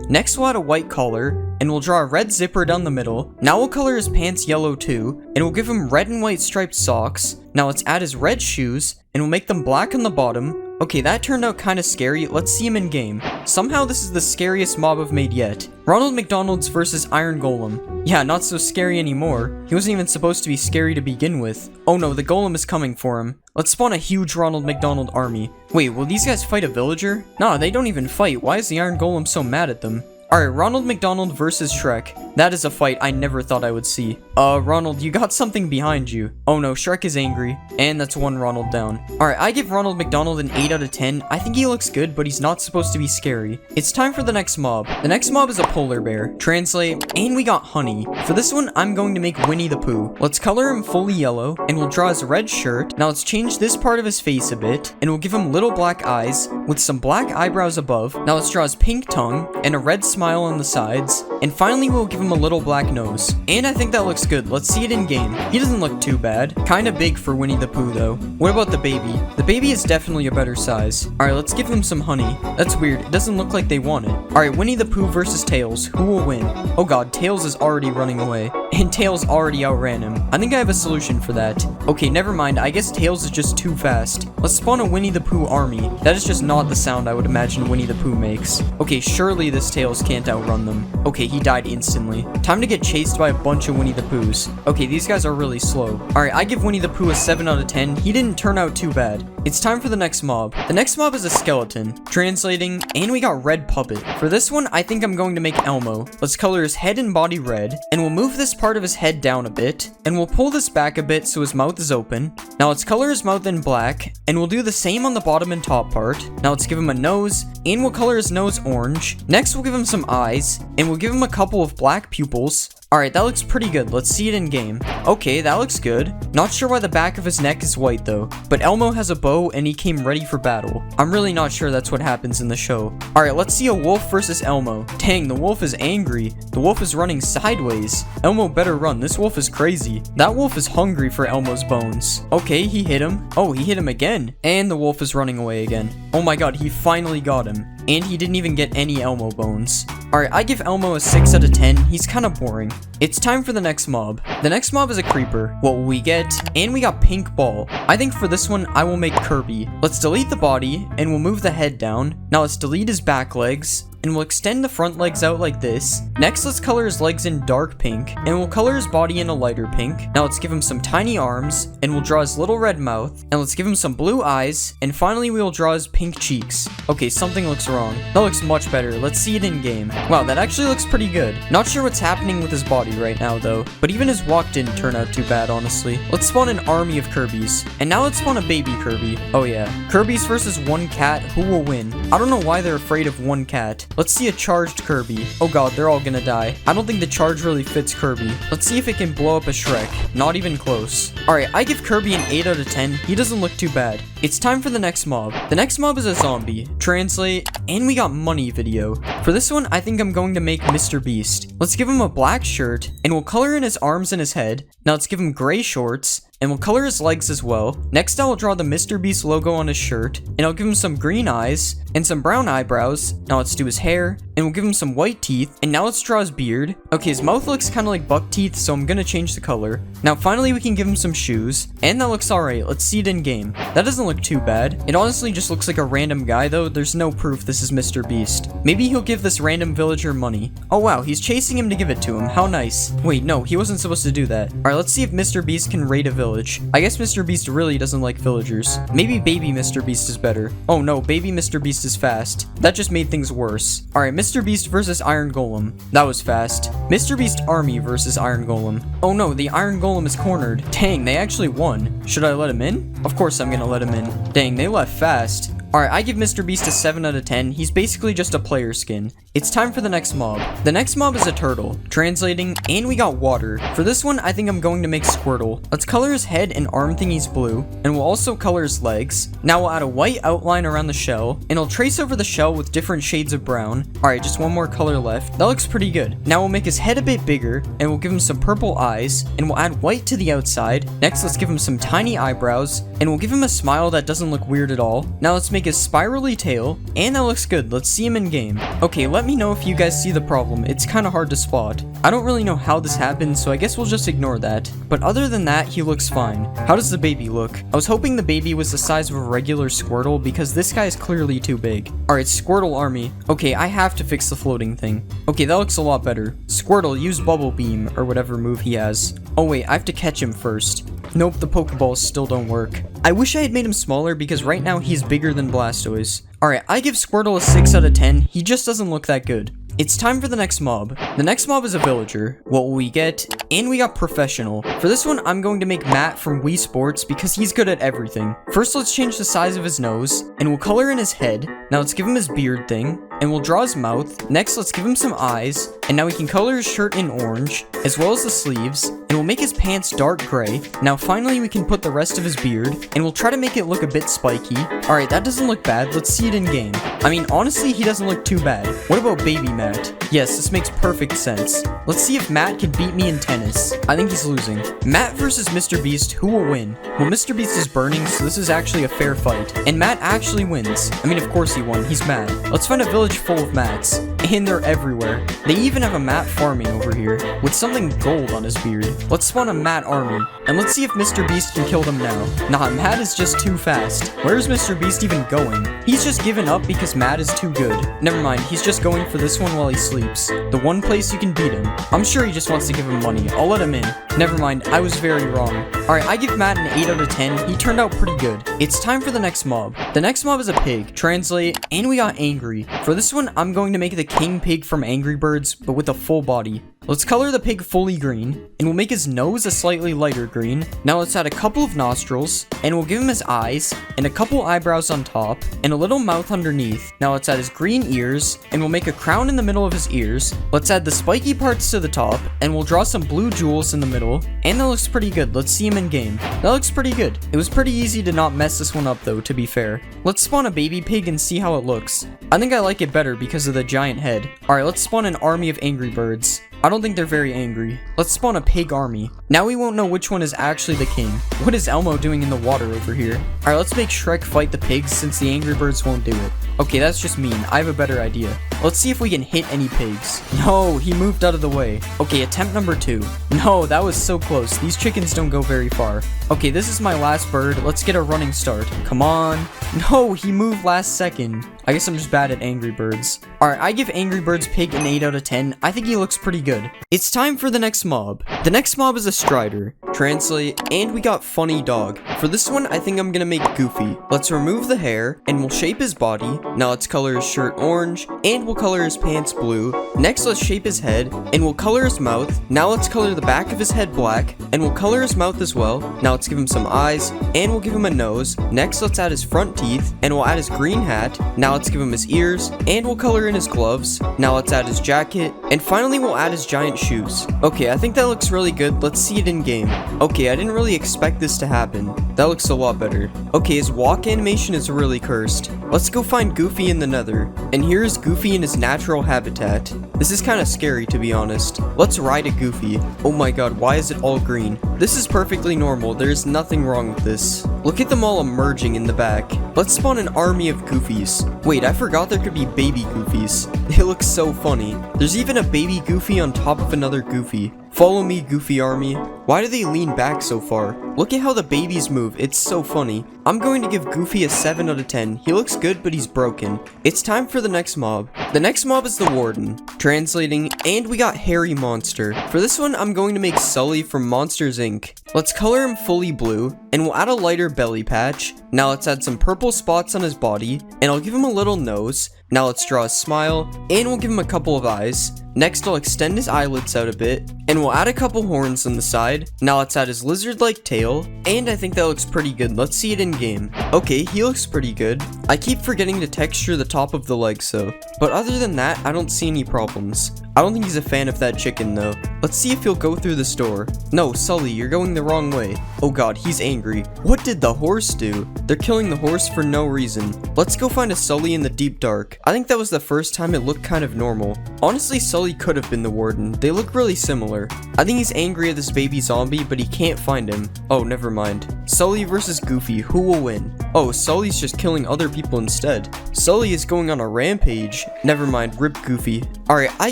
Next, we'll add a white collar, and we'll draw a red zipper down the middle. Now we'll color his pants yellow too, and we'll give him red and white striped socks. Now let's add his red shoes, and we'll make them black on the bottom. Okay, that turned out kind of scary. Let's see him in game. Somehow this is the scariest mob I've made yet. Ronald McDonald's versus Iron Golem. Yeah, not so scary anymore. He wasn't even supposed to be scary to begin with. Oh no, the Golem is coming for him. Let's spawn a huge Ronald McDonald army. Wait, will these guys fight a villager? Nah, they don't even fight. Why is the Iron Golem so mad at them? Alright, Ronald McDonald versus Shrek. That is a fight I never thought I would see. Ronald, you got something behind you. Oh no, Shrek is angry. And that's one Ronald down. Alright, I give Ronald McDonald an 8 out of 10. I think he looks good, but he's not supposed to be scary. It's time for the next mob. The next mob is a polar bear. Translate, and we got Honey. For this one, I'm going to make Winnie the Pooh. Let's color him fully yellow, and we'll draw his red shirt. Now let's change this part of his face a bit, and we'll give him little black eyes with some black eyebrows above. Now let's draw his pink tongue, and a red smile on the sides. And finally, we'll give him a little black nose. And I think that looks good. Let's see it in game. He doesn't look too bad. Kinda big for Winnie the Pooh though. What about the baby? The baby is definitely a better size. Alright, let's give him some honey. That's weird. It doesn't look like they want it. Alright, Winnie the Pooh versus Tails. Who will win? Oh god, Tails is already running away. And Tails already outran him. I think I have a solution for that. Okay, never mind. I guess Tails is just too fast. Let's spawn a Winnie the Pooh army. That is just not the sound I would imagine Winnie the Pooh makes. Okay, surely this Tails can't outrun them. Okay, he died instantly. Time to get chased by a bunch of Winnie the Poohs. Okay, these guys are really slow. Alright, I give Winnie the Pooh a 7 out of 10. He didn't turn out too bad. It's time for the next mob. The next mob is a skeleton. Translating, and we got Red Puppet. For this one, I think I'm going to make Elmo. Let's color his head and body red, and we'll move this part of his head down a bit, and we'll pull this back a bit so his mouth is open. Now let's color his mouth in black, and we'll do the same on the bottom and top part. Now let's give him a nose, and we'll color his nose orange. Next, we'll give him some eyes, and we'll give him a couple of black pupils. Alright, that looks pretty good. Let's see it in game. Okay, that looks good. Not sure why the back of his neck is white though, but Elmo has a bow and he came ready for battle. I'm really not sure that's what happens in the show. Alright, let's see a wolf versus Elmo. Dang, the wolf is angry. The wolf is running sideways. Elmo better run. This wolf is crazy. That wolf is hungry for Elmo's bones. Okay, he hit him. Oh, he hit him again. And the wolf is running away again. Oh my god, he finally got him. And he didn't even get any Elmo bones. Alright, I give Elmo a 6 out of 10. He's kind of boring. It's time for the next mob. The next mob is a creeper. What will we get? And we got pink ball. I think for this one, I will make Kirby. Let's delete the body, and we'll move the head down. Now let's delete his back legs, and we'll extend the front legs out like this. Next, let's color his legs in dark pink, and we'll color his body in a lighter pink. Now let's give him some tiny arms, and we'll draw his little red mouth, and let's give him some blue eyes, and finally we will draw his pink cheeks. Okay, something looks wrong. That looks much better. Let's see it in game. Wow, that actually looks pretty good. Not sure what's happening with his body right now though, but even his walk didn't turn out too bad, honestly. Let's spawn an army of Kirbys, and now let's spawn a baby Kirby. Oh yeah, Kirbys versus one cat. Who will win? I don't know why they're afraid of one cat. Let's see a charged Kirby. Oh god, they're all gonna die. I don't think the charge really fits Kirby. Let's see if it can blow up a Shrek. Not even close. Alright, I give Kirby an 8 out of 10. He doesn't look too bad. It's time for the next mob. The next mob is a zombie. Translate, and we got money video. For this one, I think I'm going to make Mr. Beast. Let's give him a black shirt, and we'll color in his arms and his head. Now let's give him gray shorts, and we'll color his legs as well. Next, I will draw the Mr. Beast logo on his shirt, and I'll give him some green eyes and some brown eyebrows. Now let's do his hair, and we'll give him some white teeth, and now let's draw his beard. Okay, his mouth looks kind of like buck teeth, so I'm gonna change the color. Now finally we can give him some shoes, and that looks alright. Let's see it in game. That doesn't look too bad. It honestly just looks like a random guy though. There's no proof this is Mr. Beast. Maybe he'll give this random villager money. Oh wow, he's chasing him to give it to him. How nice. Wait, no, he wasn't supposed to do that. Alright, let's see if Mr. Beast can raid a village. I guess Mr. Beast really doesn't like villagers. Maybe baby Mr. Beast is better. Oh no, baby Mr. Beast is fast. That just made things worse. Alright, Mr. Beast versus Iron Golem. That was fast. Mr. Beast army versus Iron Golem. Oh no, the Iron Golem is cornered. Dang, they actually won. Should I let him in? Of course I'm gonna let him in. Dang, they left fast. Alright, I give Mr. Beast a 7 out of 10. He's basically just a player skin. It's time for the next mob. The next mob is a turtle. Translating, and we got water. For this one, I think I'm going to make Squirtle. Let's color his head and arm thingies blue, and we'll also color his legs. Now we'll add a white outline around the shell, and I'll trace over the shell with different shades of brown. Alright, just one more color left. That looks pretty good. Now we'll make his head a bit bigger, and we'll give him some purple eyes, and we'll add white to the outside. Next, let's give him some tiny eyebrows, and we'll give him a smile that doesn't look weird at all. Now let's make his spirally tail, and that looks good. Let's see him in game. Okay, let me know if you guys see the problem. It's kind of hard to spot. I don't really know how this happened, so I guess we'll just ignore that. But other than that, he looks fine. How does the baby look? I was hoping the baby was the size of a regular Squirtle because this guy is clearly too big. Alright, Squirtle army. Okay, I have to fix the floating thing. Okay, that looks a lot better. Squirtle, use Bubble Beam, or whatever move he has. Oh wait, I have to catch him first. Nope, the Pokeballs still don't work. I wish I had made him smaller because right now he's bigger than Blastoise. Alright, I give Squirtle a 6 out of 10. He just doesn't look that good. It's time for the next mob. The next mob is a villager. What will we get? And we got professional. For this one, I'm going to make Matt from Wii Sports because he's good at everything. First, let's change the size of his nose, and we'll color in his head. Now let's give him his beard thing, and we'll draw his mouth. Next, let's give him some eyes, and now we can color his shirt in orange, as well as the sleeves, and we'll make his pants dark gray. Now finally, we can put the rest of his beard, and we'll try to make it look a bit spiky. Alright, that doesn't look bad. Let's see it in game. I mean, honestly, he doesn't look too bad. What about baby Matt? Yes, this makes perfect sense. Let's see if Matt can beat me in tennis. I think he's losing. Matt versus Mr. Beast, who will win? Well, Mr. Beast is burning, so this is actually a fair fight. And Matt actually wins. I mean, of course he won. He's mad. Let's find a village full of Matts. And they're everywhere. They even have a Matt farming over here, with something gold on his beard. Let's spawn a Matt army, and let's see if Mr. Beast can kill them now. Nah, Matt is just too fast. Where's Mr. Beast even going? He's just given up because Matt is too good. Never mind, he's just going for this one while he sleeps. The one place you can beat him. I'm sure he just wants to give him money. I'll let him in. Never mind, I was very wrong. Alright, I give Matt an 8 out of 10. He turned out pretty good. It's time for the next mob. The next mob is a pig. Translate, and we got angry. For this one, I'm going to make the king pig from Angry Birds, but with a full body. Let's color the pig fully green, and we'll make his nose a slightly lighter green. Now let's add a couple of nostrils, and we'll give him his eyes, and a couple eyebrows on top, and a little mouth underneath. Now let's add his green ears, and we'll make a crown in the middle of his ears. Let's add the spiky parts to the top, and we'll draw some blue jewels in the middle, and that looks pretty good. Let's see him in game. That looks pretty good. It was pretty easy to not mess this one up though, to be fair. Let's spawn a baby pig and see how it looks. I think I like it better because of the giant head. Alright, let's spawn an army of angry birds. I don't think they're very angry. Let's spawn a pig army. Now we won't know which one is actually the king. What is Elmo doing in the water over here? Alright, let's make Shrek fight the pigs since the angry birds won't do it. Okay, that's just mean. I have a better idea. Let's see if we can hit any pigs. No, he moved out of the way. Okay, attempt number 2. No, that was so close. These chickens don't go very far. Okay, this is my last bird. Let's get a running start. Come on. No, he moved last second. I guess I'm just bad at Angry Birds. Alright, I give Angry Birds Pig an 8 out of 10. I think he looks pretty good. It's time for the next mob. The next mob is a Strider. Translate, and we got Funny Dog. For this one, I think I'm gonna make Goofy. Let's remove the hair, and we'll shape his body. Now let's color his shirt orange, and we'll color his pants blue. Next, let's shape his head, and we'll color his mouth. Now let's color the back of his head black, and we'll color his mouth as well. Now let's give him some eyes, and we'll give him a nose. Next, let's add his front teeth, and we'll add his green hat. Now let's give him his ears, and we'll color in his gloves. Now let's add his jacket, and finally we'll add his giant shoes. Okay, I think that looks really good. Let's see it in game. Okay, I didn't really expect this to happen. That looks a lot better. Okay, his walk animation is really cursed. Let's go find Goofy in the Nether. And here is Goofy in his natural habitat. This is kind of scary, to be honest. Let's ride a Goofy. Oh my god, why is it all green? This is perfectly normal. There's nothing wrong with this. Look at them all emerging in the back. Let's spawn an army of Goofies. Wait, I forgot there could be baby Goofies. They look so funny. There's even a baby Goofy on top of another Goofy. Follow me, Goofy Army. Why do they lean back so far? Look at how the babies move. It's so funny. I'm going to give Goofy a 7 out of 10. He looks good, but he's broken. It's time for the next mob. The next mob is the Warden. Translating, and we got Hairy Monster. For this one, I'm going to make Sully from Monsters Inc. Let's color him fully blue, and we'll add a lighter belly patch. Now let's add some purple spots on his body, and I'll give him a little nose. Now let's draw a smile, and we'll give him a couple of eyes. Next, I'll extend his eyelids out a bit, and we'll add a couple horns on the side. Now let's add his lizard-like tail, and I think that looks pretty good. Let's see it in game. Okay, he looks pretty good. I keep forgetting to texture the top of the legs though, but other than that, I don't see any problems. I don't think he's a fan of that chicken though. Let's see if he'll go through this door. No, Sully, you're going the wrong way. Oh god, he's angry. What did the horse do? They're killing the horse for no reason. Let's go find a Sully in the deep dark. I think that was the first time it looked kind of normal. Honestly, Sully could have been the Warden. They look really similar. I think he's angry at this baby zombie, but he can't find him. Oh, never mind. Sully versus Goofy, who will win? Oh, Sully's just killing other people instead. Sully is going on a rampage. Never mind, rip Goofy. Alright, I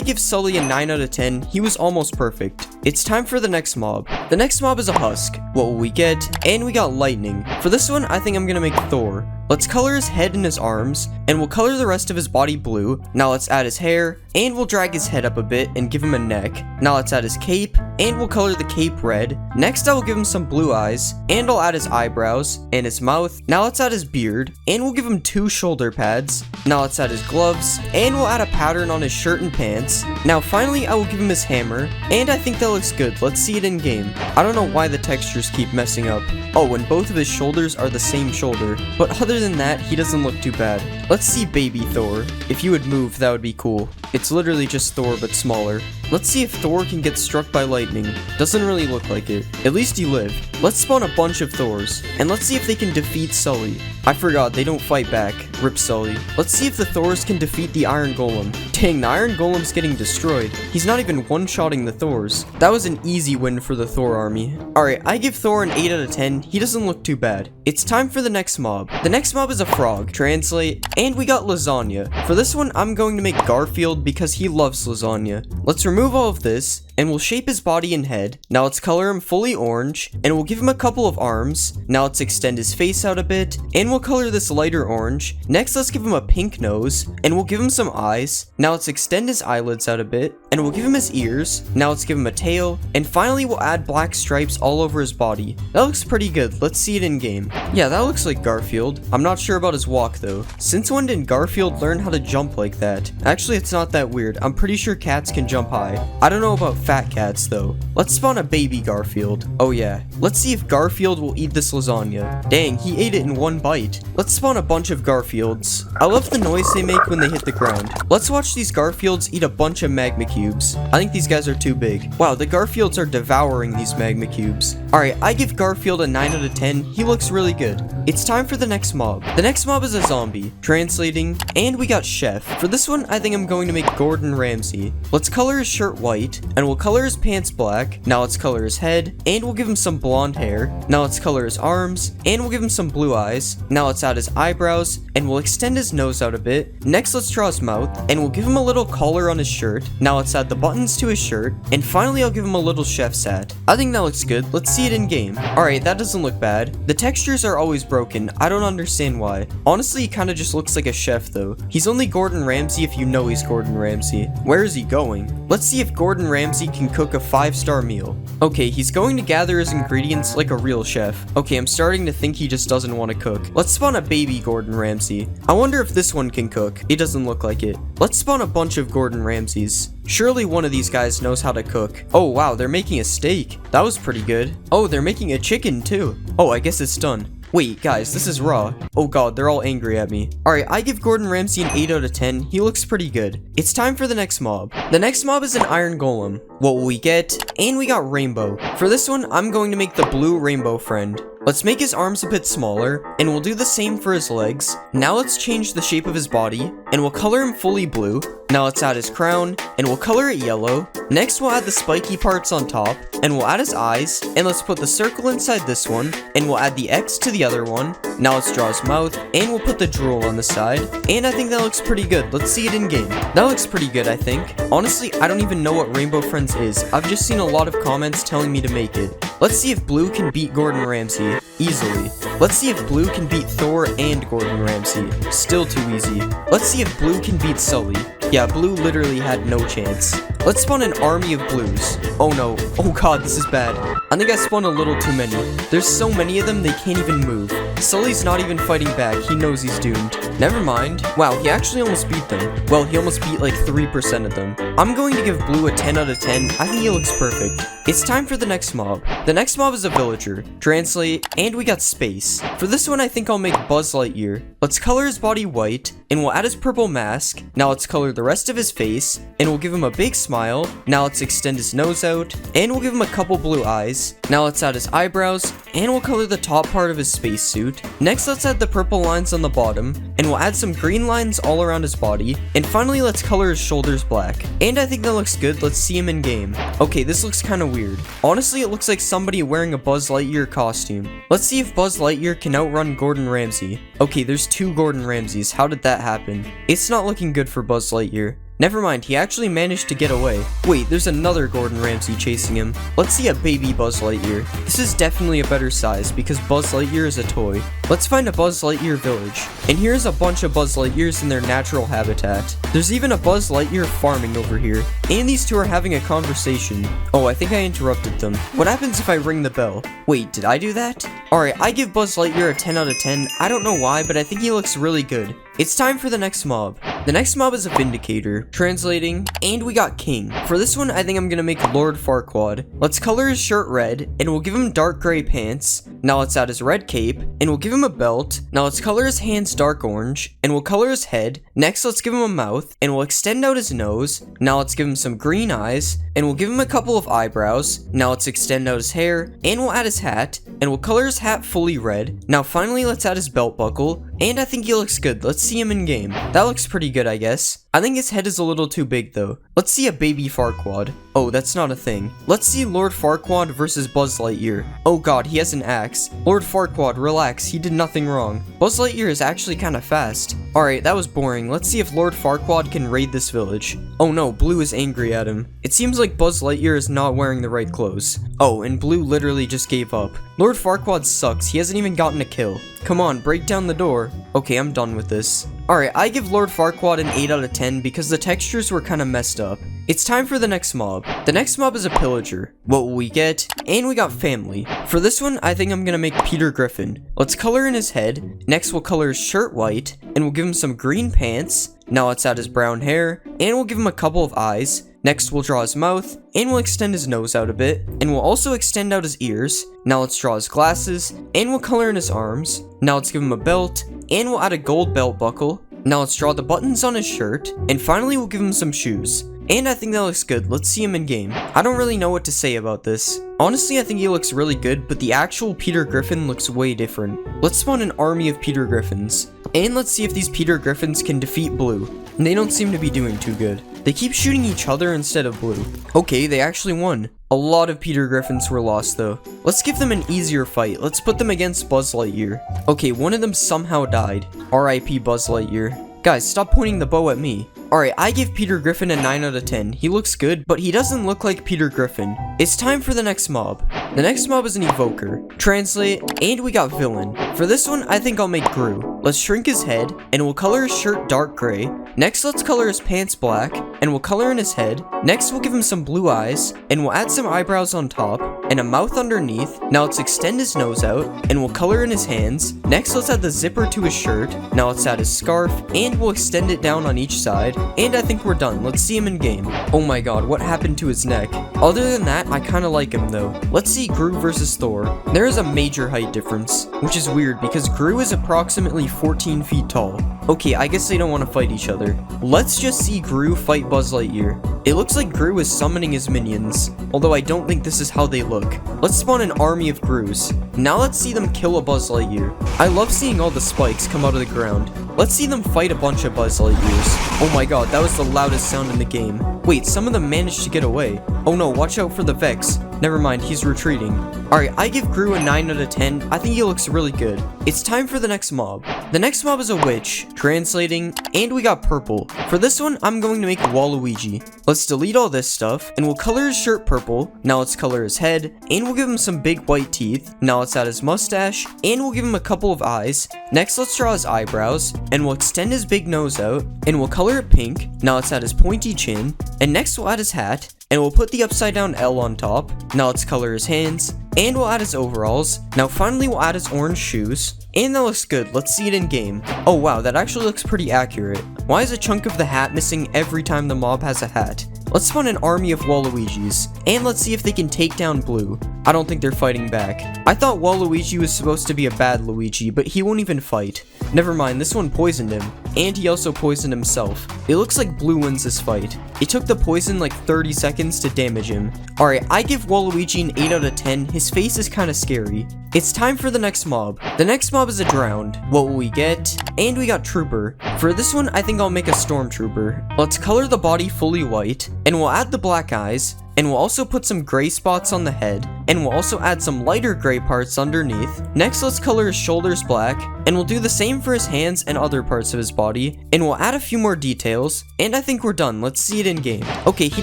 give Sully a 9 out of 10. He was almost perfect. It's time for the next mob. The next mob is a Husk. What will we get? And we got Lightning. For this one, I think I'm gonna make Thor. Let's color his head and his arms, and we'll color the rest of his body blue. Now let's add his hair, and we'll drag his head up a bit and give him a neck. Now let's add his cape, and we'll color the cape red. Next I will give him some blue eyes, and I'll add his eyebrows, and his mouth. Now let's add his beard, and we'll give him 2 shoulder pads. Now let's add his gloves, and we'll add a pattern on his shirt and pants. Now finally I will give him his hammer, and I think that looks good. Let's see it in game. I don't know why the textures keep messing up. Oh, and both of his shoulders are the same shoulder, but other than that, he doesn't look too bad. Let's see baby Thor. If you would move, that would be cool. It's literally just Thor, but smaller. Let's see if Thor can get struck by lightning. Doesn't really look like it. At least he lived. Let's spawn a bunch of Thors, and let's see if they can defeat Sully. I forgot, they don't fight back. Rip Sully. Let's see if the Thors can defeat the Iron Golem. Dang, the Iron Golem's getting destroyed. He's not even one-shotting the Thors. That was an easy win for the Thor army. Alright, I give Thor an 8 out of 10. He doesn't look too bad. It's time for the next mob. The next mob is a frog. Translate, and we got Lasagna. For this one, I'm going to make Garfield because he loves lasagna. Let's remove all of this, and we'll shape his body and head. Now let's color him fully orange, and we'll give him a couple of arms. Now let's extend his face out a bit, and we'll color this lighter orange. Next, let's give him a pink nose, and we'll give him some eyes. Now let's extend his eyelids out a bit, and we'll give him his ears. Now let's give him a tail, and finally we'll add black stripes all over his body. That looks pretty good. Let's see it in game. Yeah, that looks like Garfield. I'm not sure about his walk though. Since when did Garfield learn how to jump like that? Actually, it's not that weird. I'm pretty sure cats can jump high. I don't know about fat cats though. Let's spawn a baby Garfield. Oh yeah. Let's see if Garfield will eat this lasagna. Dang, he ate it in one bite. Let's spawn a bunch of Garfields. I love the noise they make when they hit the ground. Let's watch these Garfields eat a bunch of magma cubes. I think these guys are too big. Wow, the Garfields are devouring these magma cubes. Alright, I give Garfield a 9 out of 10. He looks really good. It's time for the next mob. The next mob is a zombie. Translating, and we got Chef. For this one, I think I'm going to make Gordon Ramsay. Let's color his shirt white, and we'll color his pants black. Now let's color his head, and we'll give him some blonde hair. Now let's color his arms, and we'll give him some blue eyes. Now let's add his eyebrows, and we'll extend his nose out a bit. Next, let's draw his mouth, and we'll give him a little collar on his shirt. Now let's add the buttons to his shirt, and finally I'll give him a little chef's hat. I think that looks good. Let's see it in game. Alright, that doesn't look bad. The textures are always broken. I don't understand why. Honestly, he kind of just looks like a chef though. He's only Gordon Ramsay if you know he's Gordon Ramsay. Where is he going? Let's see if Gordon Ramsay can cook a 5-star meal. Okay, he's going to gather his ingredients like a real chef. Okay, I'm starting to think he just doesn't want to cook. Let's spawn a baby Gordon Ramsay. I wonder if this one can cook. It doesn't look like it. Let's spawn a bunch of Gordon Ramsays. Surely one of these guys knows how to cook. Oh wow, they're making a steak. That was pretty good. Oh, they're making a chicken too. Oh, I guess it's done. Wait, guys, this is raw. Oh god, they're all angry at me. Alright, I give Gordon Ramsay an 8 out of 10. He looks pretty good. It's time for the next mob. The next mob is an iron golem. What will we get? And we got rainbow. For this one, I'm going to make the blue rainbow friend. Let's make his arms a bit smaller, and we'll do the same for his legs. Now let's change the shape of his body, and we'll color him fully blue. Now let's add his crown, and we'll color it yellow. Next we'll add the spiky parts on top, and we'll add his eyes, and let's put the circle inside this one, and we'll add the X to the other one. Now let's draw his mouth, and we'll put the drool on the side, and I think that looks pretty good. Let's see it in game. That looks pretty good, I think. Honestly, I don't even know what Rainbow Friends is. I've just seen a lot of comments telling me to make it. Let's see if Blue can beat Gordon Ramsay. Easily. Let's see if Blue can beat Thor and Gordon Ramsay. Still too easy. Let's see if Blue can beat Sully. Yeah, Blue literally had no chance. Let's spawn an army of blues. Oh no. Oh god, this is bad. I think I spawned a little too many. There's so many of them, they can't even move. Sully's not even fighting back. He knows he's doomed. Never mind. Wow, he actually almost beat them. Well, he almost beat like 3% of them. I'm going to give Blue a 10 out of 10. I think he looks perfect. It's time for the next mob. The next mob is a villager. Translate, and we got space. For this one, I think I'll make Buzz Lightyear. Let's color his body white, and we'll add his purple mask. Now let's color the rest of his face, and we'll give him a big smile. Now let's extend his nose out, and we'll give him a couple blue eyes. Now let's add his eyebrows, and we'll color the top part of his spacesuit. Next, let's add the purple lines on the bottom, and we'll add some green lines all around his body. And finally, let's color his shoulders black. And I think that looks good. Let's see him in game. Okay, this looks kind of weird. Honestly, it looks like somebody wearing a Buzz Lightyear costume. Let's see if Buzz Lightyear can outrun Gordon Ramsay. Okay, there's 2 Gordon Ramsays. How did that happen? It's not looking good for Buzz Lightyear. Never mind, he actually managed to get away. Wait, there's another Gordon Ramsay chasing him. Let's see a baby Buzz Lightyear. This is definitely a better size because Buzz Lightyear is a toy. Let's find a Buzz Lightyear village. And here's a bunch of Buzz Lightyears in their natural habitat. There's even a Buzz Lightyear farming over here. And these two are having a conversation. Oh, I think I interrupted them. What happens if I ring the bell? Wait, did I do that? Alright, I give Buzz Lightyear a 10 out of 10. I don't know why, but I think he looks really good. It's time for the next mob. The next mob is a Vindicator. Translating, and we got King. For this one, I think I'm gonna make Lord Farquaad. Let's color his shirt red, and we'll give him dark gray pants. Now let's add his red cape, and we'll give him a belt. Now let's color his hands dark orange, and we'll color his head. Next, let's give him a mouth, and we'll extend out his nose. Now let's give him some green eyes, and we'll give him a couple of eyebrows. Now let's extend out his hair, and we'll add his hat, and we'll color his hat fully red. Now finally, let's add his belt buckle, and I think he looks good. Let's see him in game. That looks pretty good, I guess. I think his head is a little too big though. Let's see a baby Farquaad. Oh, that's not a thing. Let's see Lord Farquaad versus Buzz Lightyear. Oh god, he has an axe. Lord Farquaad, relax, he did nothing wrong. Buzz Lightyear is actually kind of fast. Alright, that was boring. Let's see if Lord Farquaad can raid this village. Oh no, Blue is angry at him. It seems like Buzz Lightyear is not wearing the right clothes. Oh, and Blue literally just gave up. Lord Farquaad sucks, he hasn't even gotten a kill. Come on, break down the door. Okay, I'm done with this. Alright, I give Lord Farquaad an 8 out of 10 because the textures were kind of messed up. It's time for the next mob. The next mob is a pillager. What will we get? And we got family. For this one, I think I'm gonna make Peter Griffin. Let's color in his head. Next, we'll color his shirt white, and we'll give him some green pants. Now let's add his brown hair, and we'll give him a couple of eyes. Next, we'll draw his mouth, and we'll extend his nose out a bit, and we'll also extend out his ears. Now let's draw his glasses, and we'll color in his arms. Now let's give him a belt, and we'll add a gold belt buckle. Now let's draw the buttons on his shirt, and finally we'll give him some shoes. And I think that looks good. Let's see him in game. I don't really know what to say about this. Honestly, I think he looks really good, but the actual Peter Griffin looks way different. Let's spawn an army of Peter Griffins. And let's see if these Peter Griffins can defeat Blue. And they don't seem to be doing too good. They keep shooting each other instead of Blue. Okay, they actually won. A lot of Peter Griffins were lost though. Let's give them an easier fight. Let's put them against Buzz Lightyear. Okay, one of them somehow died. RIP Buzz Lightyear. Guys, stop pointing the bow at me. Alright, I give Peter Griffin a 9 out of 10. He looks good, but he doesn't look like Peter Griffin. It's time for the next mob. The next mob is an evoker. Translate, and we got villain. For this one, I think I'll make Gru. Let's shrink his head, and we'll color his shirt dark gray. Next, let's color his pants black, and we'll color in his head. Next, we'll give him some blue eyes, and we'll add some eyebrows on top, and a mouth underneath. Now let's extend his nose out, and we'll color in his hands. Next, let's add the zipper to his shirt. Now let's add his scarf, and we'll extend it down on each side. And I think we're done. Let's see him in game. Oh my god, what happened to his neck? Other than that, I kinda like him though. Let's see Gru versus Thor. There is a major height difference, which is weird because Gru is approximately 14 feet tall. Okay, I guess they don't want to fight each other. Let's just see Gru fight Buzz Lightyear. It looks like Gru is summoning his minions, although I don't think this is how they look. Let's spawn an army of Grus. Now let's see them kill a Buzz Lightyear. I love seeing all the spikes come out of the ground. Let's see them fight a bunch of Buzz Lightyears. Oh my god, that was the loudest sound in the game. Wait, some of them managed to get away. Oh no, watch out for the Vex. Never mind, he's retreating. Alright, I give Gru a 9 out of 10. I think he looks really good. It's time for the next mob. The next mob is a witch. Translating, and we got purple. For this one, I'm going to make Waluigi. Let's delete all this stuff, and we'll color his shirt purple. Now let's color his head, and we'll give him some big white teeth. Now let's add his mustache, and we'll give him a couple of eyes. Next, let's draw his eyebrows, and we'll extend his big nose out, and we'll color it pink. Now let's add his pointy chin, and next we'll add his hat, and we'll put the upside down L on top. Now let's color his hands, and we'll add his overalls. Now finally we'll add his orange shoes, and that looks good. Let's see it in game. Oh wow, that actually looks pretty accurate. Why is a chunk of the hat missing every time the mob has a hat? Let's spawn an army of Waluigis, and let's see if they can take down Blue. I don't think they're fighting back. I thought Waluigi was supposed to be a bad Luigi, but he won't even fight. Never mind, this one poisoned him, and he also poisoned himself. It looks like Blue wins this fight. It took the poison like 30 seconds to damage him. Alright, I give Waluigi an 8 out of 10. His face is kinda scary. It's time for the next mob. The next mob is a drowned. What will we get? And we got Trooper. For this one, I think I'll make a Stormtrooper. Let's color the body fully white, and we'll add the black eyes, and we'll also put some gray spots on the head, and we'll also add some lighter gray parts underneath. Next, let's color his shoulders black, and we'll do the same for his hands and other parts of his body, and we'll add a few more details, and I think we're done. Let's see it in game. Okay, he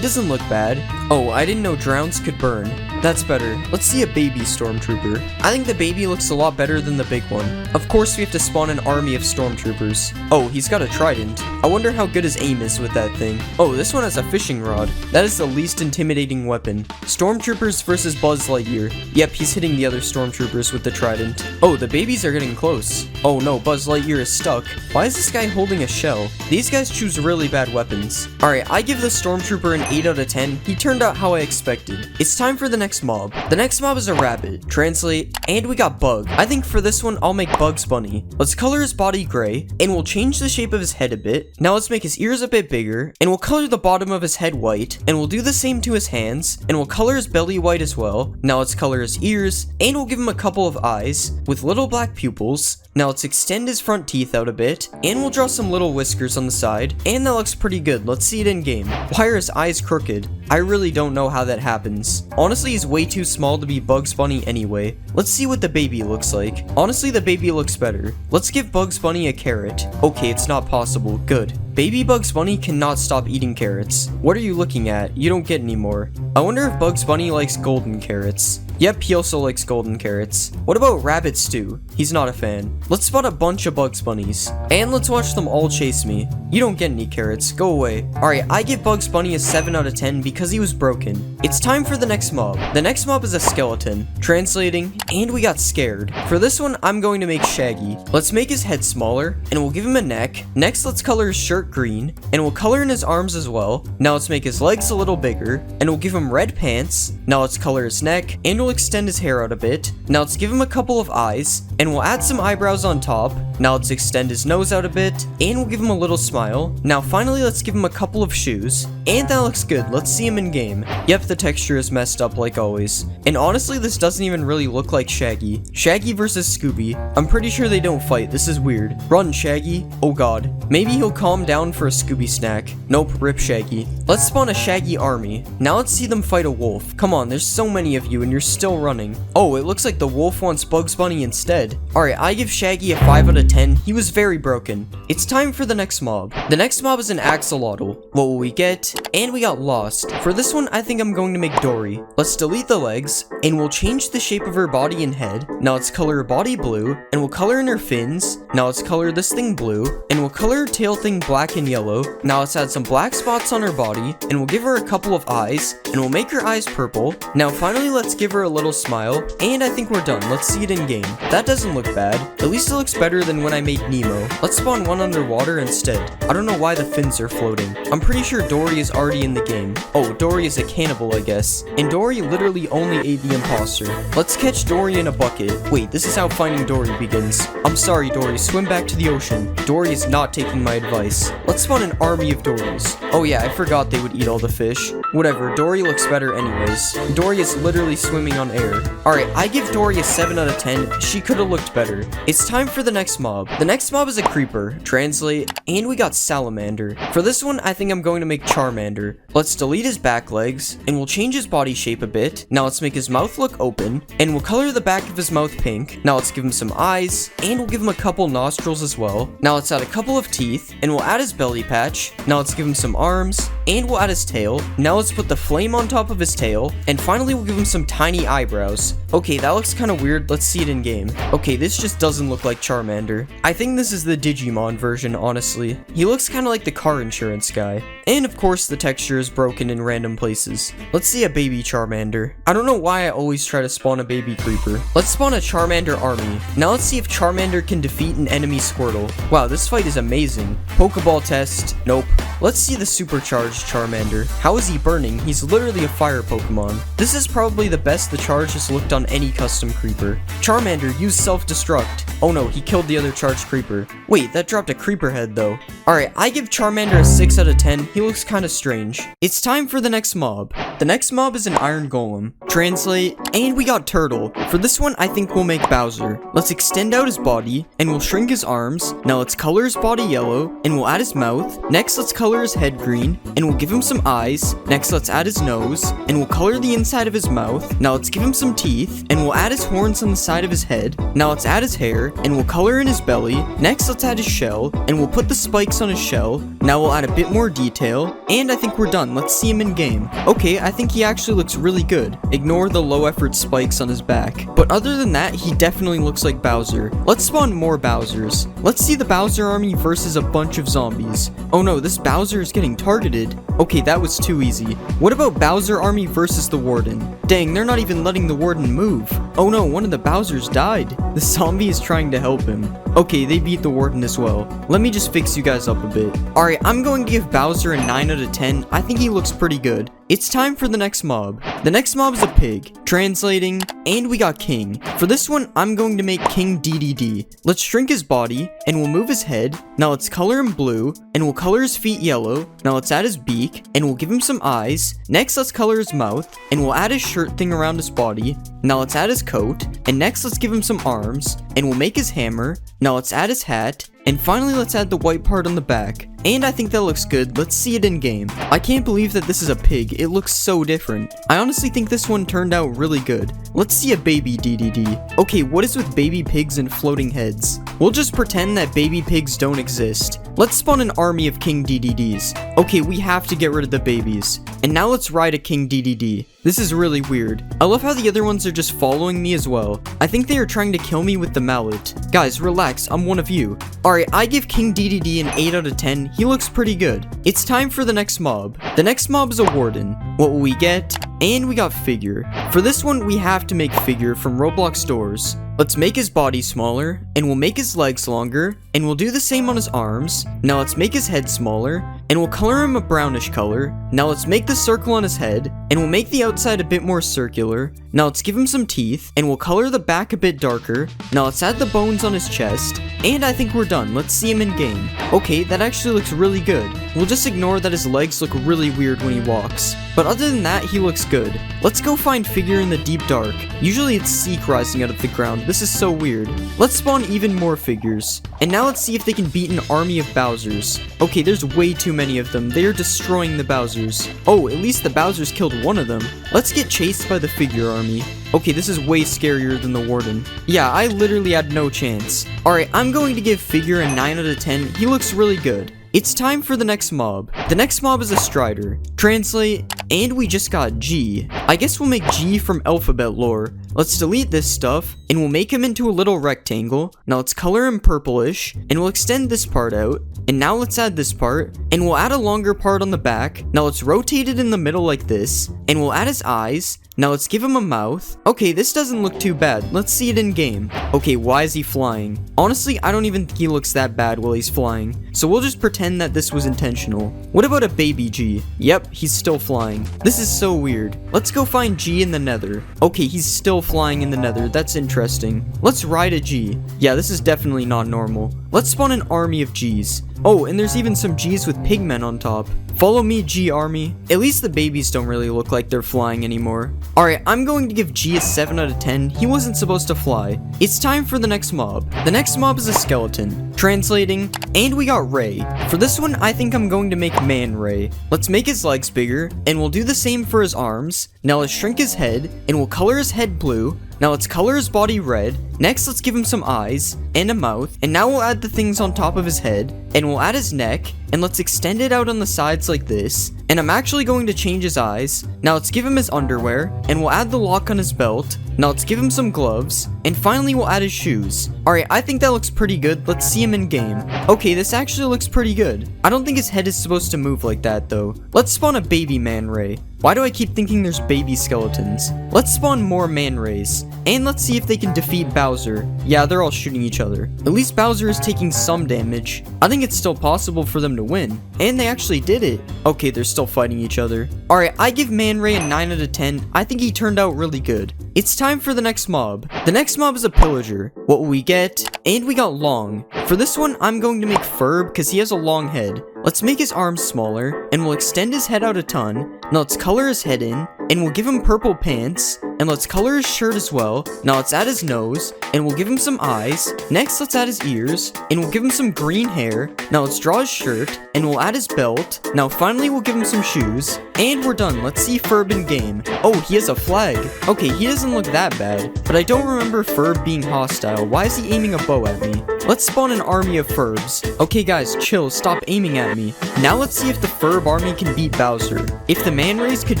doesn't look bad. Oh, I didn't know drowns could burn. That's better. Let's see a baby Stormtrooper. I think the baby looks a lot better than the big one. Of course, we have to spawn an army of Stormtroopers. Oh, he's got a trident. I wonder how good his aim is with that thing. Oh, this one has a fishing rod. That is the least intimidating weapon. Stormtroopers versus Buzz Lightyear. Yep, he's hitting the other Stormtroopers with the trident. Oh, the babies are getting close. Oh no, Buzz Lightyear is stuck. Why is this guy holding a shell? These guys choose really bad weapons. Alright, I give the Stormtrooper an 8 out of 10. He turned out how I expected. It's time for the next mob. The next mob is a rabbit. Translate, and we got Bug. I think for this one, I'll make Bugs Bunny. Let's color his body gray, and we'll change the shape of his head a bit. Now let's make his ears a bit bigger, and we'll color the bottom of his head white, and we'll do the same to his hands, and we'll color his belly white as well. Now let's color his ears, and we'll give him a couple of eyes with little black pupils. Now let's extend his front teeth out a bit, and we'll draw some little whiskers on the side, and that looks pretty good. Let's see it in game. Why are his eyes crooked? I really don't know how that happens. Honestly, he's way too small to be Bugs Bunny anyway. Let's see what the baby looks like. Honestly, the baby looks better. Let's give Bugs Bunny a carrot. Okay, it's not possible. Good. Baby Bugs Bunny cannot stop eating carrots. What are you looking at? You don't get any more. I wonder if Bugs Bunny likes golden carrots. Yep, he also likes golden carrots. What about Rabbit Stew? He's not a fan. Let's spot a bunch of Bugs Bunnies. And let's watch them all chase me. You don't get any carrots. Go away. Alright, I give Bugs Bunny a 7 out of 10 because he was broken. It's time for the next mob. The next mob is a skeleton. Translating, and we got scared. For this one, I'm going to make Shaggy. Let's make his head smaller, and we'll give him a neck. Next, let's color his shirt green, and we'll color in his arms as well. Now let's make his legs a little bigger, and we'll give him red pants. Now let's color his neck, and we'll extend his hair out a bit. Now let's give him a couple of eyes, and we'll add some eyebrows on top. Now let's extend his nose out a bit, and we'll give him a little smile. Now finally, let's give him a couple of shoes. And that looks good. Let's see him in game. Yep, the texture is messed up like always. And honestly, this doesn't even really look like Shaggy. Shaggy versus Scooby. I'm pretty sure they don't fight. This is weird. Run, Shaggy. Oh god. Maybe he'll calm down for a Scooby snack. Nope, rip Shaggy. Let's spawn a Shaggy army. Now let's see them fight a wolf. Come on, there's so many of you and you're still running. Oh, it looks like the wolf wants Bugs Bunny instead. Alright, I give Shaggy a 5 out of 10. He was very broken. It's time for the next mob. The next mob is an axolotl. What will we get? And we got lost. For this one, I think I'm going to make Dory. Let's delete the legs, and we'll change the shape of her body and head. Now let's color her body blue, and we'll color in her fins. Now let's color this thing blue, and we'll color her tail thing black and yellow. Now let's add some black spots on her body, and we'll give her a couple of eyes, and we'll make her eyes purple. Now finally, let's give her a little smile, and I think we're done. Let's see it in game. That doesn't look bad. At least it looks better than when I made Nemo. Let's spawn one underwater instead. I don't know why the fins are floating. I'm pretty sure Dory is already in the game. Oh, Dory is a cannibal, I guess. And Dory literally only ate the imposter. Let's catch Dory in a bucket. Wait, this is how finding Dory begins. I'm sorry, Dory. Swim back to the ocean. Dory is not taking my advice. Let's spawn an army of Dorys. Oh yeah, I forgot they would eat all the fish. Whatever, Dory looks better anyways. Dory is literally swimming on air. Alright, I give Dory a 7 out of 10. She could have looked better. It's time for the next mob. The next mob is a creeper. Translate, and we got Salamander. For this one, I think I'm going to make Charmander. Let's delete his back legs, and we'll change his body shape a bit. Now let's make his mouth look open, and we'll color the back of his mouth pink. Now let's give him some eyes, and we'll give him a couple nostrils as well. Now let's add a couple of teeth, and we'll add his belly patch. Now let's give him some arms, and we'll add his tail. Now let's put the flame on top of his tail, and finally we'll give him some tiny eyebrows. Okay, that looks kind of weird. Let's see it in game. Okay, this just doesn't look like Charmander. I think this is the Digimon version, honestly. He looks kind of like the car insurance guy. And of course, the texture is broken in random places. Let's see a baby Charmander. I don't know why I always try to spawn a baby creeper. Let's spawn a Charmander army. Now let's see if Charmander can defeat an enemy Squirtle. Wow, this fight is amazing. Pokeball test. Nope. Let's see the supercharged Charmander. How is he burning? He's literally a fire Pokemon. This is probably the best the charge has looked on any custom creeper. Charmander, use self-destruct. Oh no, he killed the other charged creeper. Wait, that dropped a creeper head though. Alright, I give Charmander a 6 out of 10. He looks kinda strange. It's time for the next mob. The next mob is an iron golem. Translate, and we got Turtle. For this one, I think we'll make Bowser. Let's extend out his body, and we'll shrink his arms. Now let's color his body yellow, and we'll add his mouth. Next, let's color his head green, and we'll give him some eyes. Next, let's add his nose, and we'll color the inside of his mouth. Now let's give him some teeth, and we'll add his horns on the side of his head. Now let's add his hair, and we'll color in his belly. Next, let's add his shell, and we'll put the spikes on his shell. Now we'll add a bit more detail, and I think we're done. Let's see him in game. Okay, I think he actually looks really good. Ignore the low effort spikes on his back. But other than that, he definitely looks like Bowser. Let's spawn more Bowsers. Let's see the Bowser army versus a bunch of zombies. Oh no, this Bowser is getting targeted. Okay, that was too easy. What about Bowser army versus the Warden? Dang, they're not even letting the Warden move. Oh no, one of the Bowsers died. The zombie is trying to help him. Okay, they beat the Warden as well. Let me just fix you guys up a bit. Alright, I'm going to give Bowser a 9 out of 10. I think he looks pretty good. It's time for the next mob. The next mob is a pig. Translating, and we got King. For this one, I'm going to make King DDD. Let's shrink his body, and we'll move his head. Now let's color him blue, and we'll color his feet yellow. Now let's add his beak, and we'll give him some eyes. Next, let's color his mouth, and we'll add his shirt thing around his body. Now let's add his coat. And next let's give him some arms. And we'll make his hammer. Now let's add his hat. And finally let's add the white part on the back. And I think that looks good. Let's see it in game. I can't believe that this is a pig. It looks so different. I honestly think this one turned out really good. Let's see a baby DDD. Okay, what is with baby pigs and floating heads? We'll just pretend that baby pigs don't exist. Let's spawn an army of King DDDs. Okay, we have to get rid of the babies. And now let's ride a King DDD. This is really weird. I love how the other ones are just following me as well. I think they are trying to kill me with the mallet. Guys, relax, I'm one of you. Alright, I give King DDD an 8 out of 10. He looks pretty good. It's time for the next mob. The next mob is a warden. What will we get? And we got figure. For this one, we have to make figure from Roblox doors. Let's make his body smaller, and we'll make his legs longer, and we'll do the same on his arms. Now let's make his head smaller, and we'll color him a brownish color. Now let's make the circle on his head, and we'll make the outside a bit more circular. Now let's give him some teeth, and we'll color the back a bit darker. Now let's add the bones on his chest, and I think we're done. Let's see him in game. Okay, that actually looks really good. We'll just ignore that his legs look really weird when he walks. But other than that, he looks good. Let's go find figure in the deep dark. Usually it's Seek rising out of the ground. This is so weird. Let's spawn even more figures. And now let's see if they can beat an army of Bowsers. Okay, there's way too many of them. They are destroying the Bowsers. Oh, at least the Bowsers killed one of them. Let's get chased by the figure army. Okay, this is way scarier than the warden. Yeah, I literally had no chance. Alright, I'm going to give figure a 9 out of 10. He looks really good. It's time for the next mob. The next mob is a Strider. Translate, and we just got G. I guess we'll make G from alphabet lore. Let's delete this stuff, and we'll make him into a little rectangle. Now let's color him purplish, and we'll extend this part out. And now let's add this part, and we'll add a longer part on the back. Now let's rotate it in the middle like this, and we'll add his eyes. Now let's give him a mouth. Okay, this doesn't look too bad. Let's see it in game. Okay, why is he flying? Honestly, I don't even think he looks that bad while he's flying. So we'll just pretend that this was intentional. What about a baby G? Yep, he's still flying. This is so weird. Let's go find G in the nether. Okay, he's still flying in the nether. That's interesting. Let's ride a G. Yeah, this is definitely not normal. Let's spawn an army of Gs. Oh, and there's even some Gs with pigmen on top. Follow me, G army. At least the babies don't really look like they're flying anymore. Alright, I'm going to give G a 7 out of 10. He wasn't supposed to fly. It's time for the next mob. The next mob is a skeleton. Translating, and we got Ray. For this one, I think I'm going to make Man Ray. Let's make his legs bigger, and we'll do the same for his arms. Now let's shrink his head, and we'll color his head blue. Now let's color his body red. Next, let's give him some eyes and a mouth. And now we'll add the things on top of his head. And we'll add his neck. And let's extend it out on the sides like this. And I'm actually going to change his eyes. Now let's give him his underwear. And we'll add the lock on his belt. Now let's give him some gloves. And finally, we'll add his shoes. Alright, I think that looks pretty good. Let's see him in game. Okay, this actually looks pretty good. I don't think his head is supposed to move like that though. Let's spawn a baby Man Ray. Why do I keep thinking there's baby skeletons? Let's spawn more Man Rays. And let's see if they can defeat Bowser. Yeah, they're all shooting each other. At least Bowser is taking some damage. I think it's still possible for them to win. And they actually did it. Okay, they're still fighting each other. Alright, I give Man Ray a 9 out of 10. I think he turned out really good. It's time for the next mob. The next mob is a pillager. What will we get? And we got Long. For this one, I'm going to make Ferb because he has a long head. Let's make his arms smaller, and we'll extend his head out a ton. Now let's color his head in, and we'll give him purple pants, and let's color his shirt as well. Now let's add his nose, and we'll give him some eyes. Next, let's add his ears, and we'll give him some green hair. Now let's draw his shirt, and we'll add his belt. Now finally, we'll give him some shoes, and we're done. Let's see Ferb in game. Oh, he has a flag. Okay, he doesn't look that bad, but I don't remember Ferb being hostile. Why is he aiming a bow at me? Let's spawn an army of Ferbs. Okay guys, chill, stop aiming at me. Now let's see if the Ferb army can beat Bowser. If the Man Rays could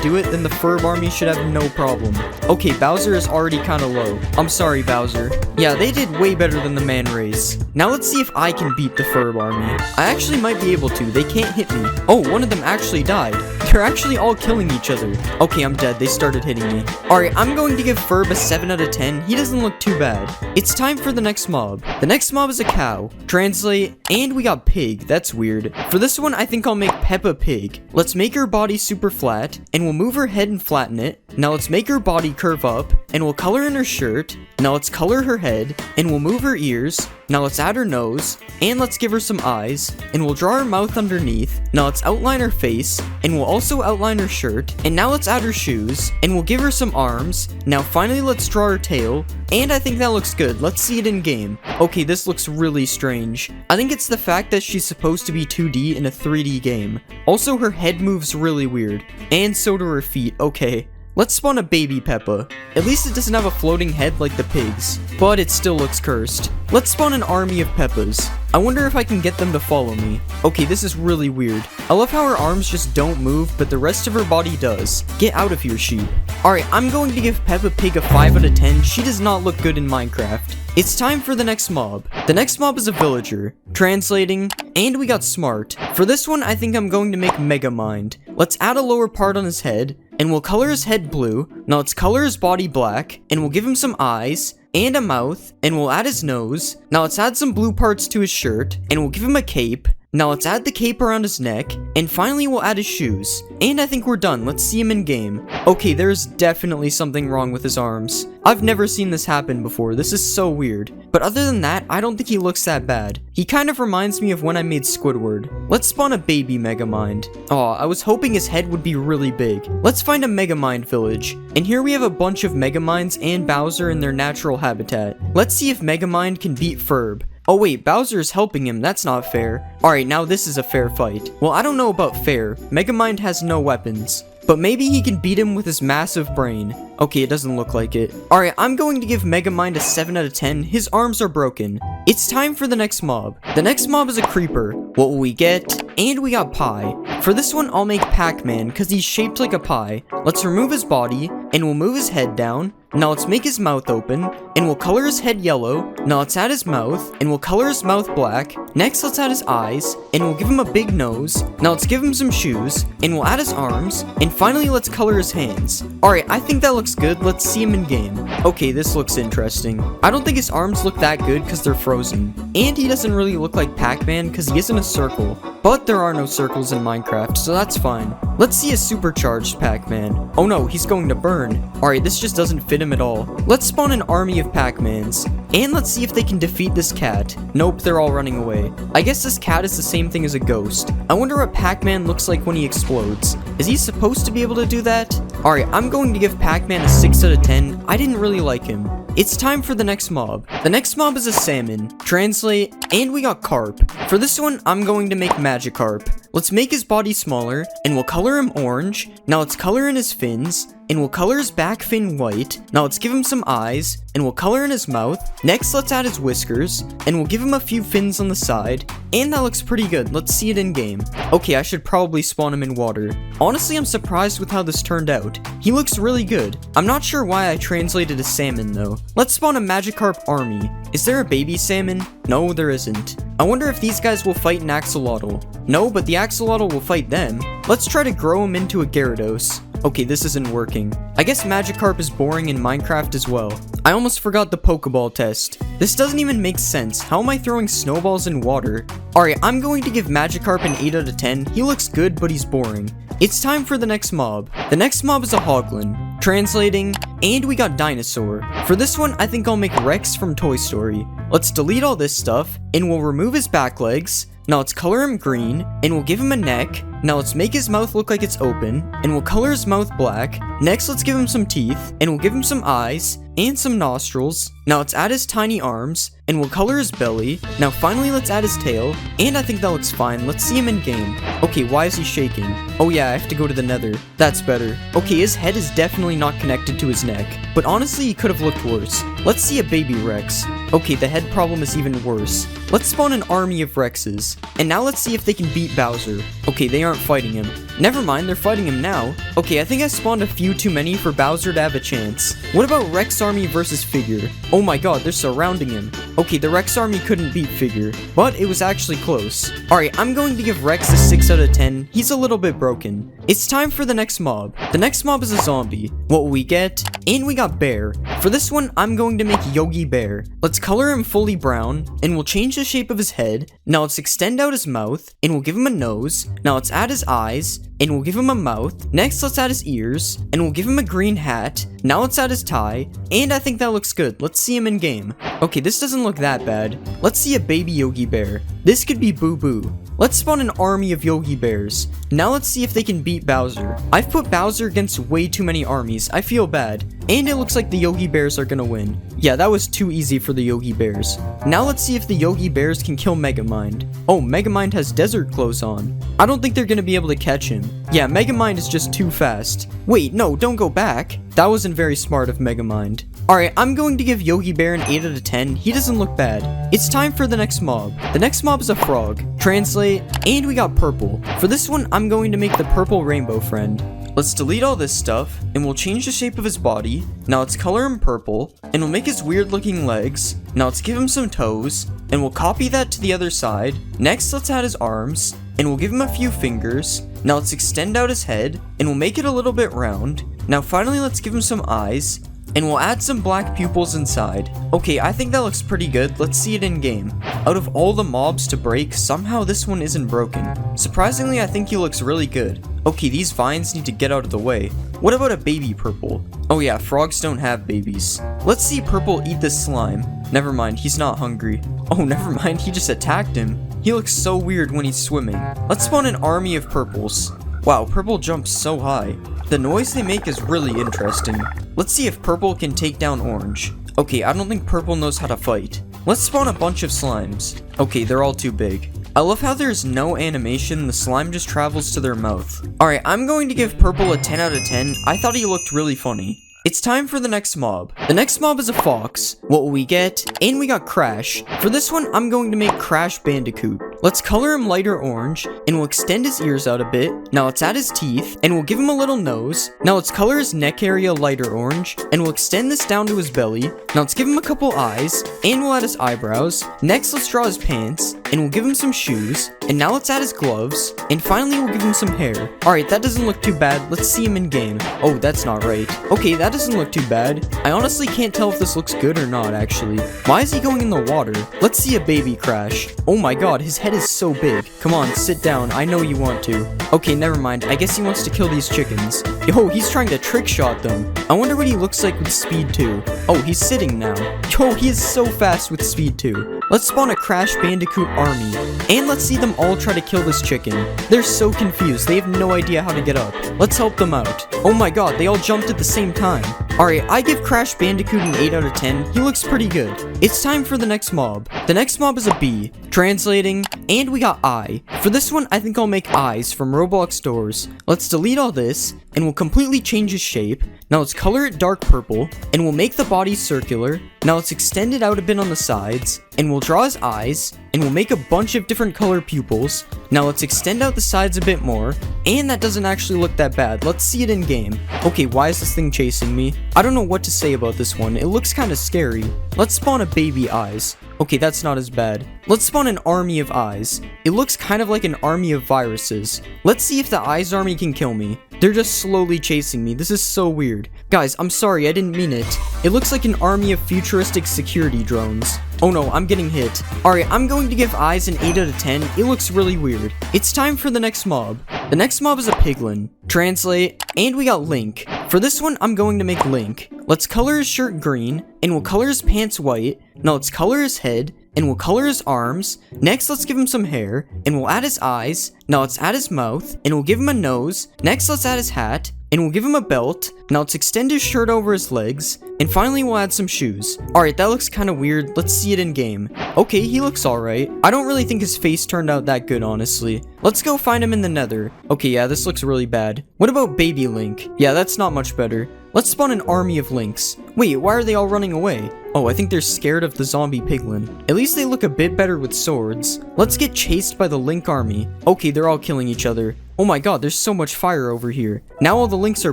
do it, then the Ferb army should have no problem. Okay, Bowser is already kinda low. I'm sorry, Bowser. Yeah, they did way better than the Man Rays. Now let's see if I can beat the Ferb army. I actually might be able to. They can't hit me. Oh, one of them actually died. They're actually all killing each other. Okay, I'm dead. They started hitting me. Alright, I'm going to give Ferb a 7 out of 10. He doesn't look too bad. It's time for the next mob. The next mob is a cow. Translate, and we got Pig. That's weird. For this one, I think I'll make Peppa Pig. Let's make her body super flat, and we'll move her head and flatten it. Now let's make her body curve up, and we'll color in her shirt. Now let's color her head, and we'll move her ears. Now let's add her nose, and let's give her some eyes, and we'll draw her mouth underneath. Now let's outline her face, and we'll also outline her shirt. And now let's add her shoes, and we'll give her some arms. Now finally let's draw her tail, and I think that looks good. Let's see it in game. Okay, this looks really strange. I think it's the fact that she's supposed to be 2D in a 3D game. Also, her head moves really weird, and so do her feet. Okay. Let's spawn a baby Peppa. At least it doesn't have a floating head like the pigs, but it still looks cursed. Let's spawn an army of Peppas. I wonder if I can get them to follow me. Okay, this is really weird. I love how her arms just don't move, but the rest of her body does. Get out of here, sheep. Alright, I'm going to give Peppa Pig a 5 out of 10. She does not look good in Minecraft. It's time for the next mob. The next mob is a villager. Translating, and we got smart. For this one, I think I'm going to make Megamind. Let's add a lower part on his head, and we'll color his head blue. Now let's color his body black, and we'll give him some eyes, and a mouth, and we'll add his nose. Now let's add some blue parts to his shirt, and we'll give him a cape. Now let's add the cape around his neck, and finally we'll add his shoes. And I think we're done. Let's see him in game. Okay, there's definitely something wrong with his arms. I've never seen this happen before. This is so weird. But other than that, I don't think he looks that bad. He kind of reminds me of when I made Squidward. Let's spawn a baby Megamind. Aw, I was hoping his head would be really big. Let's find a Megamind village. And here we have a bunch of Megaminds and Bowser in their natural habitat. Let's see if Megamind can beat Ferb. Oh wait, Bowser is helping him, that's not fair. Alright, now this is a fair fight. Well, I don't know about fair. Megamind has no weapons. But maybe he can beat him with his massive brain. Okay, it doesn't look like it. Alright, I'm going to give Megamind a 7 out of 10. His arms are broken. It's time for the next mob. The next mob is a creeper. What will we get? And we got pie. For this one, I'll make Pac-Man, because he's shaped like a pie. Let's remove his body, and we'll move his head down. Now let's make his mouth open, and we'll color his head yellow. Now let's add his mouth, and we'll color his mouth black. Next, let's add his eyes, and we'll give him a big nose. Now let's give him some shoes, and we'll add his arms, and finally let's color his hands. Alright, I think that looks good. Let's see him in game. Okay, this looks interesting. I don't think his arms look that good because they're frozen. And he doesn't really look like Pac-Man because he isn't a circle. But there are no circles in Minecraft, so that's fine. Let's see a supercharged Pac-Man. Oh no, he's going to burn. Alright, this just doesn't fit him at all. Let's spawn an army of Pac-Mans. And let's see if they can defeat this cat. Nope, they're all running away. I guess this cat is the same thing as a ghost. I wonder what Pac-Man looks like when he explodes. Is he supposed to be able to do that? Alright, I'm going to give Pac-Man a 6 out of 10. I didn't really like him. It's time for the next mob. The next mob is a salmon. Translate, and we got carp. For this one, I'm going to make Magikarp. Let's make his body smaller, and we'll color him orange. Now let's color in his fins, and we'll color his back fin white. Now let's give him some eyes, and we'll color in his mouth. Next, let's add his whiskers, and we'll give him a few fins on the side. And that looks pretty good. Let's see it in game. Okay, I should probably spawn him in water. Honestly, I'm surprised with how this turned out. He looks really good. I'm not sure why I translated a salmon though. Let's spawn a Magikarp army. Is there a baby salmon? No, there isn't. I wonder if these guys will fight an axolotl. No, but the axolotl will fight them. Let's try to grow him into a Gyarados. Okay, this isn't working. I guess Magikarp is boring in Minecraft as well. I almost forgot the Pokeball test. This doesn't even make sense. How am I throwing snowballs in water? Alright, I'm going to give Magikarp an 8 out of 10. He looks good, but he's boring. It's time for the next mob. The next mob is a Hoglin. Translating, and we got Dinosaur. For this one, I think I'll make Rex from Toy Story. Let's delete all this stuff, and we'll remove his back legs. Now let's color him green, and we'll give him a neck. Now let's make his mouth look like it's open, and we'll color his mouth black. Next, let's give him some teeth, and we'll give him some eyes, and some nostrils. Now let's add his tiny arms, and we'll color his belly. Now finally, let's add his tail, and I think that looks fine. Let's see him in game. Okay, why is he shaking? Oh yeah, I have to go to the nether. That's better. Okay, his head is definitely not connected to his neck, but honestly, he could have looked worse. Let's see a baby Rex. Okay, the head problem is even worse. Let's spawn an army of Rexes, and now let's see if they can beat Bowser. Okay, they aren't fighting him. Never mind, they're fighting him now. Okay, I think I spawned a few too many for Bowser to have a chance. What about Rex Army versus Figure? Oh my god, they're surrounding him. Okay, the Rex Army couldn't beat Figure, but it was actually close. Alright, I'm going to give Rex a 6 out of 10. He's a little bit broken. It's time for the next mob. The next mob is a zombie. What will we get? And we got bear. For this one, I'm going to make Yogi Bear. Let's color him fully brown, and we'll change the shape of his head. Now let's extend out his mouth, and we'll give him a nose. Now let's add his eyes, and we'll give him a mouth. Next, let's add his ears, and we'll give him a green hat. Now let's add his tie, and I think that looks good. Let's see him in game. Okay, this doesn't look that bad. Let's see a baby Yogi Bear. This could be Boo Boo. Let's spawn an army of Yogi Bears. Now let's see if they can beat Bowser. I've put Bowser against way too many armies. I feel bad. And it looks like the Yogi Bears are gonna win. Yeah, that was too easy for the Yogi Bears. Now let's see if the Yogi Bears can kill Megamind. Oh, Megamind has desert clothes on. I don't think they're gonna be able to catch him. Yeah, Megamind is just too fast. Wait, no, don't go back. That wasn't very smart of Megamind. Alright, I'm going to give Yogi Bear an 8 out of 10. He doesn't look bad. It's time for the next mob. The next mob is a frog. Translate, and we got purple. For this one, I'm going to make the purple rainbow friend. Let's delete all this stuff, and we'll change the shape of his body. Now let's color him purple, and we'll make his weird looking legs. Now let's give him some toes, and we'll copy that to the other side. Next, let's add his arms, and we'll give him a few fingers. Now let's extend out his head, and we'll make it a little bit round. Now finally, let's give him some eyes, and we'll add some black pupils inside. Okay, I think that looks pretty good. Let's see it in game. Out of all the mobs to break, somehow this one isn't broken. Surprisingly, I think he looks really good. Okay, these vines need to get out of the way. What about a baby purple? Oh yeah, frogs don't have babies. Let's see purple eat this slime. Never mind, he's not hungry. Oh, never mind, he just attacked him. He looks so weird when he's swimming. Let's spawn an army of purples. Wow, purple jumps so high. The noise they make is really interesting. Let's see if purple can take down orange. Okay, I don't think purple knows how to fight. Let's spawn a bunch of slimes. Okay, they're all too big. I love how there's no animation, the slime just travels to their mouth. Alright, I'm going to give purple a 10 out of 10. I thought he looked really funny. It's time for the next mob. The next mob is a fox. What will we get? And we got Crash. For this one, I'm going to make Crash Bandicoot. Let's color him lighter orange, and we'll extend his ears out a bit. Now let's add his teeth, and we'll give him a little nose. Now let's color his neck area lighter orange, and we'll extend this down to his belly. Now let's give him a couple eyes, and we'll add his eyebrows. Next, let's draw his pants, and we'll give him some shoes. And now let's add his gloves, and finally we'll give him some hair. Alright, that doesn't look too bad. Let's see him in game. Oh, that's not right. Okay, that doesn't look too bad. I honestly can't tell if this looks good or not, actually. Why is he going in the water? Let's see a baby Crash. Oh my god, his head is so big. Come on, sit down. I know you want to. Okay, never mind. I guess he wants to kill these chickens. Yo, he's trying to trick shot them. I wonder what he looks like with speed 2. Oh, he's sitting now. Yo, he is so fast with speed 2. Let's spawn a Crash Bandicoot army. And let's see them all try to kill this chicken. They're so confused. They have no idea how to get up. Let's help them out. Oh my god, they all jumped at the same time. Alright, I give Crash Bandicoot an 8 out of 10. He looks pretty good. It's time for the next mob. The next mob is a bee. Translating, and we got eye. For this one, I think I'll make eyes from Roblox doors. Let's delete all this, and we'll completely change his shape. Now let's color it dark purple, and we'll make the body circular. Now let's extend it out a bit on the sides, and we'll draw his eyes, and we'll make a bunch of different color pupils. Now let's extend out the sides a bit more, and that doesn't actually look that bad. Let's see it in game. Okay, why is this thing chasing me? I don't know what to say about this one. It looks kind of scary. Let's spawn a baby eyes. Okay, that's not as bad. Let's spawn an army of eyes. It looks kind of like an army of viruses. Let's see if the eyes army can kill me. They're just slowly chasing me. This is so weird. Guys, I'm sorry, I didn't mean it. It looks like an army of futuristic security drones. Oh no, I'm getting hit. Alright, I'm going to give eyes an 8 out of 10. It looks really weird. It's time for the next mob. The next mob is a piglin. Translate, and we got Link. For this one, I'm going to make Link. Let's color his shirt green, and we'll color his pants white. Now let's color his head, and we'll color his arms. Next, let's give him some hair, and we'll add his eyes. Now let's add his mouth, and we'll give him a nose. Next, let's add his hat, and we'll give him a belt. Now let's extend his shirt over his legs, and finally we'll add some shoes. Alright, that looks kind of weird. Let's see it in game. Okay, he looks alright. I don't really think his face turned out that good, honestly. Let's go find him in the nether. Okay, yeah, this looks really bad. What about baby Link? Yeah, that's not much better. Let's spawn an army of Links. Wait, why are they all running away? Oh, I think they're scared of the zombie piglin. At least they look a bit better with swords. Let's get chased by the Link army. Okay, they're all killing each other. Oh my god, there's so much fire over here. Now all the Links are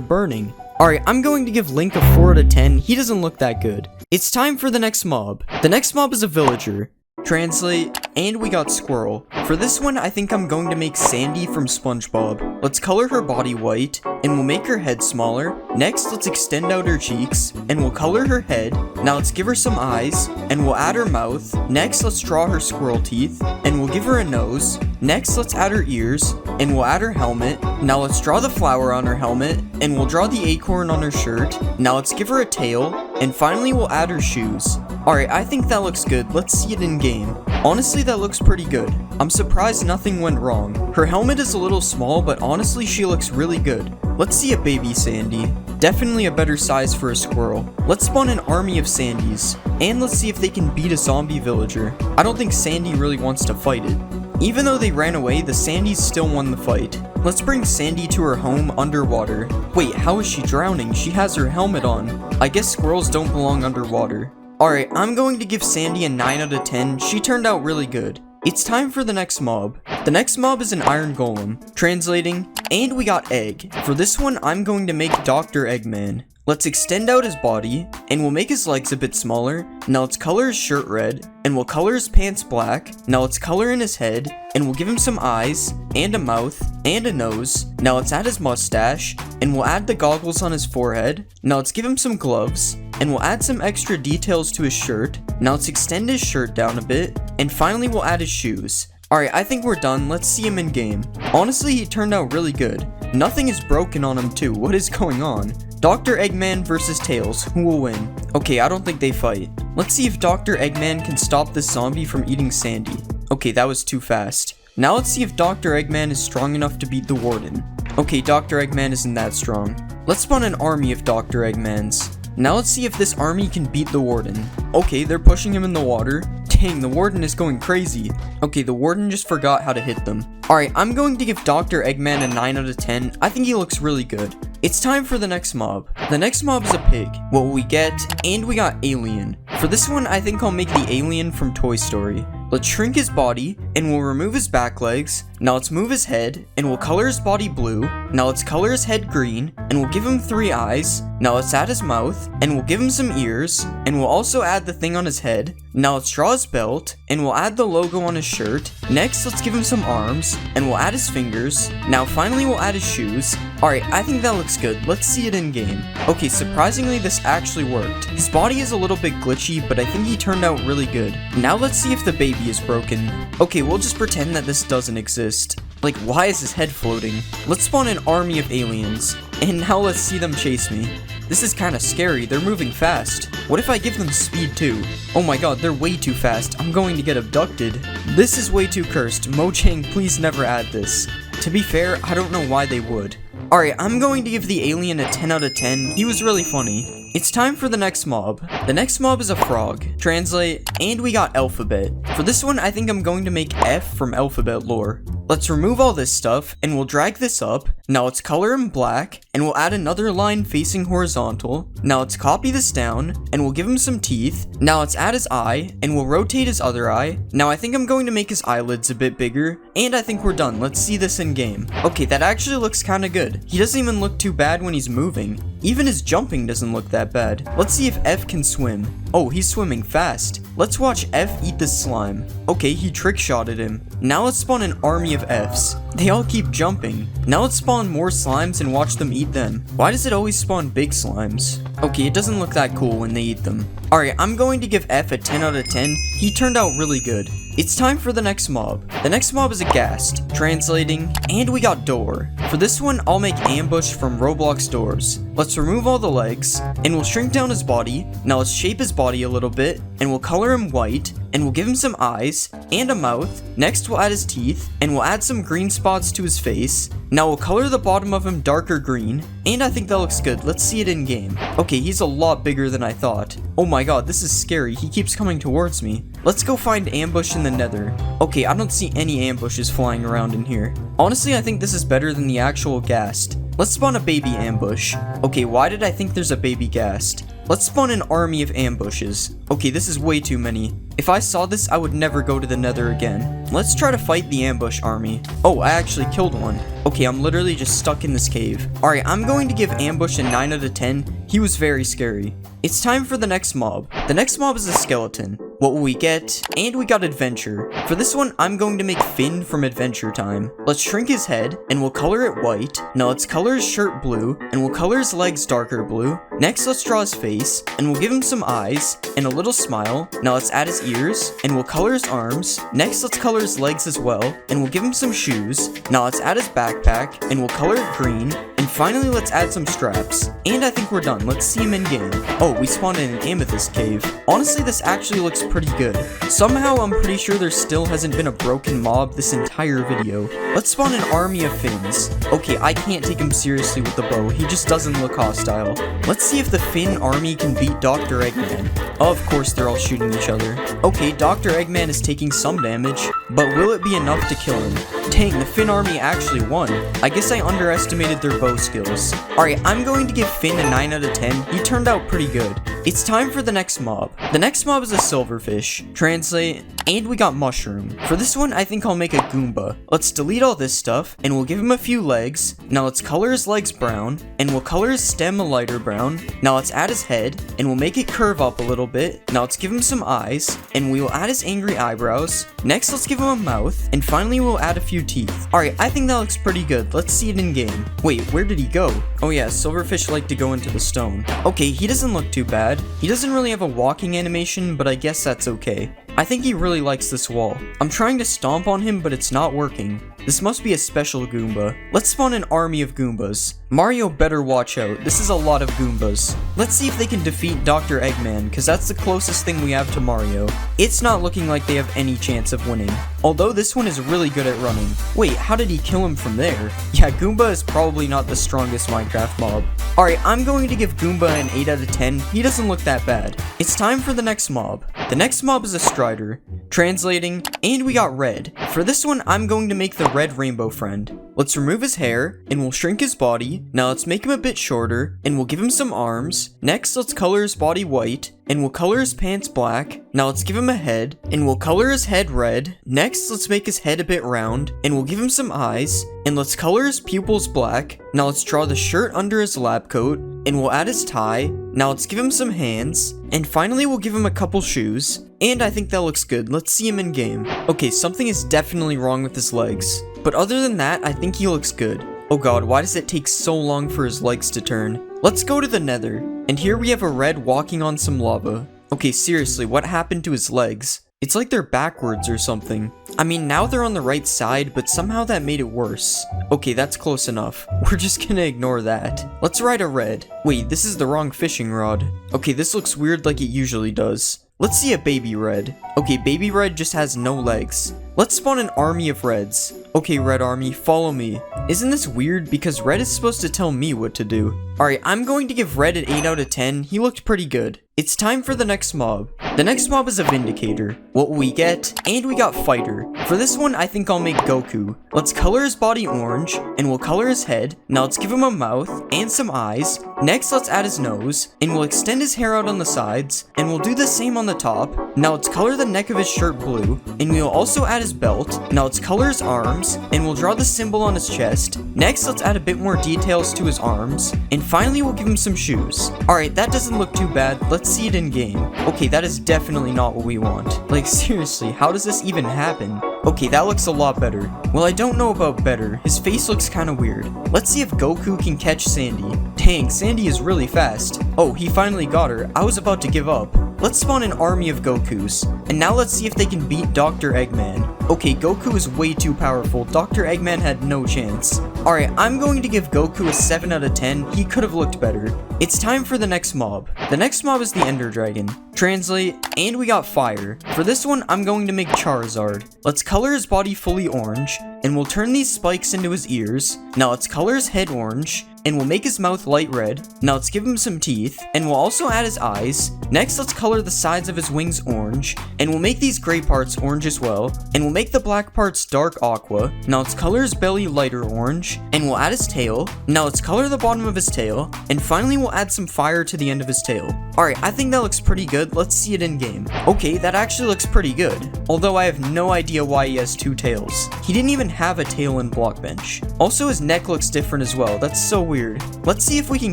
burning. Alright, I'm going to give Link a 4 out of 10. He doesn't look that good. It's time for the next mob. The next mob is a villager. Translate, and we got Squirrel. For this one, I think I'm going to make Sandy from SpongeBob. Let's color her body white, and we'll make her head smaller. Next, let's extend out her cheeks, and we'll color her head. Now let's give her some eyes, and we'll add her mouth. Next, let's draw her squirrel teeth, and we'll give her a nose. Next, let's add her ears, and we'll add her helmet. Now let's draw the flower on her helmet, and we'll draw the acorn on her shirt. Now let's give her a tail, and finally we'll add her shoes. Alright, I think that looks good. Let's see it in game. Honestly, that looks pretty good. I'm surprised nothing went wrong. Her helmet is a little small, but honestly, she looks really good. Let's see a baby Sandy. Definitely a better size for a squirrel. Let's spawn an army of Sandys, and let's see if they can beat a zombie villager. I don't think Sandy really wants to fight it. Even though they ran away, the Sandys still won the fight. Let's bring Sandy to her home underwater. Wait, how is she drowning? She has her helmet on. I guess squirrels don't belong underwater. Alright, I'm going to give Sandy a 9 out of 10. She turned out really good. It's time for the next mob. The next mob is an iron golem. Translating, and we got egg. For this one, I'm going to make Dr. Eggman. Let's extend out his body, and we'll make his legs a bit smaller. Now let's color his shirt red, and we'll color his pants black. Now let's color in his head, and we'll give him some eyes, and a mouth, and a nose. Now let's add his mustache, and we'll add the goggles on his forehead. Now let's give him some gloves, and we'll add some extra details to his shirt. Now let's extend his shirt down a bit, and finally we'll add his shoes. Alright, I think we're done. Let's see him in game. Honestly, he turned out really good. Nothing is broken on him too. What is going on? Dr. Eggman versus Tails. Who will win? Okay, I don't think they fight. Let's see if Dr. Eggman can stop this zombie from eating Sandy. Okay, that was too fast. Now let's see if Dr. Eggman is strong enough to beat the Warden. Okay, Dr. Eggman isn't that strong. Let's spawn an army of Dr. Eggmans. Now let's see if this army can beat the Warden. Okay, they're pushing him in the water. Dang, the Warden is going crazy. Okay, the Warden just forgot how to hit them. Alright, I'm going to give Dr. Eggman a 9 out of 10. I think he looks really good. It's time for the next mob. The next mob is a pig. What will we get? And we got Alien. For this one, I think I'll make the Alien from Toy Story. Let's shrink his body, and we'll remove his back legs. Now let's move his head, and we'll color his body blue. Now let's color his head green, and we'll give him 3 eyes. Now let's add his mouth, and we'll give him some ears, and we'll also add the thing on his head. Now let's draw his belt, and we'll add the logo on his shirt. Next, let's give him some arms, and we'll add his fingers. Now finally we'll add his shoes. Alright, I think that looks good. Let's see it in game. Okay, surprisingly this actually worked. His body is a little bit glitchy, but I think he turned out really good. Now let's see if the baby is broken. Okay, we'll just pretend that this doesn't exist. Like, why is his head floating? Let's spawn an army of aliens, and now let's see them chase me. This is kinda scary, they're moving fast. What if I give them speed too? Oh my god, they're way too fast, I'm going to get abducted. This is way too cursed, Mojang, please never add this. To be fair, I don't know why they would. Alright, I'm going to give the alien a 10 out of 10, he was really funny. It's time for the next mob. The next mob is a frog. Translate, and we got Alphabet. For this one, I think I'm going to make F from Alphabet lore. Let's remove all this stuff, and we'll drag this up. Now let's color him black, and we'll add another line facing horizontal. Now let's copy this down, and we'll give him some teeth. Now let's add his eye, and we'll rotate his other eye. Now I think I'm going to make his eyelids a bit bigger, and I think we're done. Let's see this in game. Okay, that actually looks kinda good. He doesn't even look too bad when he's moving. Even his jumping doesn't look that bad. Let's see if F can swim. Oh, he's swimming fast. Let's watch F eat this slime. Okay, he trick-shotted him. Now let's spawn an army of Fs. They all keep jumping. Now let's spawn more slimes and watch them eat them. Why does it always spawn big slimes? Okay, it doesn't look that cool when they eat them. Alright, I'm going to give F a 10 out of 10. He turned out really good. It's time for the next mob. The next mob is a ghast. Translating, and we got door. For this one, I'll make ambush from Roblox doors. Let's remove all the legs, and we'll shrink down his body. Now let's shape his body a little bit, and we'll color him white, and we'll give him some eyes, and a mouth. Next we'll add his teeth, and we'll add some green spots to his face. Now we'll color the bottom of him darker green, and I think that looks good. Let's see it in game. Okay, he's a lot bigger than I thought. Oh my god, this is scary. He keeps coming towards me. Let's go find ambush in the nether. Okay, I don't see any ambushes flying around in here. Honestly, I think this is better than the actual ghast. Let's spawn a baby ambush. Okay, why did I think there's a baby ghast? Let's spawn an army of ambushes. Okay, this is way too many. If I saw this, I would never go to the nether again. Let's try to fight the ambush army. Oh, I actually killed one. Okay, I'm literally just stuck in this cave. Alright, I'm going to give ambush a 9 out of 10. He was very scary. It's time for the next mob. The next mob is a skeleton. What will we get? And we got adventure. For this one, I'm going to make Finn from Adventure Time. Let's shrink his head, and we'll color it white. Now let's color his shirt blue, and we'll color his legs darker blue. Next, let's draw his face, and we'll give him some eyes, and a little smile. Now let's add his ears, and we'll color his arms. Next, let's color his legs as well, and we'll give him some shoes. Now let's add his backpack, and we'll color it green. And finally, let's add some straps. And I think we're done. Let's see him in game. Oh, we spawned in an amethyst cave. Honestly, this actually looks pretty good. Somehow, I'm pretty sure there still hasn't been a broken mob this entire video. Let's spawn an army of Finns. Okay, I can't take him seriously with the bow. He just doesn't look hostile. Let's see if the Finn army can beat Dr. Eggman. Of course, they're all shooting each other. Okay, Dr. Eggman is taking some damage, but will it be enough to kill him? Dang, the Finn army actually won. I guess I underestimated their bow skills. Alright, I'm going to give Finn a 9 out of 10. He turned out pretty good. It's time for the next mob. The next mob is a silverfish. Translate, and we got mushroom. For this one, I think I'll make a Goomba. Let's delete all this stuff, and we'll give him a few legs. Now let's color his legs brown, and we'll color his stem a lighter brown. Now let's add his head, and we'll make it curve up a little bit. Now let's give him some eyes, and we will add his angry eyebrows. Next, let's give him a mouth, and finally we'll add a few teeth. Alright, I think that looks pretty good. Let's see it in game. Wait, where did he go? Oh yeah, silverfish like to go into the stone. Okay, he doesn't look too bad. He doesn't really have a walking animation, but I guess that's okay. I think he really likes this wall. I'm trying to stomp on him, but it's not working. This must be a special Goomba. Let's spawn an army of Goombas. Mario better watch out. This is a lot of Goombas. Let's see if they can defeat Dr. Eggman, because that's the closest thing we have to Mario. It's not looking like they have any chance of winning. Although this one is really good at running. Wait, how did he kill him from there? Yeah, Goomba is probably not the strongest Minecraft mob. Alright, I'm going to give Goomba an 8 out of 10. He doesn't look that bad. It's time for the next mob. The next mob is a Strider. Translating, and we got red. For this one, I'm going to make the red rainbow friend. Let's remove his hair, and we'll shrink his body. Now let's make him a bit shorter, and we'll give him some arms. Next, let's color his body white, and we'll color his pants black. Now let's give him a head, and we'll color his head red. Next, let's make his head a bit round, and we'll give him some eyes, and let's color his pupils black. Now let's draw the shirt under his lab coat, and we'll add his tie. Now let's give him some hands, and finally we'll give him a couple shoes. And I think that looks good. Let's see him in game. Okay, something is definitely wrong with his legs. But other than that, I think he looks good. Oh god, why does it take so long for his legs to turn? Let's go to the nether. And here we have a red walking on some lava. Okay, seriously, what happened to his legs? It's like they're backwards or something. I mean, now they're on the right side, but somehow that made it worse. Okay, that's close enough. We're just gonna ignore that. Let's ride a red. Wait, this is the wrong fishing rod. Okay, this looks weird like it usually does. Let's see a baby red. Okay, baby red just has no legs. Let's spawn an army of reds. Okay, red army, follow me. Isn't this weird? Because red is supposed to tell me what to do. Alright, I'm going to give red an 8 out of 10. He looked pretty good. It's time for the next mob. The next mob is a Vindicator. What will we get? And we got Fighter. For this one, I think I'll make Goku. Let's color his body orange, and we'll color his head. Now let's give him a mouth, and some eyes. Next, let's add his nose, and we'll extend his hair out on the sides, and we'll do the same on the top. Now let's color the neck of his shirt blue, and we'll also add his belt. Now let's color his arms, and we'll draw the symbol on his chest. Next, let's add a bit more details to his arms, and finally we'll give him some shoes. Alright, that doesn't look too bad. Let's see it in game. Okay, that is definitely not what we want. Like, seriously, how does this even happen? Okay, that looks a lot better. Well, I don't know about better. His face looks kind of weird. Let's see if Goku can catch Sandy. Dang, Sandy is really fast. Oh, he finally got her. I was about to give up. Let's spawn an army of Gokus. And now let's see if they can beat Dr. Eggman. Okay, Goku is way too powerful. Dr. Eggman had no chance. Alright, I'm going to give Goku a 7 out of 10. He could have looked better. It's time for the next mob. The next mob is the Ender Dragon. Translate, and we got fire. For this one, I'm going to make Charizard. Let's color his body fully orange, and we'll turn these spikes into his ears. Now let's color his head orange, and we'll make his mouth light red. Now let's give him some teeth, and we'll also add his eyes. Next, let's color the sides of his wings orange, and we'll make these gray parts orange as well, and we'll make the black parts dark aqua. Now let's color his belly lighter orange, and we'll add his tail. Now let's color the bottom of his tail, and finally we'll add some fire to the end of his tail. Alright, I think that looks pretty good. Let's see it in game. Okay, that actually looks pretty good. Although I have no idea why he has 2 tails. He didn't even have a tail in blockbench. Also, his neck looks different as well. That's so weird. Let's see if we can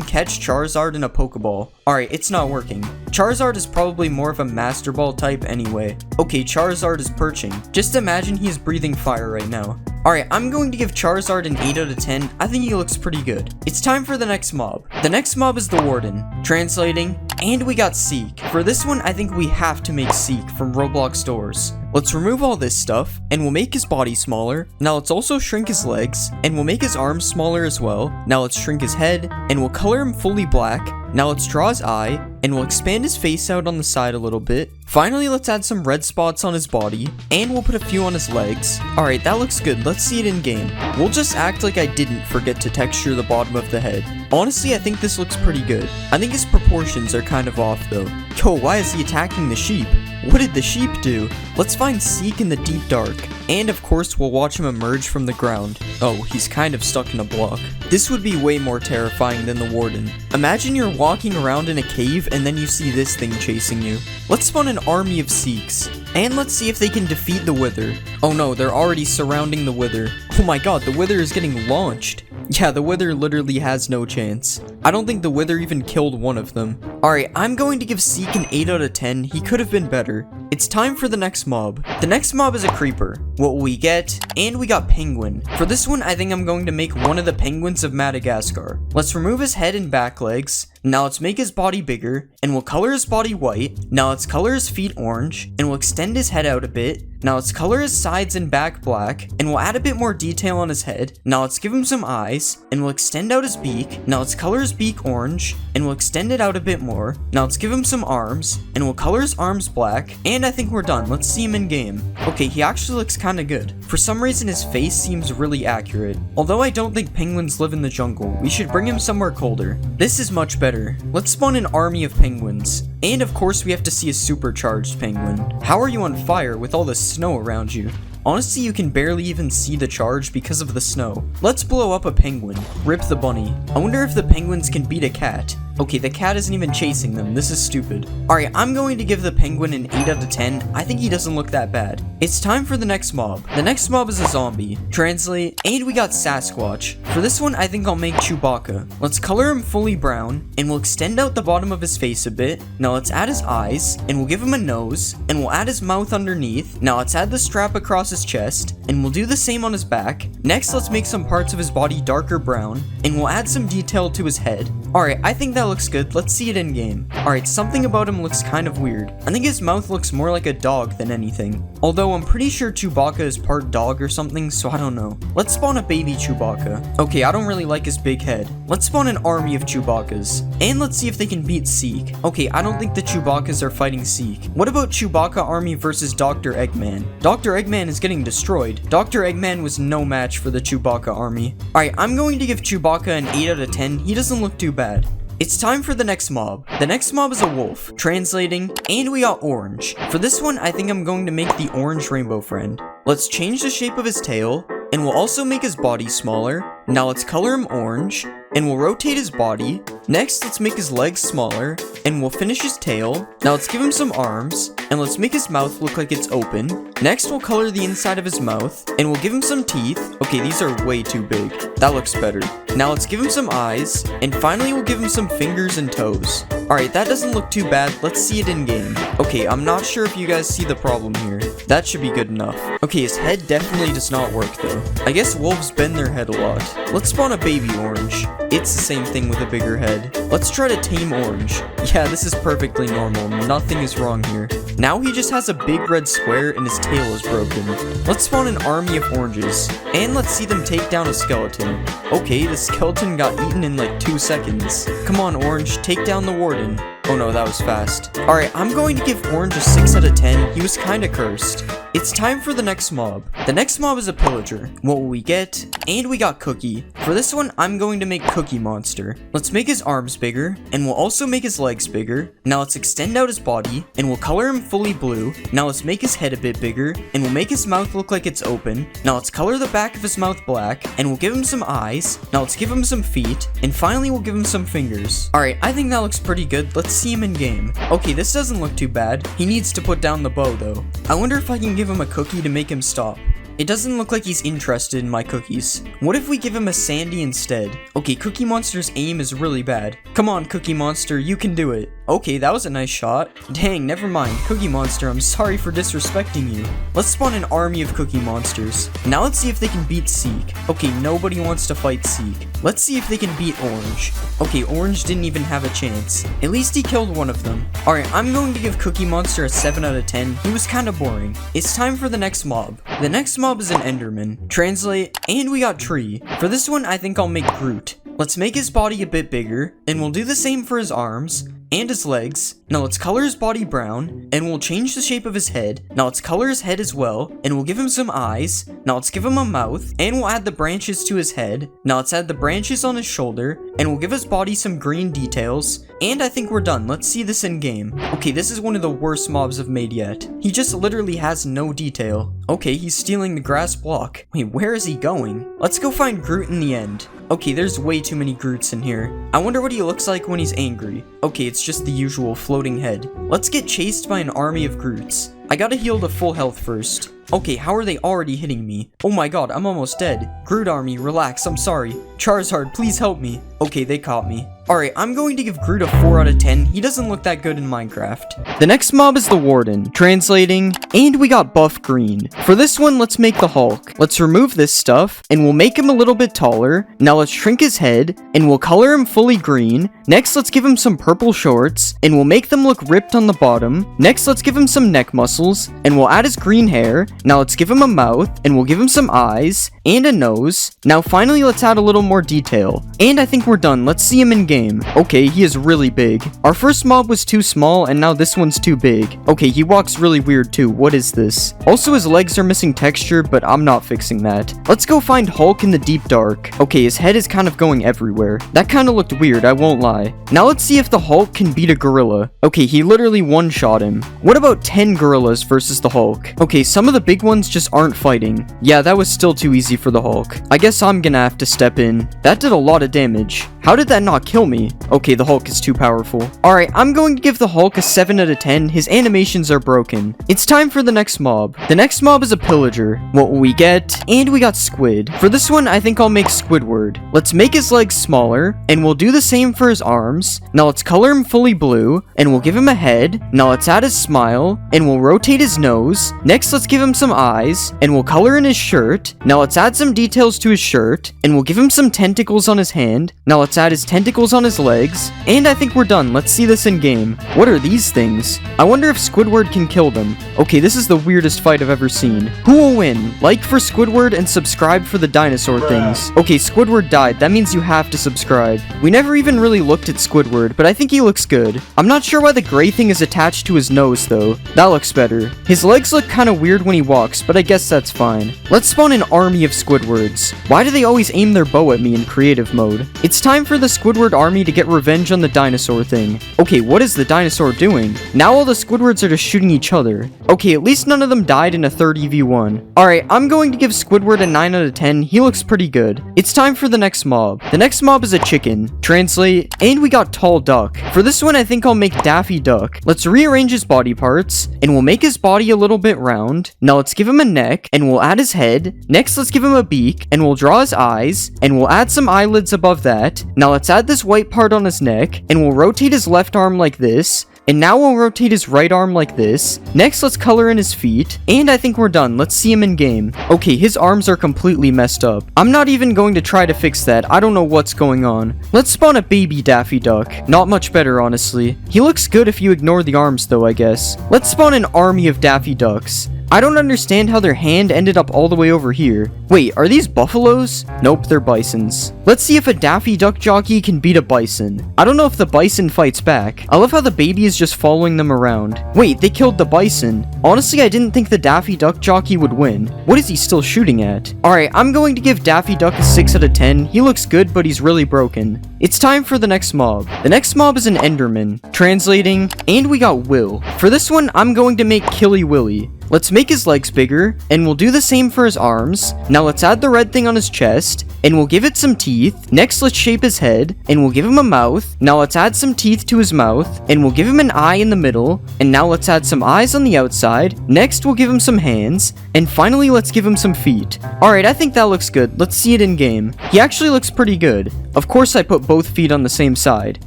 catch Charizard in a Pokeball. Alright, it's not working. Charizard is probably more of a Master Ball type anyway. Okay, Charizard is perching. Just imagine he's breathing fire right now. Alright, I'm going to give Charizard an 8 out of 10. I think he looks pretty good. It's time for the next mob. The next mob is the Warden. Translating, and we got Seek. For this one, I think we have to make Seek from Roblox doors. Let's remove all this stuff, and we'll make his body smaller. Now let's also shrink his legs, and we'll make his arms smaller as well. Now let's shrink his head, and we'll color him fully black. Now let's draw his eye, and we'll expand his face out on the side a little bit. Finally, let's add some red spots on his body, and we'll put a few on his legs. Alright, that looks good. Let's see it in game. We'll just act like I didn't forget to texture the bottom of the head. Honestly, I think this looks pretty good. I think his proportions are kind of off though. Yo, why is he attacking the sheep? What did the sheep do? Let's find Seek in the deep dark. And of course, we'll watch him emerge from the ground. Oh, he's kind of stuck in a block. This would be way more terrifying than the Warden. Imagine you're walking around in a cave and then you see this thing chasing you. Let's spawn an army of Seeks. And let's see if they can defeat the Wither. Oh no, they're already surrounding the Wither. Oh my god, the Wither is getting launched. Yeah, the Wither literally has no chance. I don't think the Wither even killed one of them. Alright, I'm going to give Seek an 8 out of 10. He could have been better. It's time for the next mob. The next mob is a Creeper. What will we get? And we got Penguin. For this one, I think I'm going to make one of the penguins of Madagascar. Let's remove his head and back legs. Now let's make his body bigger, and we'll color his body white. Now let's color his feet orange, and we'll extend his head out a bit. Now let's color his sides and back black, and we'll add a bit more detail on his head. Now let's give him some eyes, and we'll extend out his beak. Now let's color his beak orange, and we'll extend it out a bit more. Now let's give him some arms, and we'll color his arms black, and I think we're done. Let's see him in game. Okay, he actually looks kinda good. For some reason, his face seems really accurate. Although I don't think penguins live in the jungle, we should bring him somewhere colder. This is much better. Let's spawn an army of penguins. And of course, we have to see a supercharged penguin. How are you on fire with all the snow around you? Honestly, you can barely even see the charge because of the snow. Let's blow up a penguin. Rip the bunny. I wonder if the penguins can beat a cat. Okay, the cat isn't even chasing them. This is stupid. Alright, I'm going to give the penguin an 8 out of 10. I think he doesn't look that bad. It's time for the next mob. The next mob is a zombie. Translate, and we got Sasquatch. For this one, I think I'll make Chewbacca. Let's color him fully brown, and we'll extend out the bottom of his face a bit. Now let's add his eyes, and we'll give him a nose, and we'll add his mouth underneath. Now let's add the strap across his chest, and we'll do the same on his back. Next, let's make some parts of his body darker brown, and we'll add some detail to his head. Alright, I think that looks good. Let's see it in game. Alright, something about him looks kind of weird. I think his mouth looks more like a dog than anything. Although I'm pretty sure Chewbacca is part dog or something, so I don't know. Let's spawn a baby Chewbacca. Okay, I don't really like his big head. Let's spawn an army of Chewbaccas. And let's see if they can beat Seek. Okay, I don't think the Chewbaccas are fighting Seek. What about Chewbacca army versus Dr. Eggman? Dr. Eggman is getting destroyed. Dr. Eggman was no match for the Chewbacca army. Alright, I'm going to give Chewbacca an 8 out of 10. He doesn't look too bad. It's time for the next mob. The next mob is a wolf. Translating, and we got orange. For this one, I think I'm going to make the orange rainbow friend. Let's change the shape of his tail, and we'll also make his body smaller. Now let's color him orange, and we'll rotate his body. Next, let's make his legs smaller, and we'll finish his tail. Now let's give him some arms, and let's make his mouth look like it's open. Next, we'll color the inside of his mouth, and we'll give him some teeth. Okay, these are way too big. That looks better. Now let's give him some eyes, and finally we'll give him some fingers and toes. Alright, that doesn't look too bad. Let's see it in game. Okay, I'm not sure if you guys see the problem here. That should be good enough. Okay, his head definitely does not work though. I guess wolves bend their head a lot. Let's spawn a baby orange. It's the same thing with a bigger head. Let's try to tame orange. Yeah, this is perfectly normal. Nothing is wrong here. Now he just has a big red square and his tail is broken. Let's spawn an army of oranges. And let's see them take down a skeleton. Okay, the skeleton got eaten in like 2 seconds. Come on, orange, take down the warden. Oh no, that was fast. Alright, I'm going to give orange a 6 out of 10. He was kinda cursed. It's time for the next mob. The next mob is a pillager. What will we get? And we got Cookie. For this one, I'm going to make Cookie Monster. Let's make his arms bigger, and we'll also make his legs bigger. Now let's extend out his body, and we'll color him fully blue. Now let's make his head a bit bigger, and we'll make his mouth look like it's open. Now let's color the back of his mouth black, and we'll give him some eyes. Now let's give him some feet, and finally we'll give him some fingers. Alright, I think that looks pretty good. Let's see him in game. Okay, this doesn't look too bad. He needs to put down the bow though. I wonder if I can give him a cookie to make him stop. It doesn't look like he's interested in my cookies. What if we give him a Sandy instead? Okay, Cookie Monster's aim is really bad. Come on, Cookie Monster, you can do it. Okay, that was a nice shot. Dang, never mind. Cookie Monster, I'm sorry for disrespecting you. Let's spawn an army of Cookie Monsters. Now let's see if they can beat Seek. Okay, nobody wants to fight Seek. Let's see if they can beat Orange. Okay, Orange didn't even have a chance. At least he killed one of them. Alright, I'm going to give Cookie Monster a 7 out of 10. He was kinda boring. It's time for the next mob. The next mob is an Enderman. Translate, and we got Tree. For this one, I think I'll make Groot. Let's make his body a bit bigger, and we'll do the same for his arms and his legs. Now let's color his body brown, and we'll change the shape of his head. Now let's color his head as well, and we'll give him some eyes. Now let's give him a mouth, and we'll add the branches to his head. Now let's add the branches on his shoulder, and we'll give his body some green details. And I think we're done. Let's see this in game. Okay, this is one of the worst mobs I've made yet. He just literally has no detail. Okay, he's stealing the grass block. Wait, where is he going? Let's go find Groot in the end. Okay, there's way too many Groots in here. I wonder what he looks like when he's angry. Okay, it's just the usual floating head. Let's get chased by an army of Groots. I gotta heal to full health first. Okay, how are they already hitting me? Oh my god, I'm almost dead. Groot army, relax, I'm sorry. Charizard, please help me. Okay, they caught me. Alright, I'm going to give Groot a 4 out of 10. He doesn't look that good in Minecraft. The next mob is the Warden. Translating, and we got Buff Green. For this one, let's make the Hulk. Let's remove this stuff, and we'll make him a little bit taller. Now let's shrink his head, and we'll color him fully green. Next, let's give him some purple shorts, and we'll make them look ripped on the bottom. Next, let's give him some neck muscles, and we'll add his green hair. Now let's give him a mouth, and we'll give him some eyes, and a nose. Now finally, let's add a little more detail. And I think we're done. Let's see him in game. Okay, he is really big. Our first mob was too small, and now this one's too big. Okay, he walks really weird too. What is this? Also, his legs are missing texture, but I'm not fixing that. Let's go find Hulk in the deep dark. Okay, his head is kind of going everywhere. That kind of looked weird, I won't lie. Now let's see if the Hulk can beat a gorilla. Okay, he literally one-shot him. What about 10 gorillas versus the Hulk? Okay, some of the big ones just aren't fighting. Yeah, that was still too easy for the Hulk. I guess I'm gonna have to step in. That did a lot of damage. How did that not kill me? Okay, the Hulk is too powerful. Alright, I'm going to give the Hulk a 7 out of 10. His animations are broken. It's time for the next mob. The next mob is a pillager. What will we get? And we got Squid. For this one, I think I'll make Squidward. Let's make his legs smaller, and we'll do the same for his arms. Now let's color him fully blue, and we'll give him a head. Now let's add his smile, and we'll rotate his nose. Next, let's give him some eyes, and we'll color in his shirt. Now let's add some details to his shirt, and we'll give him some tentacles on his hand. Now let's add his tentacles on his legs, and I think we're done. Let's see this in game. What are these things? I wonder if Squidward can kill them. Okay, this is the weirdest fight I've ever seen. Who will win? Like for Squidward and subscribe for the dinosaur things. Okay, Squidward died. That means you have to subscribe. We never even really looked at Squidward, but I think he looks good. I'm not sure why the gray thing is attached to his nose though. That looks better. His legs look kind of weird when he walks, but I guess that's fine. Let's spawn an army of Squidwards. Why do they always aim their bow at me in creative mode? It's time for the Squidward army to get revenge on the dinosaur thing. Okay, what is the dinosaur doing? Now all the Squidwards are just shooting each other. Okay, at least none of them died in a 30v1. Alright, I'm going to give Squidward a 9 out of 10. He looks pretty good. It's time for the next mob. The next mob is a chicken. Translate, and we got Tall Duck. For this one, I think I'll make Daffy Duck. Let's rearrange his body parts, and we'll make his body a little bit round. Now let's give him a neck, and we'll add his head. Next, let's give him a beak, and we'll draw his eyes, and we'll add some eyelids above that. Now let's add this white part on his neck, and we'll rotate his left arm like this. And now we'll rotate his right arm like this. Next, let's color in his feet. And I think we're done. Let's see him in game. Okay, his arms are completely messed up. I'm not even going to try to fix that. I don't know what's going on. Let's spawn a baby Daffy Duck. Not much better, honestly. He looks good if you ignore the arms, though, I guess. Let's spawn an army of Daffy Ducks. I don't understand how their hand ended up all the way over here. Wait, are these buffaloes? Nope, they're bisons. Let's see if a Daffy Duck jockey can beat a bison. I don't know if the bison fights back. I love how the baby is just following them around. Wait, they killed the bison. Honestly, I didn't think the Daffy Duck jockey would win. What is he still shooting at? Alright, I'm going to give Daffy Duck a 6 out of 10. He looks good, but he's really broken. It's time for the next mob. The next mob is an Enderman. Translating, and we got Will. For this one, I'm going to make Killy Willy. Let's make his legs bigger, and we'll do the same for his arms. Now let's add the red thing on his chest, and we'll give it some teeth. Next, let's shape his head, and we'll give him a mouth. Now let's add some teeth to his mouth, and we'll give him an eye in the middle. And now let's add some eyes on the outside. Next, we'll give him some hands, and finally, let's give him some feet. Alright, I think that looks good. Let's see it in game. He actually looks pretty good. Of course, I put both feet on the same side.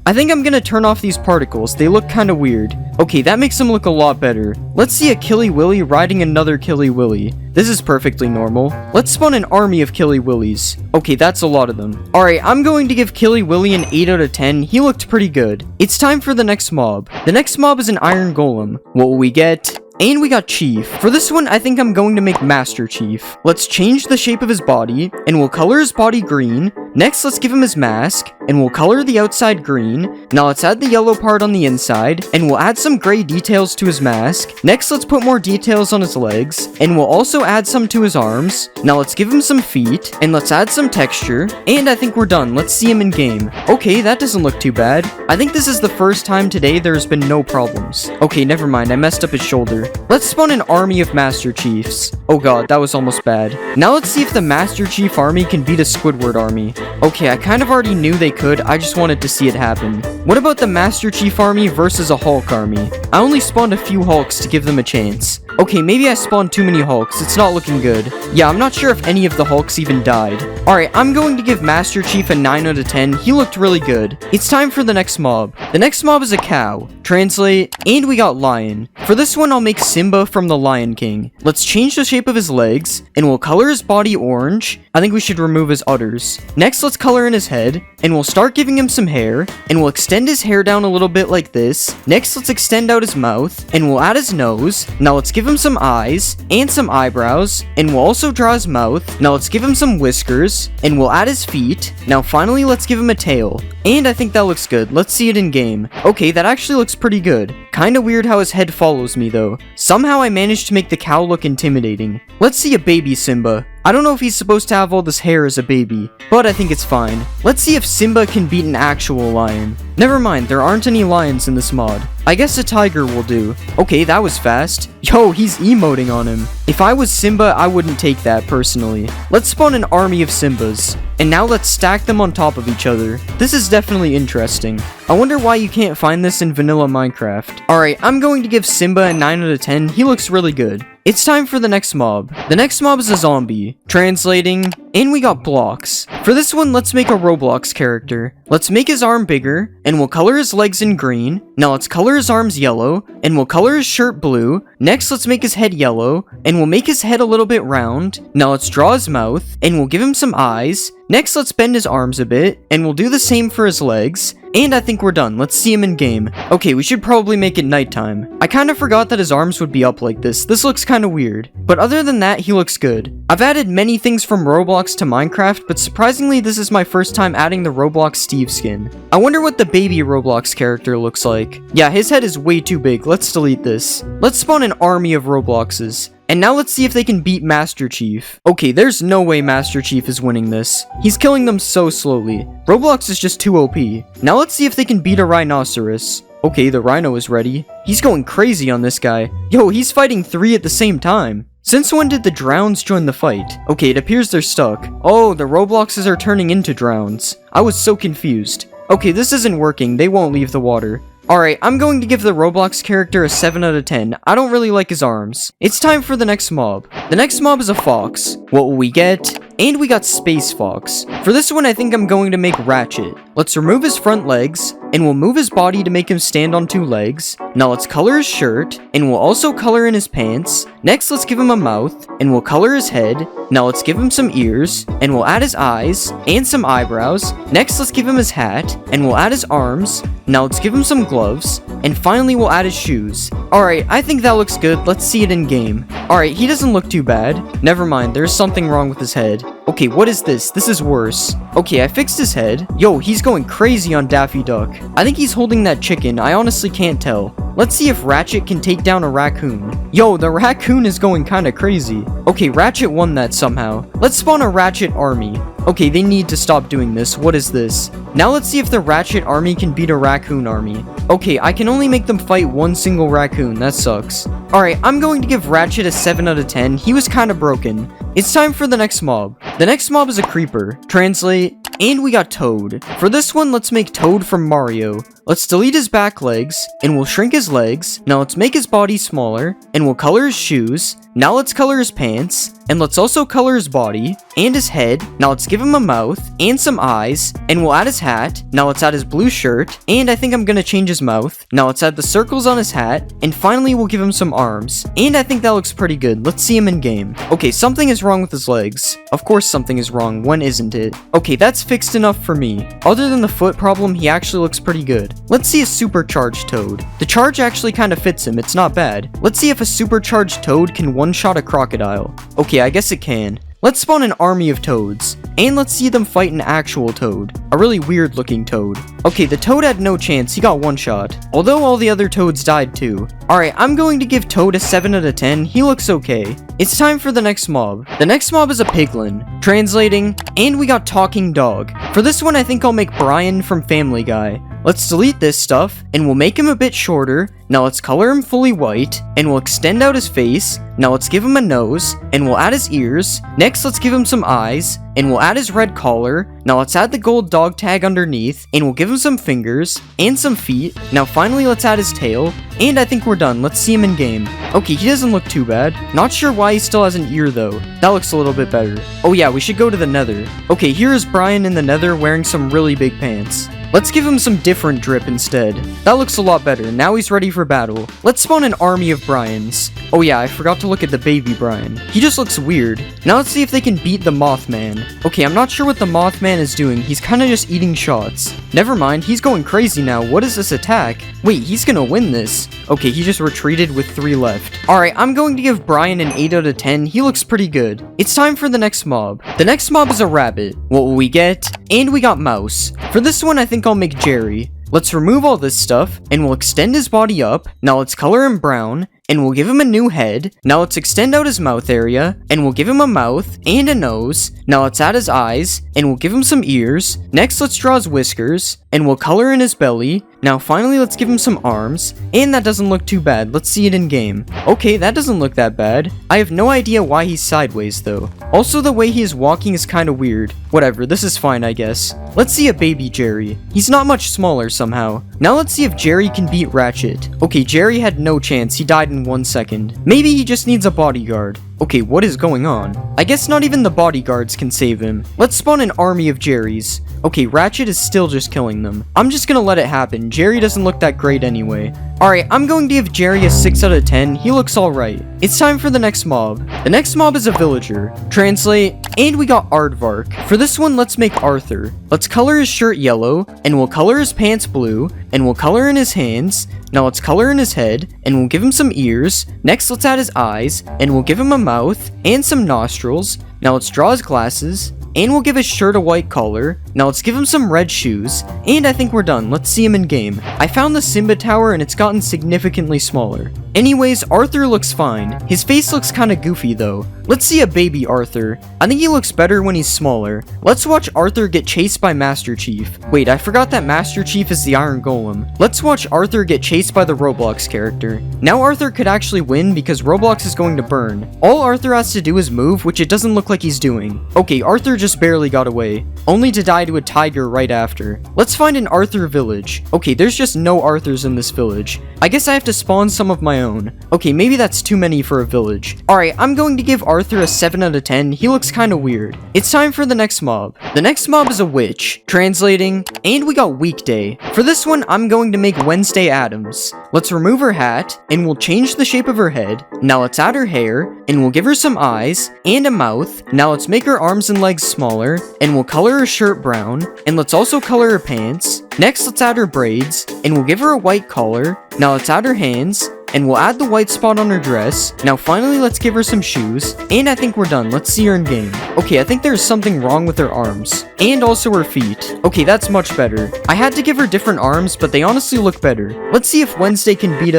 I think I'm gonna turn off these particles. They look kinda weird. Okay, that makes him look a lot better. Let's see a Killy Willy riding another Killy Willy. This is perfectly normal. Let's spawn an army of Killy Willys. Okay, that's a lot of them. Alright, I'm going to give Killy Willy an 8 out of 10. He looked pretty good. It's time for the next mob. The next mob is an Iron Golem. What will we get? And we got Chief. For this one, I think I'm going to make Master Chief. Let's change the shape of his body, and we'll color his body green. Next, let's give him his mask, and we'll color the outside green. Now let's add the yellow part on the inside, and we'll add some gray details to his mask. Next, let's put more details on his legs, and we'll also add some to his arms. Now let's give him some feet, and let's add some texture, and I think we're done. Let's see him in game. Okay, that doesn't look too bad. I think this is the first time today there's been no problems. Okay, never mind, I messed up his shoulder. Let's spawn an army of Master Chiefs. Oh god, that was almost bad. Now let's see if the Master Chief army can beat a Squidward army. Okay, I kind of already knew they could, I just wanted to see it happen. What about the Master Chief army versus a Hulk army? I only spawned a few Hulks to give them a chance. Okay, maybe I spawned too many Hulks, it's not looking good. Yeah, I'm not sure if any of the Hulks even died. Alright, I'm going to give Master Chief a 9 out of 10, he looked really good. It's time for the next mob. The next mob is a cow. Translate, and we got Lion. For this one, I'll make Simba from the Lion King. Let's change the shape of his legs, and we'll color his body orange. I think we should remove his udders. Next, let's color in his head, and we'll start giving him some hair, and we'll extend his hair down a little bit like this. Next, let's extend out his mouth, and we'll add his nose. Now let's give him some eyes, and some eyebrows, and we'll also draw his mouth. Now let's give him some whiskers, and we'll add his feet. Now finally, let's give him a tail. And I think that looks good. Let's see it in game. Okay, that actually looks pretty good. Kinda weird how his head follows me though. Somehow I managed to make the cow look intimidating. Let's see a baby Simba. I don't know if he's supposed to have all this hair as a baby, but I think it's fine. Let's see if Simba can beat an actual lion. Never mind, there aren't any lions in this mod. I guess a tiger will do. Okay, that was fast. Yo, he's emoting on him. If I was Simba, I wouldn't take that personally. Let's spawn an army of Simbas. And now let's stack them on top of each other. This is definitely interesting. I wonder why you can't find this in vanilla Minecraft. Alright, I'm going to give Simba a 9 out of 10. He looks really good. It's time for the next mob. The next mob is a zombie. Translating, and we got blocks. For this one, let's make a Roblox character. Let's make his arm bigger, and we'll color his legs in green. Now let's color his arms yellow, and we'll color his shirt blue. Next, let's make his head yellow, and we'll make his head a little bit round. Now let's draw his mouth, and we'll give him some eyes. Next, let's bend his arms a bit, and we'll do the same for his legs. And I think we're done. Let's see him in game. Okay, we should probably make it nighttime. I kind of forgot that his arms would be up like this. This looks kind of weird. But other than that, he looks good. I've added many things from Roblox to Minecraft, but surprisingly, this is my first time adding the Roblox Steve skin. I wonder what the baby Roblox character looks like. Yeah, his head is way too big. Let's delete this. Let's spawn an army of Robloxes. And now let's see if they can beat Master Chief. Okay, there's no way Master Chief is winning this. He's killing them so slowly. Roblox is just too OP. Now let's see if they can beat a rhinoceros. Okay, the rhino is ready. He's going crazy on this guy. Yo, he's fighting 3 at the same time. Since when did the drowns join the fight? Okay, it appears they're stuck. Oh, the Robloxes are turning into drowns. I was so confused. Okay, this isn't working. They won't leave the water. Alright, I'm going to give the Roblox character a 7 out of 10. I don't really like his arms. It's time for the next mob. The next mob is a fox. What will we get? And we got Space Fox. For this one, I think I'm going to make Ratchet. Let's remove his front legs, and we'll move his body to make him stand on 2 legs. Now let's color his shirt, and we'll also color in his pants. Next, let's give him a mouth, and we'll color his head. Now let's give him some ears, and we'll add his eyes, and some eyebrows. Next, let's give him his hat, and we'll add his arms. Now let's give him some gloves, and finally we'll add his shoes. Alright, I think that looks good. Let's see it in game. Alright, he doesn't look too bad. Never mind, there's something wrong with his head. Okay, what is this? This is worse. Okay, I fixed his head. Yo, he's going crazy on Daffy Duck. I think he's holding that chicken. I honestly can't tell. Let's see if Ratchet can take down a raccoon. Yo, the raccoon is going kinda crazy. Okay, Ratchet won that somehow. Let's spawn a Ratchet army. Okay, they need to stop doing this. What is this? Now let's see if the Ratchet army can beat a raccoon army. Okay, I can only make them fight one single raccoon. That sucks. Alright, I'm going to give Ratchet a 7 out of 10. He was kinda broken. It's time for the next mob. The next mob is a creeper. Translate. And we got Toad. For this one, let's make Toad from Mario. Let's delete his back legs, and we'll shrink his legs. Now let's make his body smaller, and we'll color his shoes. Now let's color his pants, and let's also color his body, and his head. Now let's give him a mouth, and some eyes, and we'll add his hat. Now let's add his blue shirt, and I think I'm gonna change his mouth. Now let's add the circles on his hat, and finally we'll give him some arms. And I think that looks pretty good. Let's see him in game. Okay, something is wrong with his legs. Of course something is wrong, when isn't it? Okay, that's fixed enough for me. Other than the foot problem, he actually looks pretty good. Let's see a supercharged Toad. The charge actually kind of fits him, it's not bad. Let's see if a supercharged Toad can one-shot a crocodile. Okay, I guess it can. Let's spawn an army of toads, and let's see them fight an actual toad. A really weird looking toad. Okay, the toad had no chance, he got one shot. Although all the other toads died too. Alright, I'm going to give Toad a 7 out of 10, he looks okay. It's time for the next mob. The next mob is a piglin. Translating, and we got talking dog. For this one, I think I'll make Brian from Family Guy. Let's delete this stuff, and we'll make him a bit shorter. Now let's color him fully white, and we'll extend out his face. Now let's give him a nose, and we'll add his ears. Next, let's give him some eyes, and we'll add his red collar. Now let's add the gold dog tag underneath, and we'll give him some fingers, and some feet. Now finally, let's add his tail, and I think we're done. Let's see him in game. Okay, he doesn't look too bad. Not sure why he still has an ear though. That looks a little bit better. Oh yeah, we should go to the nether. Okay, here is Brian in the nether wearing some really big pants. Let's give him some different drip instead. That looks a lot better. Now he's ready for battle. Let's spawn an army of Brians. Oh yeah, I forgot to look at the baby Brian. He just looks weird. Now let's see if they can beat the Mothman. Okay, I'm not sure what the Mothman is doing. He's kind of just eating shots. Never mind, he's going crazy now. What is this attack? Wait, he's gonna win this. Okay, he just retreated with 3 left. Alright, I'm going to give Brian an 8 out of 10. He looks pretty good. It's time for the next mob. The next mob is a rabbit. What will we get? And we got Mouse. For this one, I think I'll make Jerry. Let's remove all this stuff, and we'll extend his body up. Now let's color him brown, and we'll give him a new head. Now let's extend out his mouth area, and we'll give him a mouth and a nose. Now let's add his eyes, and we'll give him some ears. Next, let's draw his whiskers, and we'll color in his belly. Now finally, let's give him some arms, and that doesn't look too bad. Let's see it in game. Okay, that doesn't look that bad. I have no idea why he's sideways though. Also, the way he is walking is kind of weird. Whatever, this is fine, I guess. Let's see a baby Jerry. He's not much smaller somehow. Now let's see if Jerry can beat Ratchet. Okay, Jerry had no chance. He died in 1 second. Maybe he just needs a bodyguard. Okay, what is going on? I guess not even the bodyguards can save him. Let's spawn an army of Jerrys. Okay, Ratchet is still just killing them. I'm just gonna let it happen. Jerry doesn't look that great anyway. Alright, I'm going to give Jerry a 6 out of 10. He looks alright. It's time for the next mob. The next mob is a villager. Translate, and we got Aardvark. For this one, let's make Arthur. Let's color his shirt yellow, and we'll color his pants blue, and we'll color in his hands. Now let's color in his head, and we'll give him some ears. Next, let's add his eyes, and we'll give him a mouth, and some nostrils. Now let's draw his glasses, and we'll give his shirt a white collar. Now let's give him some red shoes, and I think we're done. Let's see him in game. I found the Simba Tower, and it's gotten significantly smaller. Anyways, Arthur looks fine. His face looks kinda goofy though. Let's see a baby Arthur. I think he looks better when he's smaller. Let's watch Arthur get chased by Master Chief. Wait, I forgot that Master Chief is the Iron Golem. Let's watch Arthur get chased by the Roblox character. Now Arthur could actually win because Roblox is going to burn. All Arthur has to do is move, which it doesn't look like he's doing. Okay, Arthur just barely got away, only to die reply to a tiger right after. Let's find an Arthur village. Okay, there's just no Arthurs in this village. I guess I have to spawn some of my own. Okay, maybe that's too many for a village. Alright, I'm going to give Arthur a 7 out of 10. He looks kinda weird. It's time for the next mob. The next mob is a witch. Translating, and we got weekday. For this one, I'm going to make Wednesday Addams. Let's remove her hat, and we'll change the shape of her head. Now let's add her hair, and we'll give her some eyes, and a mouth. Now let's make her arms and legs smaller, and we'll color her shirt brown, and let's also color her pants. Next, let's add her braids, and we'll give her a white collar. Now let's add her hands, and we'll add the white spot on her dress. Now finally, let's give her some shoes, and I think we're done. Let's see her in game. Okay, I think there's something wrong with her arms, and also her feet. Okay, that's much better. I had to give her different arms, but they honestly look better. Let's see if Wednesday can beat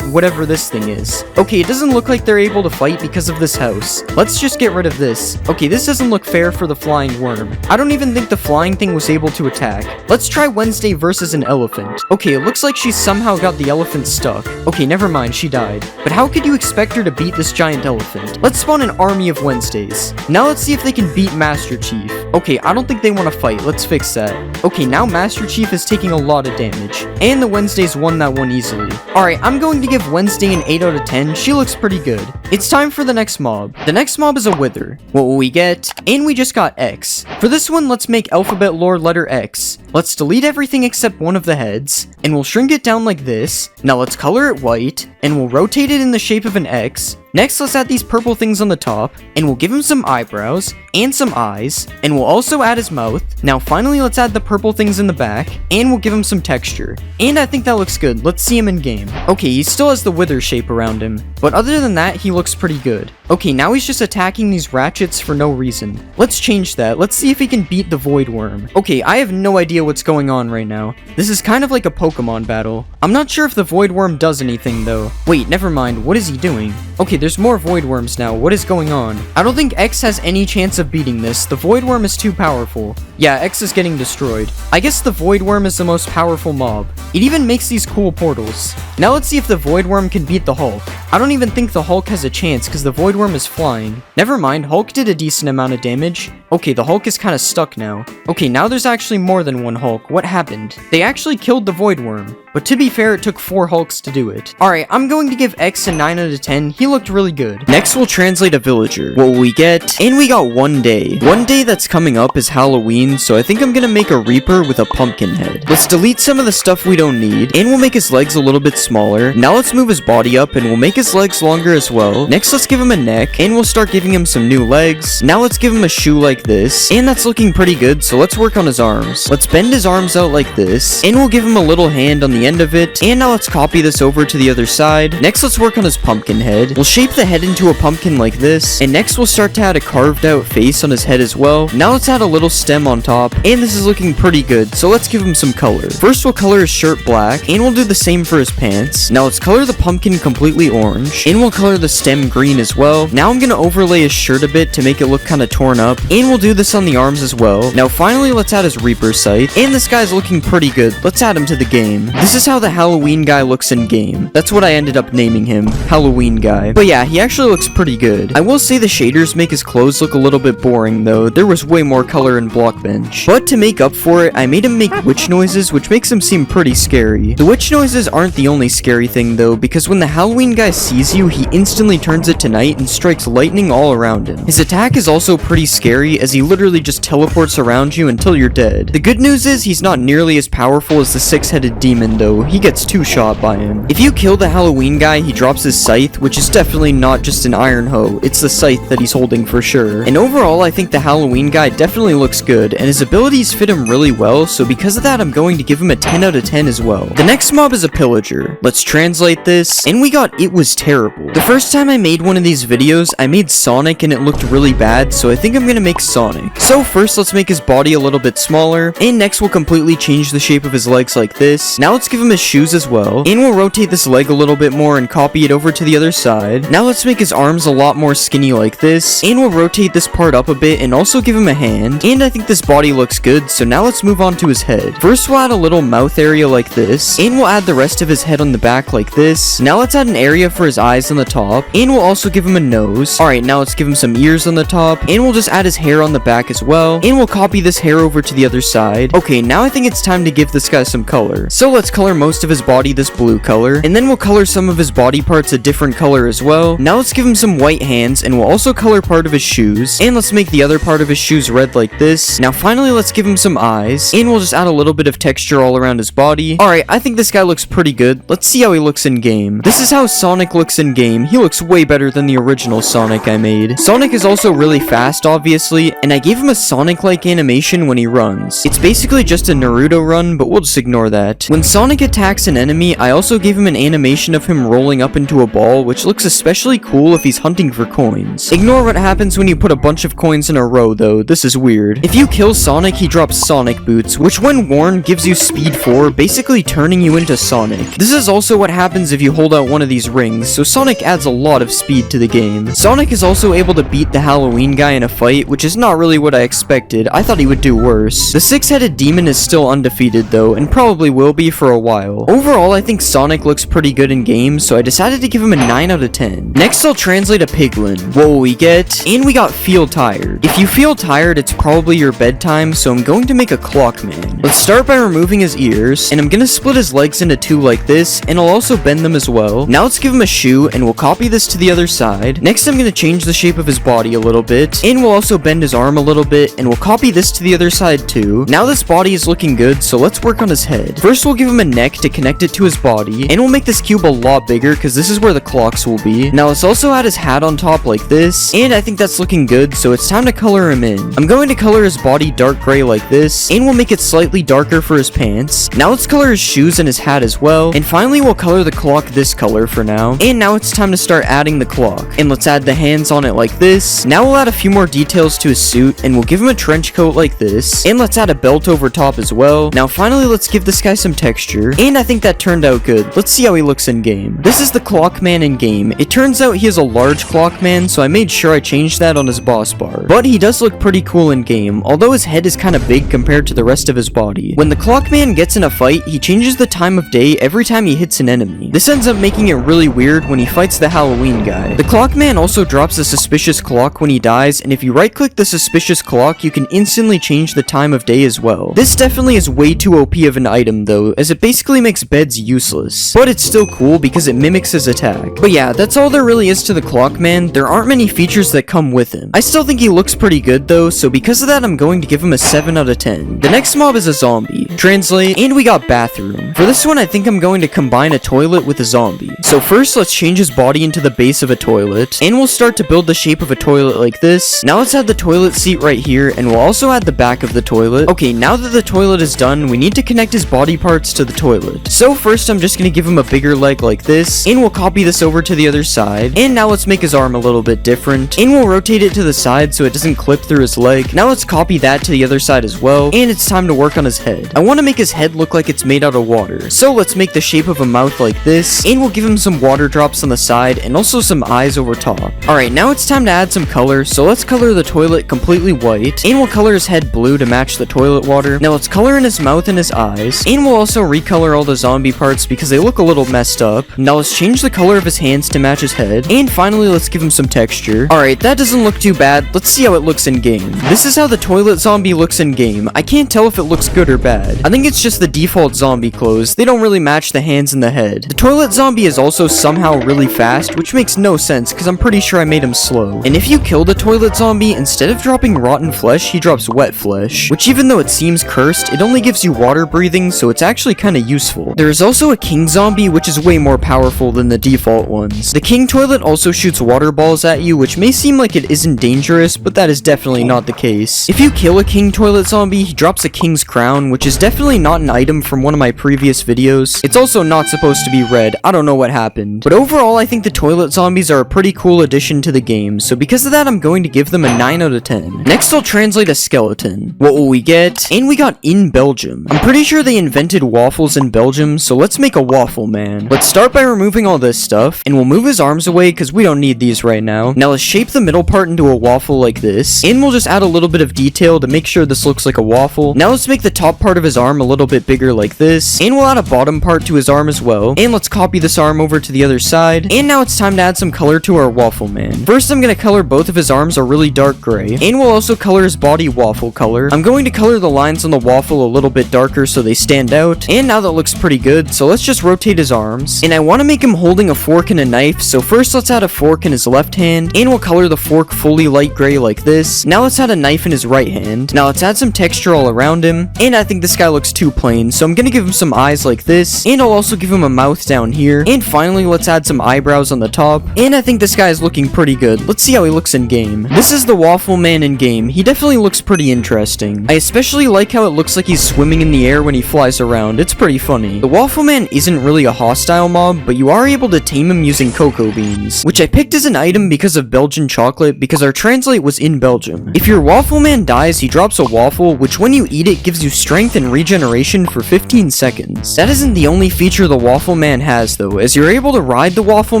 whatever this thing is. Okay, it doesn't look like they're able to fight because of this house. Let's just get rid of this. Okay, this doesn't look fair for the flying worm. I don't even think the flying thing was able to attack. Let's try Wednesday versus an elephant. Okay, it looks like she somehow got the elephant stuck. Okay, never mind, she died. But how could you expect her to beat this giant elephant? Let's spawn an army of Wednesdays. Now let's see if they can beat Master Chief. Okay, I don't think they want to fight. Let's fix that. Okay, now Master Chief is taking a lot of damage, and the Wednesdays won that one easily. Alright, I'm going to give Wednesday an 8 out of 10. She looks pretty good. It's time for the next mob. The next mob is a Wither. What will we get? And we just got X. For this one, let's make alphabet lore letter X. Let's delete everything except one of the heads, and we'll shrink it down like this. Now let's color it white, and we'll rotate it in the shape of an X. Next, let's add these purple things on the top, and we'll give him some eyebrows, and some eyes, and we'll also add his mouth. Now finally, let's add the purple things in the back, and we'll give him some texture. And I think that looks good. Let's see him in game. Okay, he still has the wither shape around him, but other than that, he looks pretty good. Okay, now he's just attacking these ratchets for no reason. Let's change that. Let's see if he can beat the void worm. Okay, I have no idea what's going on right now. This is kind of like a Pokemon battle. I'm not sure if the void worm does anything though. Wait, never mind. What is he doing? Okay, there's more void worms now. What is going on? I don't think X has any chance of beating this. The void worm is too powerful. Yeah, X is getting destroyed. I guess the void worm is the most powerful mob. It even makes these cool portals. Now let's see if the void worm can beat the Hulk. I don't even think the Hulk has a chance because the void worm is flying. Never mind, Hulk did a decent amount of damage. Okay, the Hulk is kind of stuck now. Okay, now there's actually more than one Hulk. What happened? They actually killed the void worm. But to be fair, it took 4 Hulks to do it. Alright, I'm going to give X a 9 out of 10. He looked really good. Next, we'll translate a villager. What will we get? And we got one day. One day that's coming up is Halloween, so I think I'm gonna make a Reaper with a pumpkin head. Let's delete some of the stuff we don't need, and we'll make his legs a little bit smaller. Now let's move his body up, and we'll make his legs longer as well. Next, let's give him a neck, and we'll start giving him some new legs. Now let's give him a shoe like this, and that's looking pretty good, so let's work on his arms. Let's bend his arms out like this, and we'll give him a little hand on the end of it, and now let's copy this over to the other side. Next, let's work on his pumpkin head. We'll shape the head into a pumpkin like this, and next we'll start to add a carved out face on his head as well. Now let's add a little stem on top, and this is looking pretty good, so let's give him some color. First, we'll color his shirt black, and we'll do the same for his pants. Now let's color the pumpkin completely orange, and we'll color the stem green as well. Now I'm gonna overlay his shirt a bit to make it look kind of torn up, and we'll do this on the arms as well. Now finally, let's add his Reaper sight, and this guy's looking pretty good. Let's add him to the game. This is how the Halloween guy looks in game. That's what I ended up naming him, Halloween guy. But yeah, he actually looks pretty good. I will say the shaders make his clothes look a little bit boring though. There was way more color in blockbench. But to make up for it, I made him make witch noises, which makes him seem pretty scary. The witch noises aren't the only scary thing though, because when the Halloween guy sees you, he instantly turns it to night and strikes lightning all around him. His attack is also pretty scary, as he literally just teleports around you until you're dead. The good news is he's not nearly as powerful as the 6-headed demon though. He gets 2 shot by him. If you kill the Halloween guy, he drops his scythe, which is definitely not just an iron hoe. It's the scythe that he's holding for sure. And overall, I think the Halloween guy definitely looks good, and his abilities fit him really well, so because of that, I'm going to give him a 10 out of 10 as well. The next mob is a pillager. Let's translate this, and we got it was terrible. The first time I made one of these videos, I made Sonic and it looked really bad, so I think I'm gonna make Sonic. So first, let's make his body a little bit smaller, and next we'll completely change the shape of his legs like this. Now let's give him his shoes as well, and we'll rotate this leg a little bit more and copy it over to the other side. Now let's make his arms a lot more skinny like this, and we'll rotate this part up a bit and also give him a hand. And I think this body looks good, so now let's move on to his head. First, we'll add a little mouth area like this, and we'll add the rest of his head on the back like this. Now let's add an area for for his eyes on the top, and we'll also give him a nose. Alright, now let's give him some ears on the top, and we'll just add his hair on the back as well, and we'll copy this hair over to the other side. Okay, now I think it's time to give this guy some color. So let's color most of his body this blue color, and then we'll color some of his body parts a different color as well. Now let's give him some white hands, and we'll also color part of his shoes, and let's make the other part of his shoes red like this. Now finally, let's give him some eyes, and we'll just add a little bit of texture all around his body. Alright, I think this guy looks pretty good. Let's see how he looks in game. This is how Sonic looks in game. He looks way better than the original Sonic I made. Sonic is also really fast, obviously, and I gave him a Sonic-like animation when he runs. It's basically just a Naruto run, but we'll just ignore that. When Sonic attacks an enemy, I also gave him an animation of him rolling up into a ball, which looks especially cool if he's hunting for coins. Ignore what happens when you put a bunch of coins in a row, though. This is weird. If you kill Sonic, he drops Sonic Boots, which when worn gives you speed 4, basically turning you into Sonic. This is also what happens if you hold out one of these rings, so Sonic adds a lot of speed to the game. Sonic is also able to beat the Halloween guy in a fight, which is not really what I expected. I thought he would do worse. The six-headed demon is still undefeated though, and probably will be for a while. Overall, I think Sonic looks pretty good in game, so I decided to give him a 9 out of 10. Next, I'll translate a piglin. What will we get? And we got feel tired. If you feel tired, it's probably your bedtime, so I'm going to make a clock man. Let's start by removing his ears, and I'm gonna split his legs into two like this, and I'll also bend them as well. Now let's give him a shoe, and we'll copy this to the other side. Next, I'm gonna change the shape of his body a little bit, and we'll also bend his arm a little bit, and we'll copy this to the other side too. Now this body is looking good, so let's work on his head. First, we'll give him a neck to connect it to his body, and we'll make this cube a lot bigger because this is where the clocks will be. Now let's also add his hat on top like this, and I think that's looking good, so it's time to color him in. I'm going to color his body dark gray like this, and we'll make it slightly darker for his pants. Now let's color his shoes and his hat as well, and finally we'll color the clock this color for now. And now it's time to start adding the clock, and let's add the hands on it like this. Now we'll add a few more details to his suit, and we'll give him a trench coat like this, and let's add a belt over top as well. Now finally, let's give this guy some texture, and I think that turned out good. Let's see how he looks in game. This is the clock man in game. It turns out he is a large clock man, so I made sure I changed that on his boss bar. But he does look pretty cool in game, although his head is kind of big compared to the rest of his body. When the clock man gets in a fight, he changes the time of day every time he hits an enemy. This ends up making it really weird when he fights the Halloween guy. The clock man also drops a suspicious clock when he dies, and if you right click the suspicious clock, you can instantly change the time of day as well. This definitely is way too OP of an item though, as it basically makes beds useless. But it's still cool because it mimics his attack. But yeah, that's all there really is to the clock man. There aren't many features that come with him. I still think he looks pretty good though, so because of that I'm going to give him a 7 out of 10. The next mob is a zombie. Translate, and we got bathroom. For this one, I think I'm going to combine a toilet with a zombie. So first, let's change his body into the base of a toilet, and we'll start to build the shape of a toilet like this. Now let's add the toilet seat right here, and we'll also add the back of the toilet. Okay, now that the toilet is done, we need to connect his body parts to the toilet. So first, I'm just gonna give him a bigger leg like this, and we'll copy this over to the other side. And now let's make his arm a little bit different, and we'll rotate it to the side so it doesn't clip through his leg. Now let's copy that to the other side as well, and it's time to work on his head. I want to make his head look like it's made out of water. So let's make the shape of a mouth like this, and we'll give him some water drops on the side, and also some eyes over top. Alright, now it's time to add some color, so let's color the toilet completely white, and we'll color his head blue to match the toilet water. Now let's color in his mouth and his eyes, and we'll also recolor all the zombie parts because they look a little messed up. Now let's change the color of his hands to match his head, and finally let's give him some texture. Alright, that doesn't look too bad. Let's see how it looks in game. This is how the toilet zombie looks in game. I can't tell if it looks good or bad. I think it's just the default zombie clothes. They don't really match the hands and the head. The toilet zombie is also somehow really fast, which makes no sense because I'm pretty sure I made him slow. And if you kill the toilet zombie, instead of dropping rotten flesh, he drops wet flesh, which even though it seems cursed, it only gives you water breathing, so it's actually kind of useful. There is also a king zombie, which is way more powerful than the default ones. The king toilet also shoots water balls at you, which may seem like it isn't dangerous, but that is definitely not the case. If you kill a king toilet zombie, he drops a king's crown, which is definitely not an item from one of my previous videos. It's also not supposed to be red. I don't know what happened. But overall, I think the toilet zombies are a pretty cool addition to the game, so because of that, I'm going to give them a 9 out of 10. Next, I'll translate a skeleton. What will we get? And we got in Belgium. I'm pretty sure they invented waffles in Belgium, so let's make a waffle man. Let's start by removing all this stuff, and we'll move his arms away because we don't need these right now. Now let's shape the middle part into a waffle like this, and we'll just add a little bit of detail to make sure this looks like a waffle. Now let's make the top part of his his arm a little bit bigger like this, and we'll add a bottom part to his arm as well, and let's copy this arm over to the other side, and now it's time to add some color to our waffle man. First, I'm gonna color both of his arms a really dark gray, and we'll also color his body waffle color. I'm going to color the lines on the waffle a little bit darker so they stand out, and now that looks pretty good, so let's just rotate his arms, and I want to make him holding a fork and a knife, so first let's add a fork in his left hand, and we'll color the fork fully light gray like this. Now let's add a knife in his right hand. Now let's add some texture all around him, and I think this guy looks too plain, so I'm gonna give him some eyes like this, and I'll also give him a mouth down here, and finally let's add some eyebrows on the top, and I think this guy is looking pretty good. Let's see how he looks in game. This is the waffle man in game. He definitely looks pretty interesting. I especially like how it looks like he's swimming in the air when he flies around. It's pretty funny. The waffle man isn't really a hostile mob, but you are able to tame him using cocoa beans, which I picked as an item because of Belgian chocolate, because our translate was in Belgium. If your waffle man dies, he drops a waffle, which when you eat it gives you strength and regeneration for 15 seconds. That isn't the only feature the waffle man has though, as you're able to ride the waffle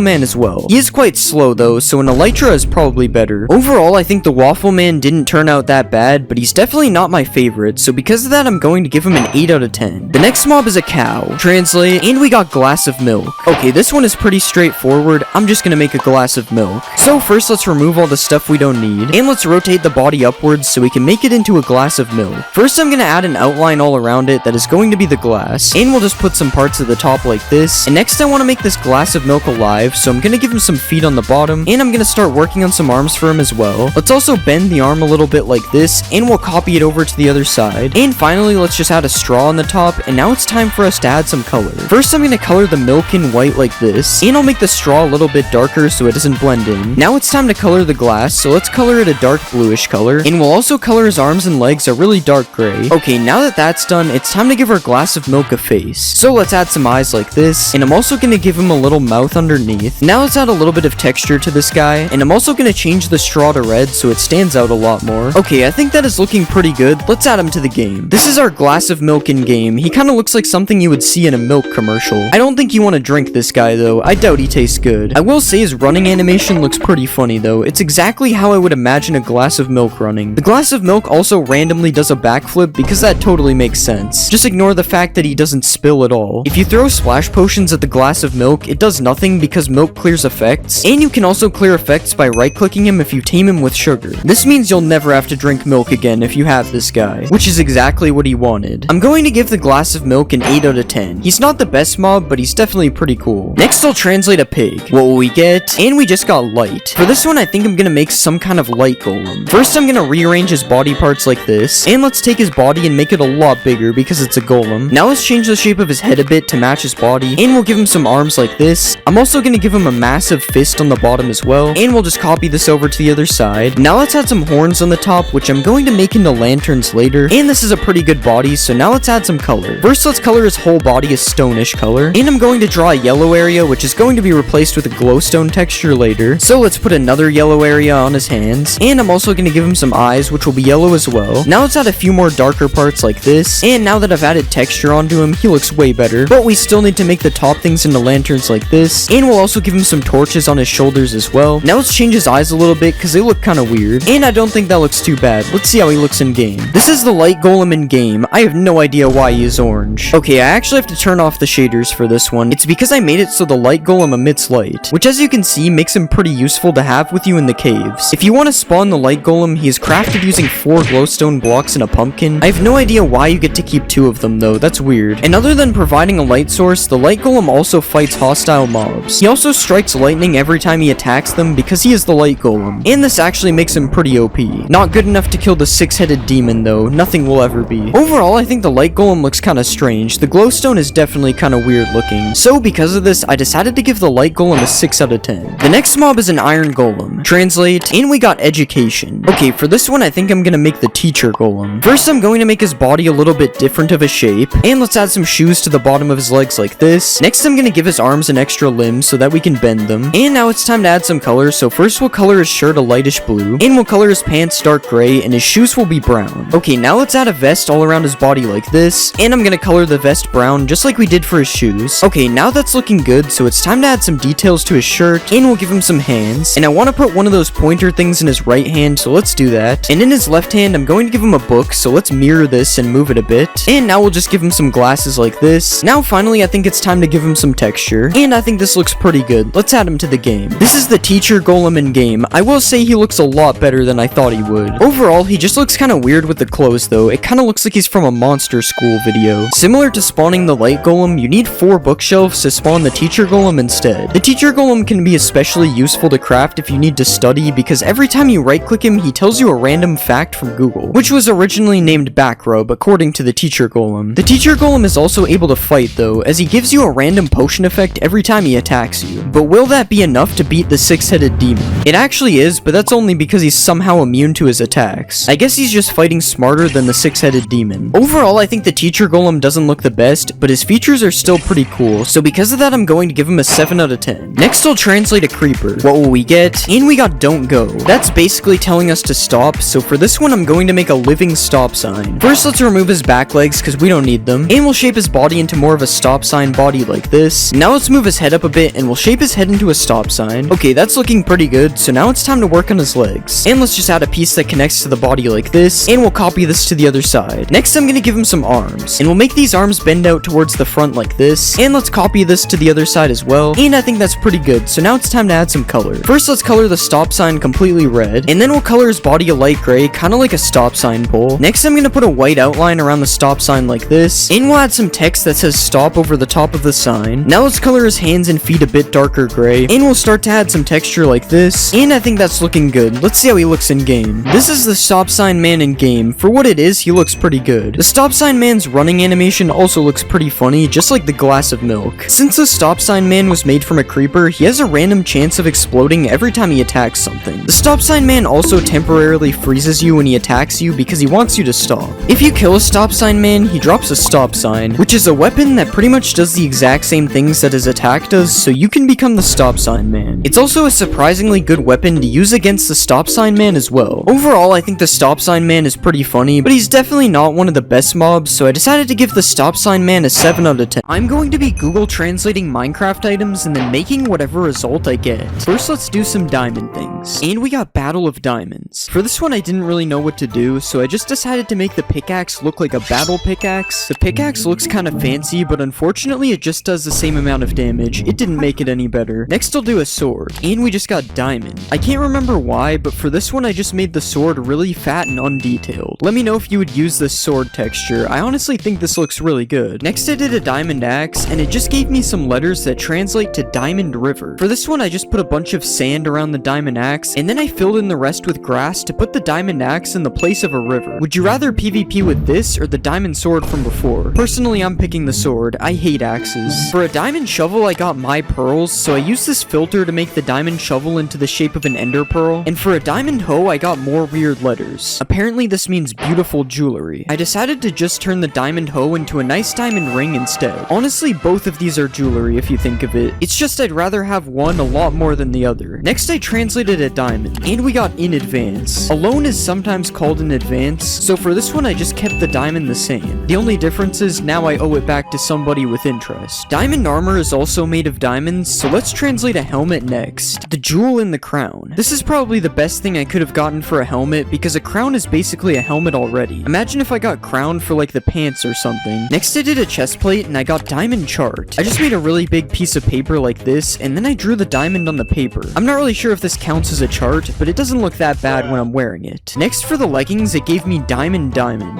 man as well. He is quite slow though, so an elytra is probably better. Overall, I think the waffle man didn't turn out that bad, but he's definitely not my favorite, so because of that, I'm going to give him an 8 out of 10. The next mob is a cow. Translate, and we got glass of milk. Okay, this one is pretty straightforward. I'm just gonna make a glass of milk. So first, let's remove all the stuff we don't need, and let's rotate the body upwards so we can make it into a glass of milk. First, I'm gonna add an outline all around it that is going to be the glass, and we'll just put some parts at the top like this. And next, I want to make this glass of milk alive, so I'm gonna give him some feet on the bottom, and I'm gonna start working on some arms for him as well. Let's also bend the arm a little bit like this, and we'll copy it over to the other side. And finally, let's just add a straw on the top, and now it's time for us to add some color. First, I'm gonna color the milk in white like this, and I'll make the straw a little bit darker so it doesn't blend in. Now it's time to color the glass, so let's color it a dark bluish color, and we'll also color his arms and legs a really dark gray. Okay, now that that's done, it's time to give our glass of milk a face. So let's add some eyes like this, and I'm also gonna give him a little mouth underneath. Now let's add a little bit of texture to this guy, and I'm also gonna change the straw to red so it stands out a lot more. Okay, I think that is looking pretty good. Let's add him to the game. This is our glass of milk in game. He kind of looks like something you would see in a milk commercial. I don't think you want to drink this guy though. I doubt he tastes good. I will say his running animation looks pretty funny though. It's exactly how I would imagine a glass of milk running. The glass of milk also randomly does a backflip because that totally makes sense. Just ignore the fact that he doesn't spill at all. If you throw splash potions at the glass of milk, it does nothing because milk clears effects, and you can also clear effects by right-clicking him if you tame him with sugar. This means you'll never have to drink milk again if you have this guy, which is exactly what he wanted. I'm going to give the glass of milk an 8 out of 10. He's not the best mob, but he's definitely pretty cool. Next, I'll translate a pig. What will we get? And we just got light. For this one, I think I'm gonna make some kind of light golem. First, I'm gonna rearrange his body parts like this, and let's take his body and make it a lot bigger because it's a golem. Now let's change the shape of his head a bit to match his body, and we'll give him some arms like this. I'm also gonna give him a massive fist on the bottom as well, and we'll just copy this over to the other side. Now let's add some horns on the top, which I'm going to make into lanterns later, and this is a pretty good body, so now let's add some color. First, let's color his whole body a stonish color, and I'm going to draw a yellow area, which is going to be replaced with a glowstone texture later. So let's put another yellow area on his hands, and I'm also going to give him some eyes, which will be yellow as well. Now let's add a few more darker parts like this, and now that I've added texture onto him, he looks way better, but we still need to make the top things into lanterns like this, and we'll also give him some torches on his shoulders as well. Now let's change his eyes a little bit, because they look kind of weird, and I don't think that looks too bad. Let's see how he looks in game. This is the light golem in game. I have no idea why he is orange. Okay, I actually have to turn off the shaders for this one. It's because I made it so the light golem emits light, which as you can see makes him pretty useful to have with you in the caves. If you want to spawn the light golem, he is crafted using 4 glowstone blocks and a pumpkin. I have no idea why you get to keep 2 of them though. That's weird. And other than providing a light source, the light golem also fights hostile mobs. He also strikes lightning every time he attacks them because he is the light golem, and this actually makes him pretty OP. Not good enough to kill the 6-headed demon though. Nothing will ever be. Overall, I think the light golem looks kind of strange. The glowstone is definitely kind of weird looking. So because of this, I decided to give the light golem a 6 out of 10. The next mob is an iron golem. Translate, and we got education. Okay, for this one, I think I'm gonna make the teacher golem. First, I'm going to make his body a little bit different of a shape, and let's add some shoes to the bottom of his legs like this. Next, I'm gonna give his arms an extra limb so that we can bend them. And now it's time to add some color, so first we'll color his shirt a lightish blue, and we'll color his pants dark gray, and his shoes will be brown. Okay, now let's add a vest all around his body like this, and I'm gonna color the vest brown just like we did for his shoes. Okay, now that's looking good, so it's time to add some details to his shirt, and we'll give him some hands. And I want to put one of those pointer things in his right hand, so let's do that. And in his left hand, I'm going to give him a book, so let's mirror this and move it a bit. And now we'll just give him some glasses like this. Now finally I think it's time to give him some texture. And I think this looks pretty good. Let's add him to the game. This is the teacher golem in game. I will say he looks a lot better than I thought he would. Overall, he just looks kind of weird with the clothes though. It kind of looks like he's from a monster school video. Similar to spawning the light golem, you need 4 bookshelves to spawn the teacher golem instead. The teacher golem can be especially useful to craft if you need to study, because every time you right click him, he tells you a random fact from Google, which was originally named back rub according to the teacher golem. The teacher golem is also able to fight though, as he gives you a random potion effect every time he attacks you. But will that be enough to beat the 6-headed demon? It actually is, but that's only because he's somehow immune to his attacks. I guess he's just fighting smarter than the 6-headed demon. Overall, I think the teacher golem doesn't look the best, but his features are still pretty cool, so because of that I'm going to give him a 7 out of 10. Next I'll translate a creeper. What will we get? And we got don't go. That's basically telling us to stop, so for this one I'm going to make a living stop sign. First let's remove his back legs because we don't need them, and we'll shape his body into more of a stop sign body like this. Now let's move his head up a bit and we'll shape his head into a stop sign. Okay, that's looking pretty good, so now it's time to work on his legs. And let's just add a piece that connects to the body like this, and we'll copy this to the other side. Next I'm gonna give him some arms, and we'll make these arms bend out towards the front like this, and let's copy this to the other side as well, and I think that's pretty good, so now it's time to add some color. First let's color the stop sign completely red, and then we'll color his body a light gray, kinda like a stop sign pole. Next I'm gonna put a white outline around the stop sign like this, and we'll add some text that says stop over the top of the sign. Now let's color his hands and feet a bit darker gray, and we'll start to add some texture like this, and I think that's looking good. Let's see how he looks in game. This is the stop sign man in game. For what it is, he looks pretty good. The stop sign man's running animation also looks pretty funny, just like the glass of milk. Since the stop sign man was made from a creeper, he has a random chance of exploding every time he attacks something. The stop sign man also temporarily freezes you when he attacks you because he wants you to stop. If you kill a stop sign man, he drops a stop sign, which is a weapon that pretty much does the exact same things that his attack does, so you can become the stop sign man. It's also a surprisingly good weapon to use against the stop sign man as well. Overall, I think the stop sign man is pretty funny, but he's definitely not one of the best mobs, so I decided to give the stop sign man a 7 out of 10. I'm going to be Google translating Minecraft items and then making whatever result I get. First, let's do some diamond things. And we got Battle of Diamonds. For this one, I didn't really know what to do, so I just decided to make the pickaxe look like a battle pickaxe. The pickaxe looks kind of fancy, but unfortunately it just does the same amount of damage. It didn't make it any better. Next, I'll do a sword. And we just got diamond. I can't remember why, but for this one, I just made the sword really fat and undetailed. Let me know if you would use this sword texture. I honestly think this looks really good. Next, I did a diamond axe, and it just gave me some letters that translate to Diamond River. For this one, I just put a bunch of sand around the diamond axe, and then I filled in the rest with grass to put the diamond axe in the place of a river. Would you rather PvP with this or the diamond sword from before? Personally, I'm picking the sword. I hate axes. For a diamond shovel, I got my pearls, so I used this filter to make the diamond shovel into the shape of an ender pearl. And for a diamond hoe, I got more weird letters. Apparently, this means beautiful jewelry. I decided to just turn the diamond hoe into a nice diamond ring instead. Honestly, both of these are jewelry if you think of it. It's just I'd rather have one a lot more than the other. Next, I translated a diamond, and we got in advance. Alone is sometimes called in advance, so for this one, I just kept the diamond the same. The only difference is now I owe it back to somebody with interest. Diamond armor is also made of diamonds, so let's translate a helmet next. The jewel in the crown. This is probably the best thing I could have gotten for a helmet, because a crown is basically a helmet already. Imagine if I got crowned for like the pants or something. Next, I did a chest plate, and I got diamond chart. I just made a really big piece of paper like this, and then I drew the diamond on the paper. I'm not really sure if this counts as a chart, but it doesn't look that bad when I'm wearing it. Next, for the leggings, it gave me diamond.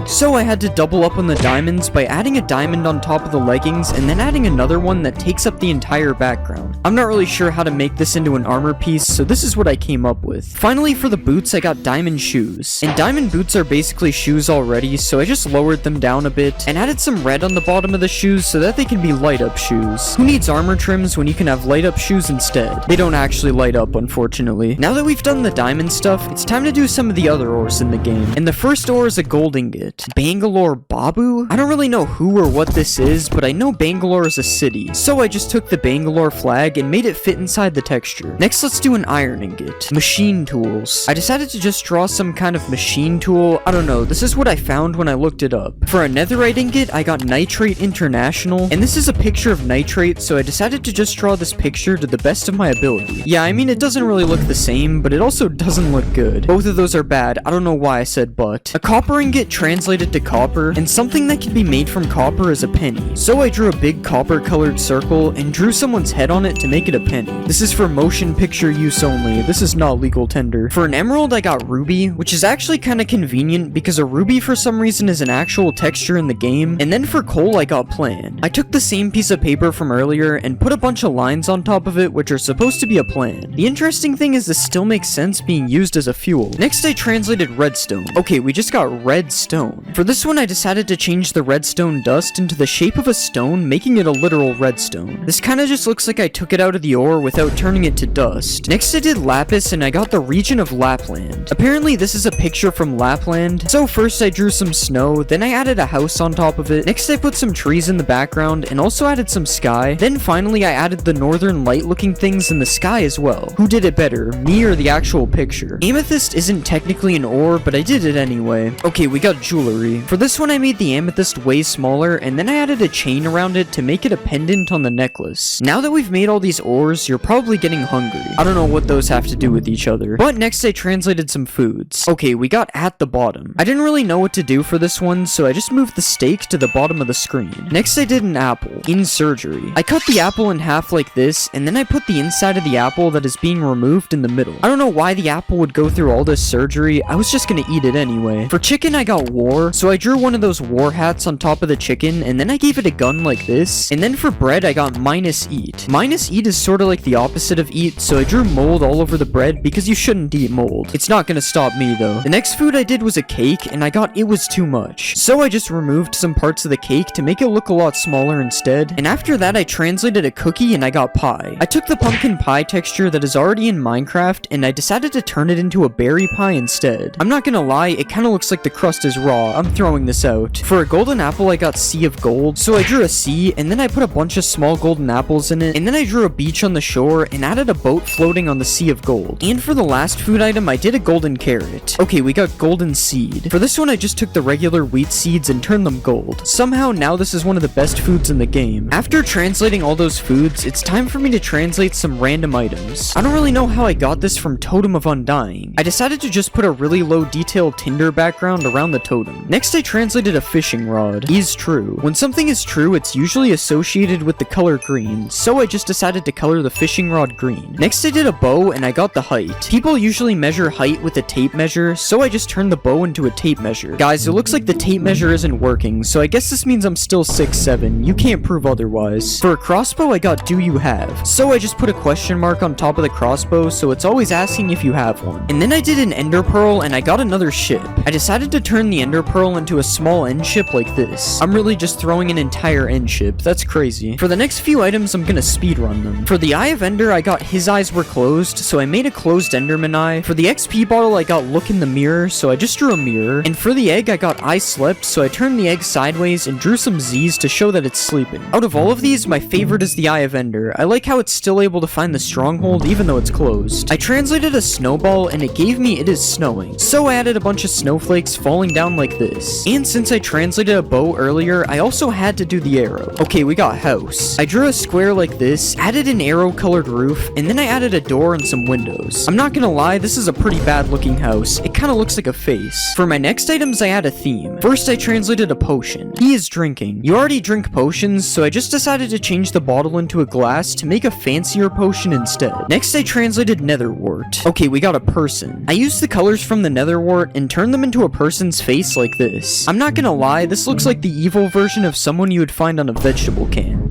So I had to double up on the diamonds by adding a diamond on top of the leggings and then adding another one that takes up the entire background. I'm not really sure how to make this into an armor piece, so this is what I came up with. Finally, for the boots, I got diamond shoes. And diamond boots are basically shoes already, so I just lowered them down a bit and added some red on the bottom of the shoes so that they can be light up shoes. Who needs armor trims when you can have light up shoes instead? They don't actually light up, unfortunately. Now that we've done the diamond stuff, it's time to do some of the other ores in the game. And the first ore is a gold ingot. Bangalore Babu? I don't really know who or what this is, but I know Bangalore is a city, so I just took the Bangalore flag and made it fit inside the texture. Next, let's do an iron ingot. Machine tools. I decided to just draw some kind of machine tool. I don't know, this is what I found when I looked it up. For a netherite ingot, I got Nitrate International, and this is a picture of nitrate, so I decided to just draw this picture to the best of my ability. Yeah, I mean, it doesn't really look the same, but it also doesn't look good. Both of those are bad. I don't know why I said but. A copper ingot translated to copper, and something that can be made from copper is a penny. So I drew a big copper colored circle and drew someone's head on it to make it a penny. This is for motion picture use only. This is not legal tender. For an emerald, I got ruby, which is actually kind of convenient because a ruby for some reason is an actual texture in the game. And then for coal, I got plan. I took the same piece of paper from earlier and put a bunch of lines on top of it, which are supposed to be a plan. The interesting thing is this still makes sense being used as a fuel. Next, I translated redstone. Okay, we just got redstone. For this one, I decided to change the redstone dust into the shape of a stone, making it a literal redstone. This kind of just looks like I took it out of the ore without turning it to dust. Next, I did lapis and I got the region of Lapland. Apparently, this is a picture from Lapland. So first, I drew some snow, then I added a house on top of it. Next, I put some trees in the background and also added some sky. Then finally, I added the northern light looking things in the sky as well. Who did it better, me or the actual picture? Amethyst isn't technically an ore, but I did it anyway. Okay, we got jewelry. For this one, I made the amethyst way smaller and then I added a chain around it to make it a pendant on the necklace. Now that we've made all these ores, you're probably getting hungry. I don't know what those have to do with each other. But next, I translated some foods. Okay, we got at the bottom. I didn't really know what to do for this one, so I just moved the steak to the bottom of the screen. Next, I did an apple. In surgery. I cut the apple in half like this, and then I put the inside of the apple that is being removed in the middle. I don't know why the apple would go through all this surgery. I was just gonna eat it anyway. For chicken, I got war, so I drew one of those war hats on top of the chicken, and then I gave it a gun like this. And then for bread, I got minus eat. Minus eat is sort of like the opposite of eat, so I drew mold all over the bread because you shouldn't eat mold. It's not gonna stop me though. The next food I did was a cake, and I got it was too much. So I just removed some parts of the cake to make it look a lot smaller instead. And after that, I translated a cookie and I got pie. I took the pumpkin pie texture that is already in Minecraft, and I decided to turn it into a berry pie instead. I'm not gonna lie, it kinda looks like the crust is raw. I'm throwing this out. For a golden apple, I got sea of gold. So I drew a sea, and then I put a bunch of small golden apples in it, and then I drew a beach on the shore and added a boat floating on the sea of gold. And for the last food item, I did a golden carrot. Okay, we got golden seed. For this one, I just took the regular wheat seeds and turned them gold. Somehow, now this is one of the best foods in the game. After translating all those foods, it's time for me to translate some random items. I don't really know how I got this from Totem of Undying. I decided to just put a really low detailed Tinder background around the totem. Next, I translated a fishing rod. Is true. When something is true, it's usually associated with the color green, so I just decided to color the fishing rod green. Next, I did a bow and I got the height. People usually measure height with a tape measure, so I just turned the bow into a tape measure. Guys, it looks like the tape measure isn't working, so I guess this means I'm still 6'7". You can't prove otherwise. For a crossbow, I got do you have? So I just put a question mark on top of the crossbow, so it's always asking if you have one. And then I did an ender pearl and I got another ship. I decided to turn the ender pearl into a small end ship like this. I'm really just throwing an entire end ship. That's crazy. For the next few items, I'm gonna speedrun them. For the eye of ender, I got his eyes were closed, so I made a closed enderman eye. For the XP bottle, I got look in the mirror, so I just drew a mirror. And for the egg, I got I slept, so I turned the egg sideways and drew some Z's to show that it's sleeping. Out of all of these, my favorite is the eye of ender. I like how it's still able to find the stronghold even though it's closed. I translated a snowball and it gave me it is snowing. So I added a bunch of snowflakes falling down like this. And since I translated a bow earlier, I also had to do the arrow. Okay, we got house. I drew a square like this, added an arrow colored roof, and then I added a door and some windows. I'm not gonna lie, this is a pretty bad looking house. It kind of looks like a face. For my next items, I add a theme. First, I translated a potion. He is drinking. You already drink potions, so I just decided to change the bottle into a glass to make a fancier potion instead. Next, I translated netherwort. Okay, we got a person. I used the colors from the netherwort and turned them into a person's face like this. I'm not gonna lie, this looks like the evil version of someone you would find on a vegetable can.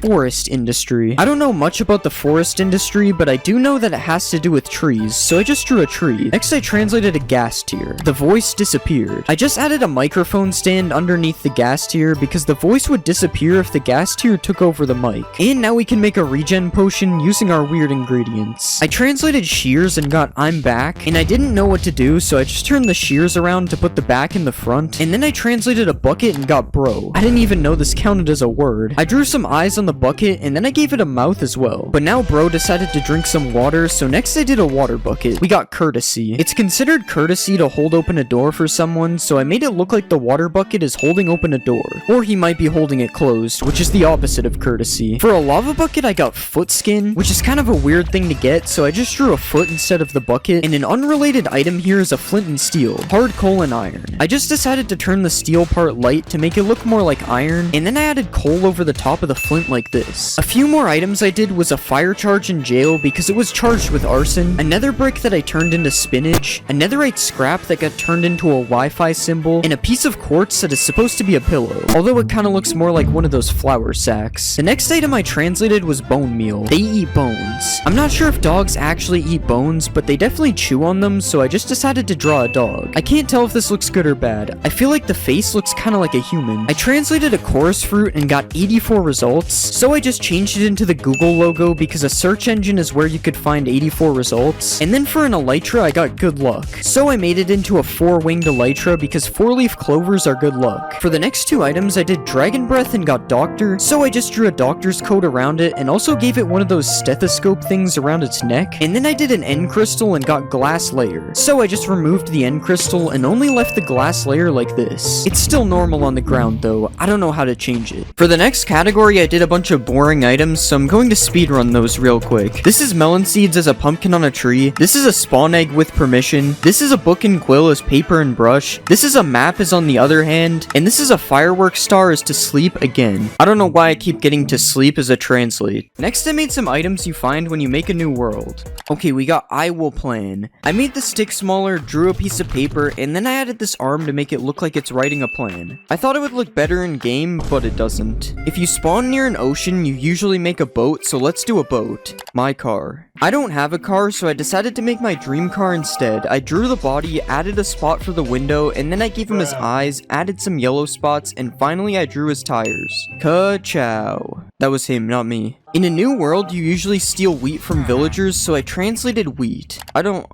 Forest industry. I don't know much about the forest industry, but I do know that it has to do with trees, so I just drew a tree. Next, I translated a gas tier. The voice disappeared. I just added a microphone stand underneath the gas tier because the voice would disappear if the gas tier took over the mic. And now we can make a regen potion using our weird ingredients. I translated shears and got I'm back, and I didn't know what to do, so I just turned the shears around to put the back in the front, and then I translated a bucket and got bro. I didn't even know this counted as a word. I drew some eyes on on the bucket, and then I gave it a mouth as well. But now bro decided to drink some water, so next I did a water bucket. We got courtesy. It's considered courtesy to hold open a door for someone, so I made it look like the water bucket is holding open a door. Or he might be holding it closed, which is the opposite of courtesy. For a lava bucket, I got foot skin, which is kind of a weird thing to get, so I just drew a foot instead of the bucket. And an unrelated item here is a flint and steel, hard coal and iron. I just decided to turn the steel part light to make it look more like iron, and then I added coal over the top of the flint like this. A few more items I did was a fire charge in jail because it was charged with arson, a nether brick that I turned into spinach, a netherite scrap that got turned into a Wi-Fi symbol, and a piece of quartz that is supposed to be a pillow, although it kind of looks more like one of those flour sacks. The next item I translated was bone meal. They eat bones. I'm not sure if dogs actually eat bones, but they definitely chew on them, so I just decided to draw a dog. I can't tell if this looks good or bad. I feel like the face looks kind of like a human. I translated a chorus fruit and got 84 results, so I just changed it into the Google logo because a search engine is where you could find 84 results. And then for an elytra, I got good luck, so I made it into a 4-winged elytra because 4-leaf clovers are good luck. For the next two items, I did dragon breath and got doctor, so I just drew a doctor's coat around it and also gave it one of those stethoscope things around its neck. And then I did an end crystal and got glass layer, so I just removed the end crystal and only left the glass layer like this. It's still normal on the ground though, I don't know how to change it. For the next category, I did a bunch of boring items, so I'm going to speedrun those real quick. This is melon seeds as a pumpkin on a tree. This is a spawn egg with permission. This is a book and quill as paper and brush. This is a map as on the other hand. And this is a fireworks star as to sleep again. I don't know why I keep getting to sleep as a translate. Next, I made some items you find when you make a new world. Okay, we got I will plan. I made the stick smaller, drew a piece of paper, and then I added this arm to make it look like it's writing a plan. I thought it would look better in game, but it doesn't. If you spawn near an ocean, you usually make a boat, so let's do a boat. My car. I don't have a car, so I decided to make my dream car instead. I drew the body, added a spot for the window, and then I gave him his eyes, added some yellow spots, and finally I drew his tires. Ka-chow. That was him, not me. In a new world, you usually steal wheat from villagers, so I translated wheat. I don't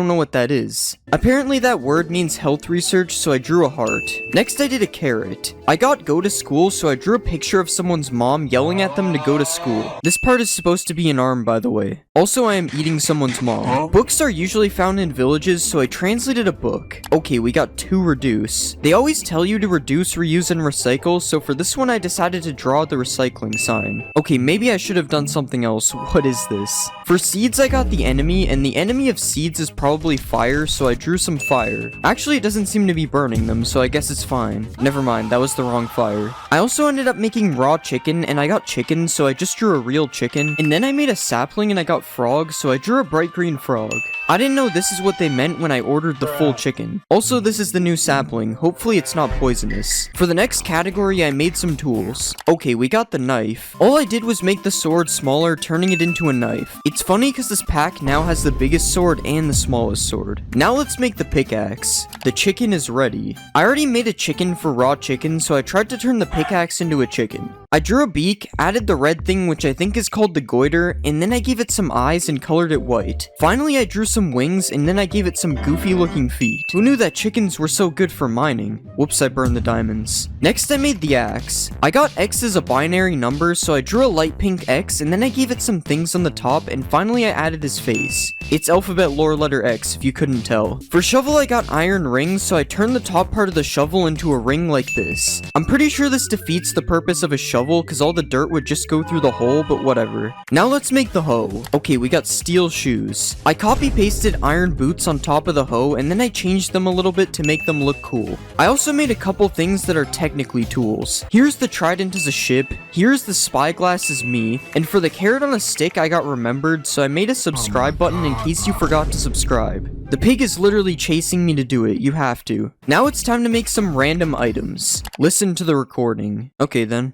know what that is. Apparently that word means health research, so I drew a heart. Next I did a carrot. I got go to school, so I drew a picture of someone's mom yelling at them to go to school. This part is supposed to be an arm, by the way. Also, I am eating someone's mom. Books are usually found in villages, so I translated a book. Okay, we got to reduce. They always tell you to reduce, reuse, and recycle, so for this one I decided to draw the recycling sign. Okay, maybe I should have done something else. What is this? For seeds, I got the enemy, and the enemy of seeds is probably fire, so I drew some fire. Actually, it doesn't seem to be burning them, so I guess it's fine. Never mind, that was the wrong fire. I also ended up making raw chicken, and I got chicken, so I just drew a real chicken. And then I made a sapling, and I got frog, so I drew a bright green frog. I didn't know this is what they meant when I ordered the full chicken. Also, this is the new sapling. Hopefully it's not poisonous. For the next category, I made some tools. Okay, we got the knife. All I did was make the sword smaller, turning it into a knife. It's funny because this pack now has the biggest sword and the smallest sword. Now let's make the pickaxe. The chicken is ready. I already made a chicken for raw chicken, so I tried to turn the pickaxe into a chicken. I drew a beak, added the red thing which I think is called the goiter, and then I gave it some eyes and colored it white. Finally, I drew some wings, and then I gave it some goofy looking feet. Who knew that chickens were so good for mining? Whoops, I burned the diamonds. Next, I made the axe. I got X as a binary number, so I drew a light pink X, and then I gave it some things on the top, and finally I added his face. It's alphabet lore letter X, if you couldn't tell. For shovel, I got iron rings, so I turned the top part of the shovel into a ring like this. I'm pretty sure this defeats the purpose of a shovel, because all the dirt would just go through the hole, but whatever. Now let's make the hoe. Okay, we got steel shoes. I copy-pasted iron boots on top of the hoe, and then I changed them a little bit to make them look cool. I also made a couple things that are technically tools. Here's the trident as a ship, here's the spyglass as me, and for the carrot on a stick I got remembered, so I made a subscribe button in case you forgot to subscribe. The pig is literally chasing me to do it, you have to. Now it's time to make some random items. Listen to the recording. Okay then.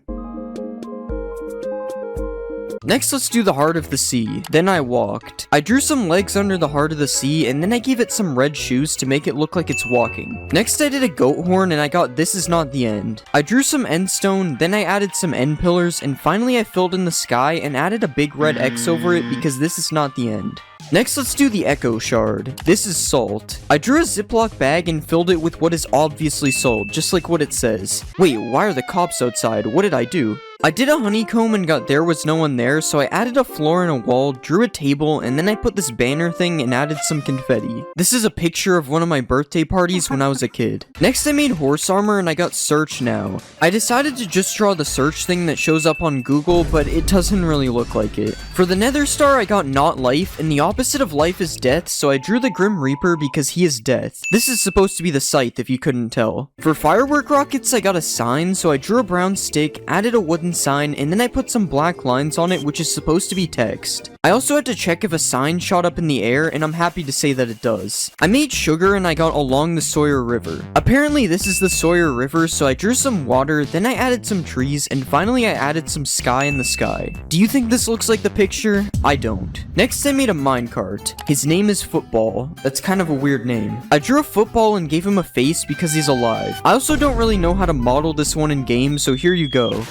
Next, let's do the heart of the sea. Then I walked. I drew some legs under the heart of the sea, and then I gave it some red shoes to make it look like it's walking. Next, I did a goat horn, and I got this is not the end. I drew some end stone, then I added some end pillars, and finally I filled in the sky and added a big red X over it because this is not the end. Next, let's do the echo shard. This is salt. I drew a Ziploc bag and filled it with what is obviously salt, just like what it says. Wait, why are the cops outside? What did I do? I did a honeycomb and got there was no one there, so I added a floor and a wall, drew a table, and then I put this banner thing and added some confetti. This is a picture of one of my birthday parties when I was a kid. Next I made horse armor and I got search now. I decided to just draw the search thing that shows up on Google, but it doesn't really look like it. For the nether star I got not life, and the opposite of life is death, so I drew the Grim Reaper because he is death. This is supposed to be the scythe if you couldn't tell. For firework rockets I got a sign, so I drew a brown stick, added a wooden sign, and then I put some black lines on it, which is supposed to be text. I also had to check if a sign shot up in the air, and I'm happy to say that it does. I made sugar and I got along the Sawyer River. Apparently this is the Sawyer River, so I drew some water, then I added some trees, and finally I added some sky in the sky. Do you think this looks like the picture? I don't. Next I made a minecart. His name is Football. That's kind of a weird name. I drew a football and gave him a face because he's alive. I also don't really know how to model this one in game, so here you go.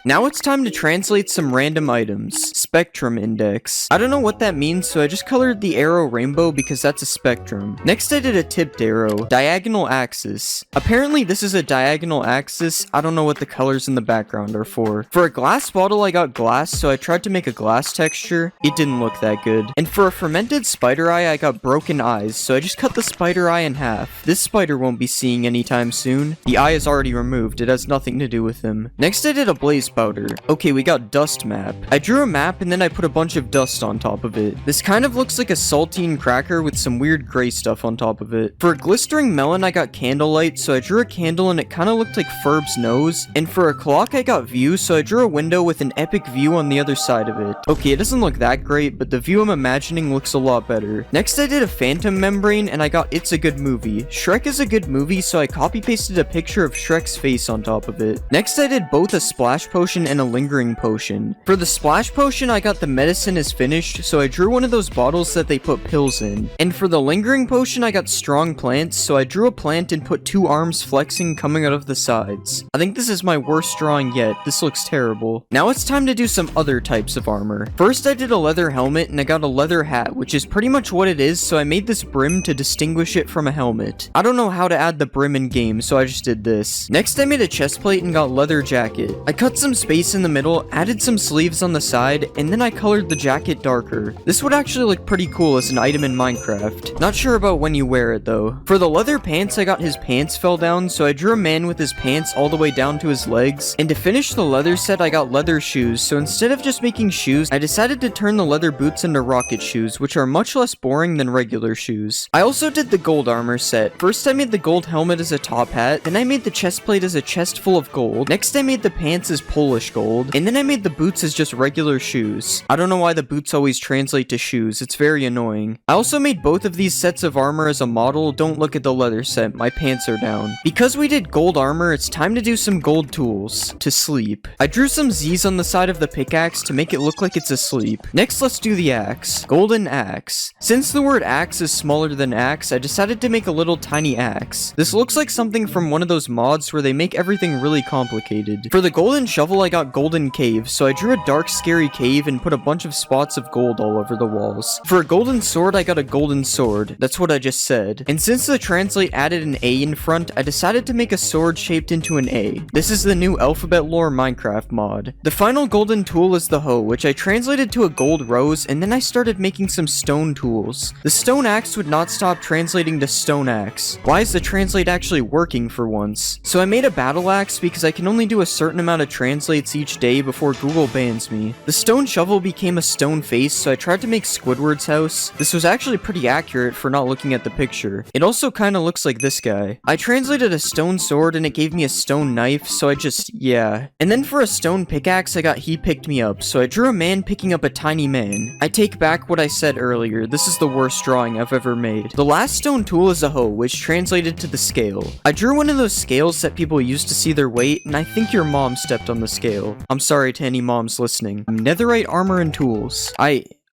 Now it's time to translate some random items. Spectrum index. I don't know what that means, so I just colored the arrow rainbow because that's a spectrum. Next I did a tipped arrow. Diagonal axis. Apparently this is a diagonal axis. I don't know what the colors in the background are for. For a glass bottle I got glass, so I tried to make a glass texture. It didn't look that good. And for a fermented spider eye I got broken eyes, so I just cut the spider eye in half. This spider won't be seeing anytime soon. The eye is already removed. It has nothing to do with him. Next I did a blaze powder. Okay, we got dust map. I drew a map and then I put a bunch of dust on top of it. This kind of looks like a saltine cracker with some weird gray stuff on top of it. For a glistering melon I got candlelight, so I drew a candle and it kind of looked like Ferb's nose. And for a clock I got view, so I drew a window with an epic view on the other side of it. Okay, it doesn't look that great, but the view I'm imagining looks a lot better. Next I did a phantom membrane and I got It's a Good Movie. Shrek is a good movie, so I copy pasted a picture of Shrek's face on top of it. Next I did both a splash potion and a lingering potion. For the splash potion I got the medicine is finished, so I drew one of those bottles that they put pills in. And for the lingering potion I got strong plants, so I drew a plant and put two arms flexing coming out of the sides. I think this is my worst drawing yet. This looks terrible. Now it's time to do some other types of armor. First I did a leather helmet and I got a leather hat, which is pretty much what it is, so I made this brim to distinguish it from a helmet. I don't know how to add the brim in game, so I just did this. Next I made a chest plate and got leather jacket. I cut some space in the middle, added some sleeves on the side, and then I colored the jacket darker. This would actually look pretty cool as an item in Minecraft. Not sure about when you wear it though. For the leather pants I got his pants fell down, so I drew a man with his pants all the way down to his legs. And to finish the leather set I got leather shoes, so instead of just making shoes, I decided to turn the leather boots into rocket shoes, which are much less boring than regular shoes. I also did the gold armor set. First I made the gold helmet as a top hat, then I made the chest plate as a chest full of gold. Next I made the pants as Polish gold, and then I made the boots as just regular shoes. I don't know why the boots always translate to shoes, it's very annoying. I also made both of these sets of armor as a model. Don't look at the leather set, my pants are down. Because we did gold armor, it's time to do some gold tools. To sleep. I drew some Z's on the side of the pickaxe to make it look like it's asleep. Next let's do the axe. Golden axe. Since the word axe is smaller than axe, I decided to make a little tiny axe. This looks like something from one of those mods where they make everything really complicated. For the golden shovel I got golden cave, so I drew a dark scary cave and put a bunch of spots of gold all over the walls. For a golden sword I got a golden sword. That's what I just said. And since the translate added an A in front, I decided to make a sword shaped into an A. This is the new alphabet lore Minecraft mod. The final golden tool is the hoe, which I translated to a gold rose, and then I started making some stone tools. The stone axe would not stop translating to stone axe. Why is the translate actually working for once? So I made a battle axe because I can only do a certain amount of translates each day before Google bans me. The stone shovel became a stone face, so I tried to make Squidward's house. This was actually pretty accurate for not looking at the picture. It also kinda looks like this guy. I translated a stone sword and it gave me a stone knife, so I just, yeah. And then for a stone pickaxe I got he picked me up, so I drew a man picking up a tiny man. I take back what I said earlier, this is the worst drawing I've ever made. The last stone tool is a hoe, which translated to the scale. I drew one of those scales that people use to see their weight, and I think your mom stepped on the scale. I'm sorry to any moms listening. Netherite armor and tools.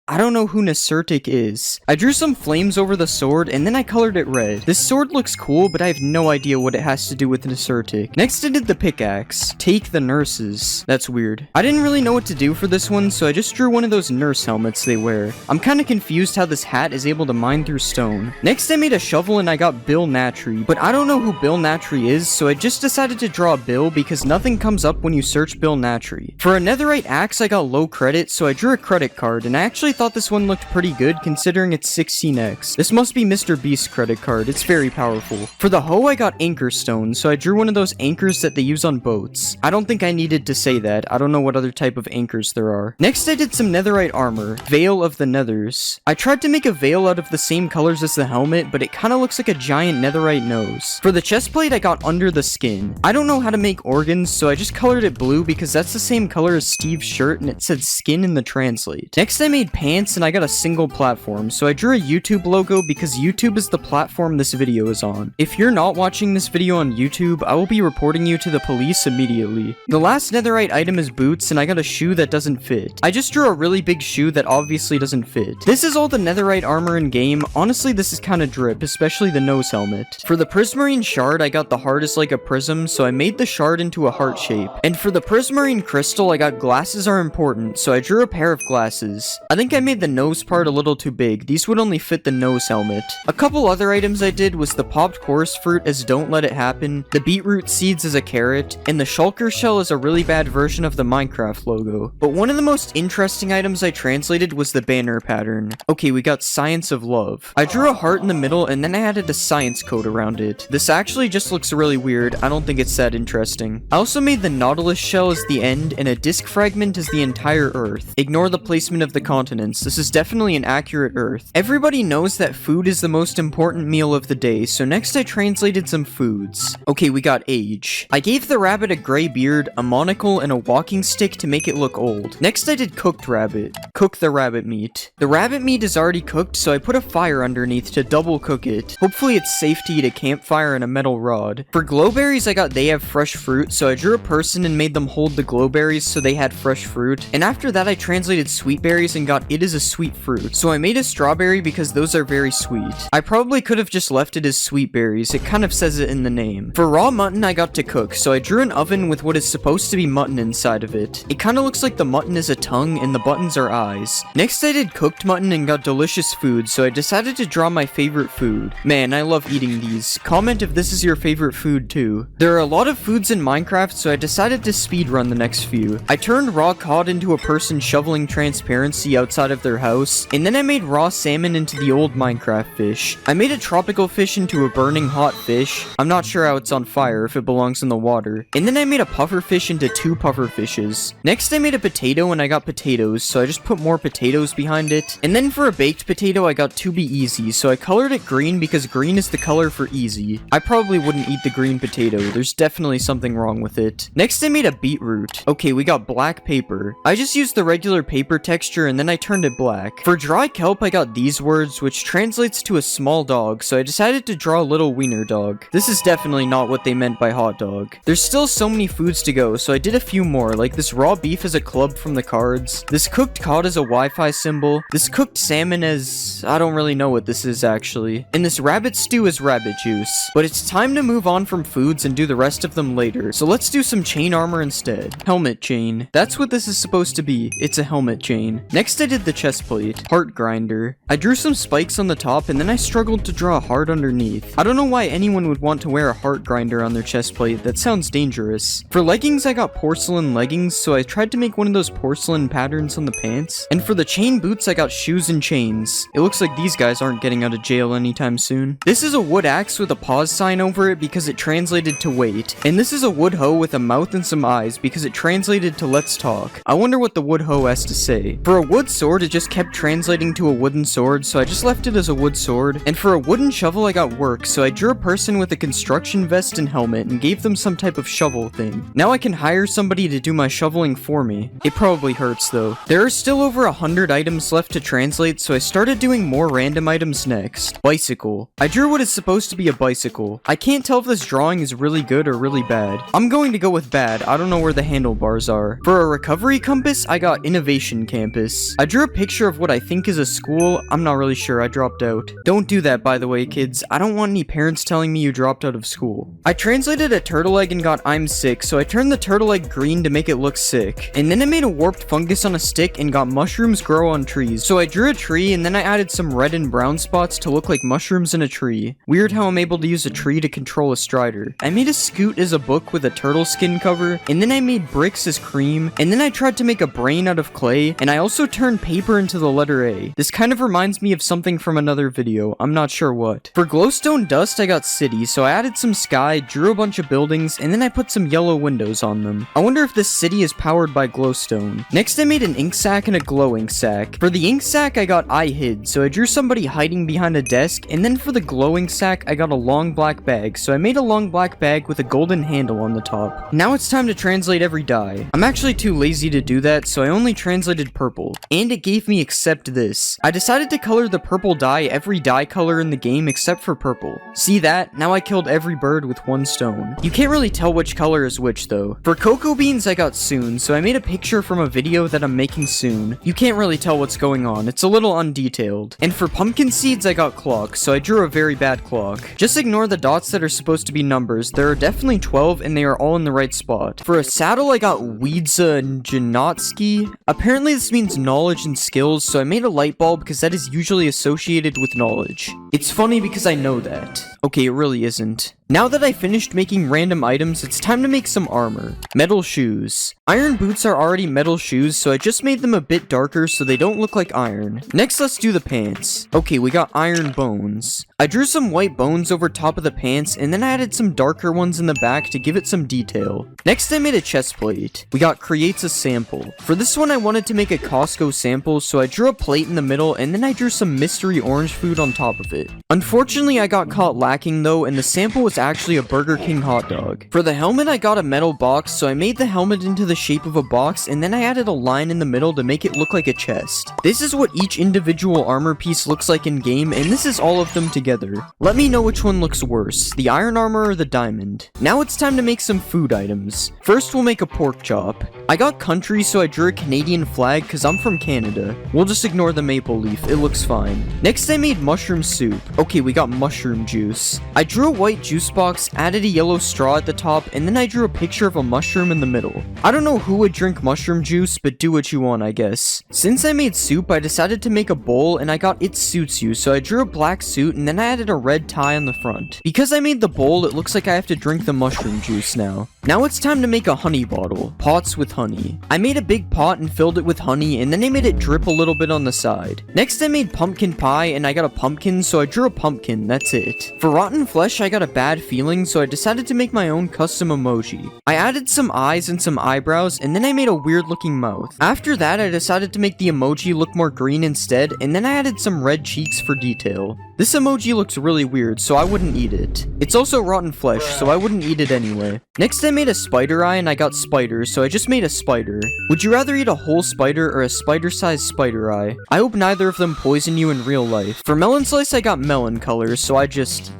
I don't know who Nesertic is. I drew some flames over the sword, and then I colored it red. This sword looks cool, but I have no idea what it has to do with Nesertic. Next, I did the pickaxe. Take the nurses. That's weird. I didn't really know what to do for this one, so I just drew one of those nurse helmets they wear. I'm kind of confused how this hat is able to mine through stone. Next, I made a shovel, and I got Bill Natry, but I don't know who Bill Natry is, so I just decided to draw Bill because nothing comes up when you search Bill Natry. For a netherite axe, I got low credit, so I drew a credit card, and I actually thought this one looked pretty good considering it's 16x. This must be Mr. Beast's credit card, it's very powerful. For the hoe, I got anchor stone, so I drew one of those anchors that they use on boats. I don't think I needed to say that, I don't know what other type of anchors there are. Next, I did some netherite armor, Veil of the Nethers. I tried to make a veil out of the same colors as the helmet, but it kinda looks like a giant netherite nose. For the chestplate, I got under the skin. I don't know how to make organs, so I just colored it blue because that's the same color as Steve's shirt and it said skin in the translate. Next, I made pants and I got a single platform, so I drew a YouTube logo because YouTube is the platform this video is on. If you're not watching this video on YouTube, I will be reporting you to the police immediately. The last netherite item is boots, and I got a shoe that doesn't fit. I just drew a really big shoe that obviously doesn't fit. This is all the netherite armor in game. Honestly, this is kinda drip, especially the nose helmet. For the prismarine shard, I got the heart as like a prism, so I made the shard into a heart shape. And for the prismarine crystal, I got glasses are important, so I drew a pair of glasses. I think I made the nose part a little too big. These would only fit the nose helmet. A couple other items I did was the popped chorus fruit as don't let it happen, the beetroot seeds as a carrot, and the shulker shell as a really bad version of the Minecraft logo. But one of the most interesting items I translated was the banner pattern. Okay, we got science of love. I drew a heart in the middle and then I added a science code around it. This actually just looks really weird. I don't think it's that interesting. I also made the nautilus shell as the end and a disc fragment as the entire earth. Ignore the placement of the continents. This is definitely an accurate earth. Everybody knows that food is the most important meal of the day, so next I translated some foods. Okay, we got age. I gave the rabbit a gray beard, a monocle, and a walking stick to make it look old. Next I did cooked rabbit. Cook the rabbit meat. The rabbit meat is already cooked, so I put a fire underneath to double cook it. Hopefully it's safe to eat a campfire and a metal rod. For glowberries, I got they have fresh fruit, so I drew a person and made them hold the glowberries so they had fresh fruit. And after that I translated sweet berries and got it is a sweet fruit. So I made a strawberry because those are very sweet. I probably could have just left it as sweet berries, it kind of says it in the name. For raw mutton I got to cook, so I drew an oven with what is supposed to be mutton inside of it. It kind of looks like the mutton is a tongue and the buttons are eyes. Next I did cooked mutton and got delicious food, so I decided to draw my favorite food. Man, I love eating these. Comment if this is your favorite food too. There are a lot of foods in Minecraft, so I decided to speedrun the next few. I turned raw cod into a person shoveling transparency outside of their house, and then I made raw salmon into the old Minecraft fish. I made a tropical fish into a burning hot fish. I'm not sure how it's on fire if it belongs in the water. And then I made a puffer fish into 2 puffer fishes. Next I made a potato and I got potatoes, so I just put more potatoes behind it. And then for a baked potato I got to be easy, so I colored it green because green is the color for easy. I probably wouldn't eat the green potato, there's definitely something wrong with it. Next I made a beetroot. Okay, we got black paper. I just used the regular paper texture and then I turned it black. For dry kelp I got these words, which translates to a small dog, so I decided to draw a little wiener dog. This is definitely not what they meant by hot dog. There's still so many foods to go, so I did a few more, like this raw beef as a club from the cards, this cooked cod as a Wi-Fi symbol, this cooked salmon as... I don't really know what this is actually, and this rabbit stew as rabbit juice. But it's time to move on from foods and do the rest of them later, so let's do some chain armor instead. Helmet chain. That's what this is supposed to be. It's a helmet chain. Next I did the chest plate. Heart grinder. I drew some spikes on the top and then I struggled to draw a heart underneath. I don't know why anyone would want to wear a heart grinder on their chest plate. That sounds dangerous. For leggings I got porcelain leggings, so I tried to make one of those porcelain patterns on the pants. And for the chain boots I got shoes and chains. It looks like these guys aren't getting out of jail anytime soon. This is a wood axe with a pause sign over it because it translated to wait. And this is a wood hoe with a mouth and some eyes because it translated to let's talk. I wonder what the wood hoe has to say. For a wood sword it just kept translating to a wooden sword, so I just left it as a wood sword. And for a wooden shovel I got work, so I drew a person with a construction vest and helmet and gave them some type of shovel thing. Now I can hire somebody to do my shoveling for me. It probably hurts though. There are still over 100 items left to translate, so I started doing more random items next. Bicycle. I drew what is supposed to be a bicycle. I can't tell if this drawing is really good or really bad. I'm going to go with bad. I don't know where the handlebars are. For a recovery compass, I got innovation campus. I drew drew a picture of what I think is a school. I'm not really sure, I dropped out. Don't do that, by the way, kids. I don't want any parents telling me you dropped out of school. I translated a turtle egg and got I'm sick, so I turned the turtle egg green to make it look sick. And then I made a warped fungus on a stick and got mushrooms grow on trees. So I drew a tree and then I added some red and brown spots to look like mushrooms in a tree. Weird how I'm able to use a tree to control a strider. I made a scoot as a book with a turtle skin cover, and then I made bricks as cream, and then I tried to make a brain out of clay, and I also turned paper into the letter A. This kind of reminds me of something from another video, I'm not sure what. For glowstone dust, I got city, so I added some sky, drew a bunch of buildings, and then I put some yellow windows on them. I wonder if this city is powered by glowstone. Next, I made an ink sac and a glow ink sac. For the ink sac, I got I hid, so I drew somebody hiding behind a desk, and then for the glowing sac, I got a long black bag, so I made a long black bag with a golden handle on the top. Now it's time to translate every dye. I'm actually too lazy to do that, so I only translated purple, and it gave me except this. I decided to color the purple dye every dye color in the game except for purple. See that? Now I killed every bird with one stone. You can't really tell which color is which though. For cocoa beans, I got soon, so I made a picture from a video that I'm making soon. You can't really tell what's going on, it's a little undetailed. And for pumpkin seeds, I got clock, so I drew a very bad clock. Just ignore the dots that are supposed to be numbers. There are definitely 12 and they are all in the right spot. For a saddle, I got Wiedza Janotsky. Apparently this means knowledge and skills, so I made a light bulb because that is usually associated with knowledge. It's funny because I know that. Okay, it really isn't. Now that I finished making random items, it's time to make some armor. Metal shoes. Iron boots are already metal shoes, so I just made them a bit darker so they don't look like iron. Next, let's do the pants. Okay, we got iron bones. I drew some white bones over top of the pants, and then I added some darker ones in the back to give it some detail. Next, I made a chest plate. We got creates a sample. For this one, I wanted to make a Costco sample, so I drew a plate in the middle, and then I drew some mystery orange food on top of it. Unfortunately, I got caught lacking though, and the sample was actually a Burger King hot dog. For the helmet, I got a metal box, so I made the helmet into the shape of a box, and then I added a line in the middle to make it look like a chest. This is what each individual armor piece looks like in game, and this is all of them together. Let me know which one looks worse, the iron armor or the diamond. Now it's time to make some food items. First, we'll make a pork chop. I got country, so I drew a Canadian flag because I'm from Canada. We'll just ignore the maple leaf, it looks fine. Next, I made mushroom soup. Okay, we got mushroom juice. I drew a white juice box, added a yellow straw at the top, and then I drew a picture of a mushroom in the middle. I don't know who would drink mushroom juice, but do what you want, I guess. Since I made soup, I decided to make a bowl, and I got it suits you, so I drew a black suit, and then I added a red tie on the front. Because I made the bowl, it looks like I have to drink the mushroom juice now. Now it's time to make a honey bottle. Pots with honey. I made a big pot and filled it with honey, and then I made it drip a little bit on the side. Next, I made pumpkin pie, and I got a pumpkin, so I drew a pumpkin, that's it. For rotten flesh, I got a bad feeling, so I decided to make my own custom emoji. I added some eyes and some eyebrows, and then I made a weird looking mouth. After that, I decided to make the emoji look more green instead, and then I added some red cheeks for detail. This emoji looks really weird, so I wouldn't eat it. It's also rotten flesh, so I wouldn't eat it anyway. Next, I made a spider eye, and I got spiders, so I just made a spider. Would you rather eat a whole spider or a spider-sized spider eye? I hope neither of them poison you in real life. For melon slice, I got melon colors, so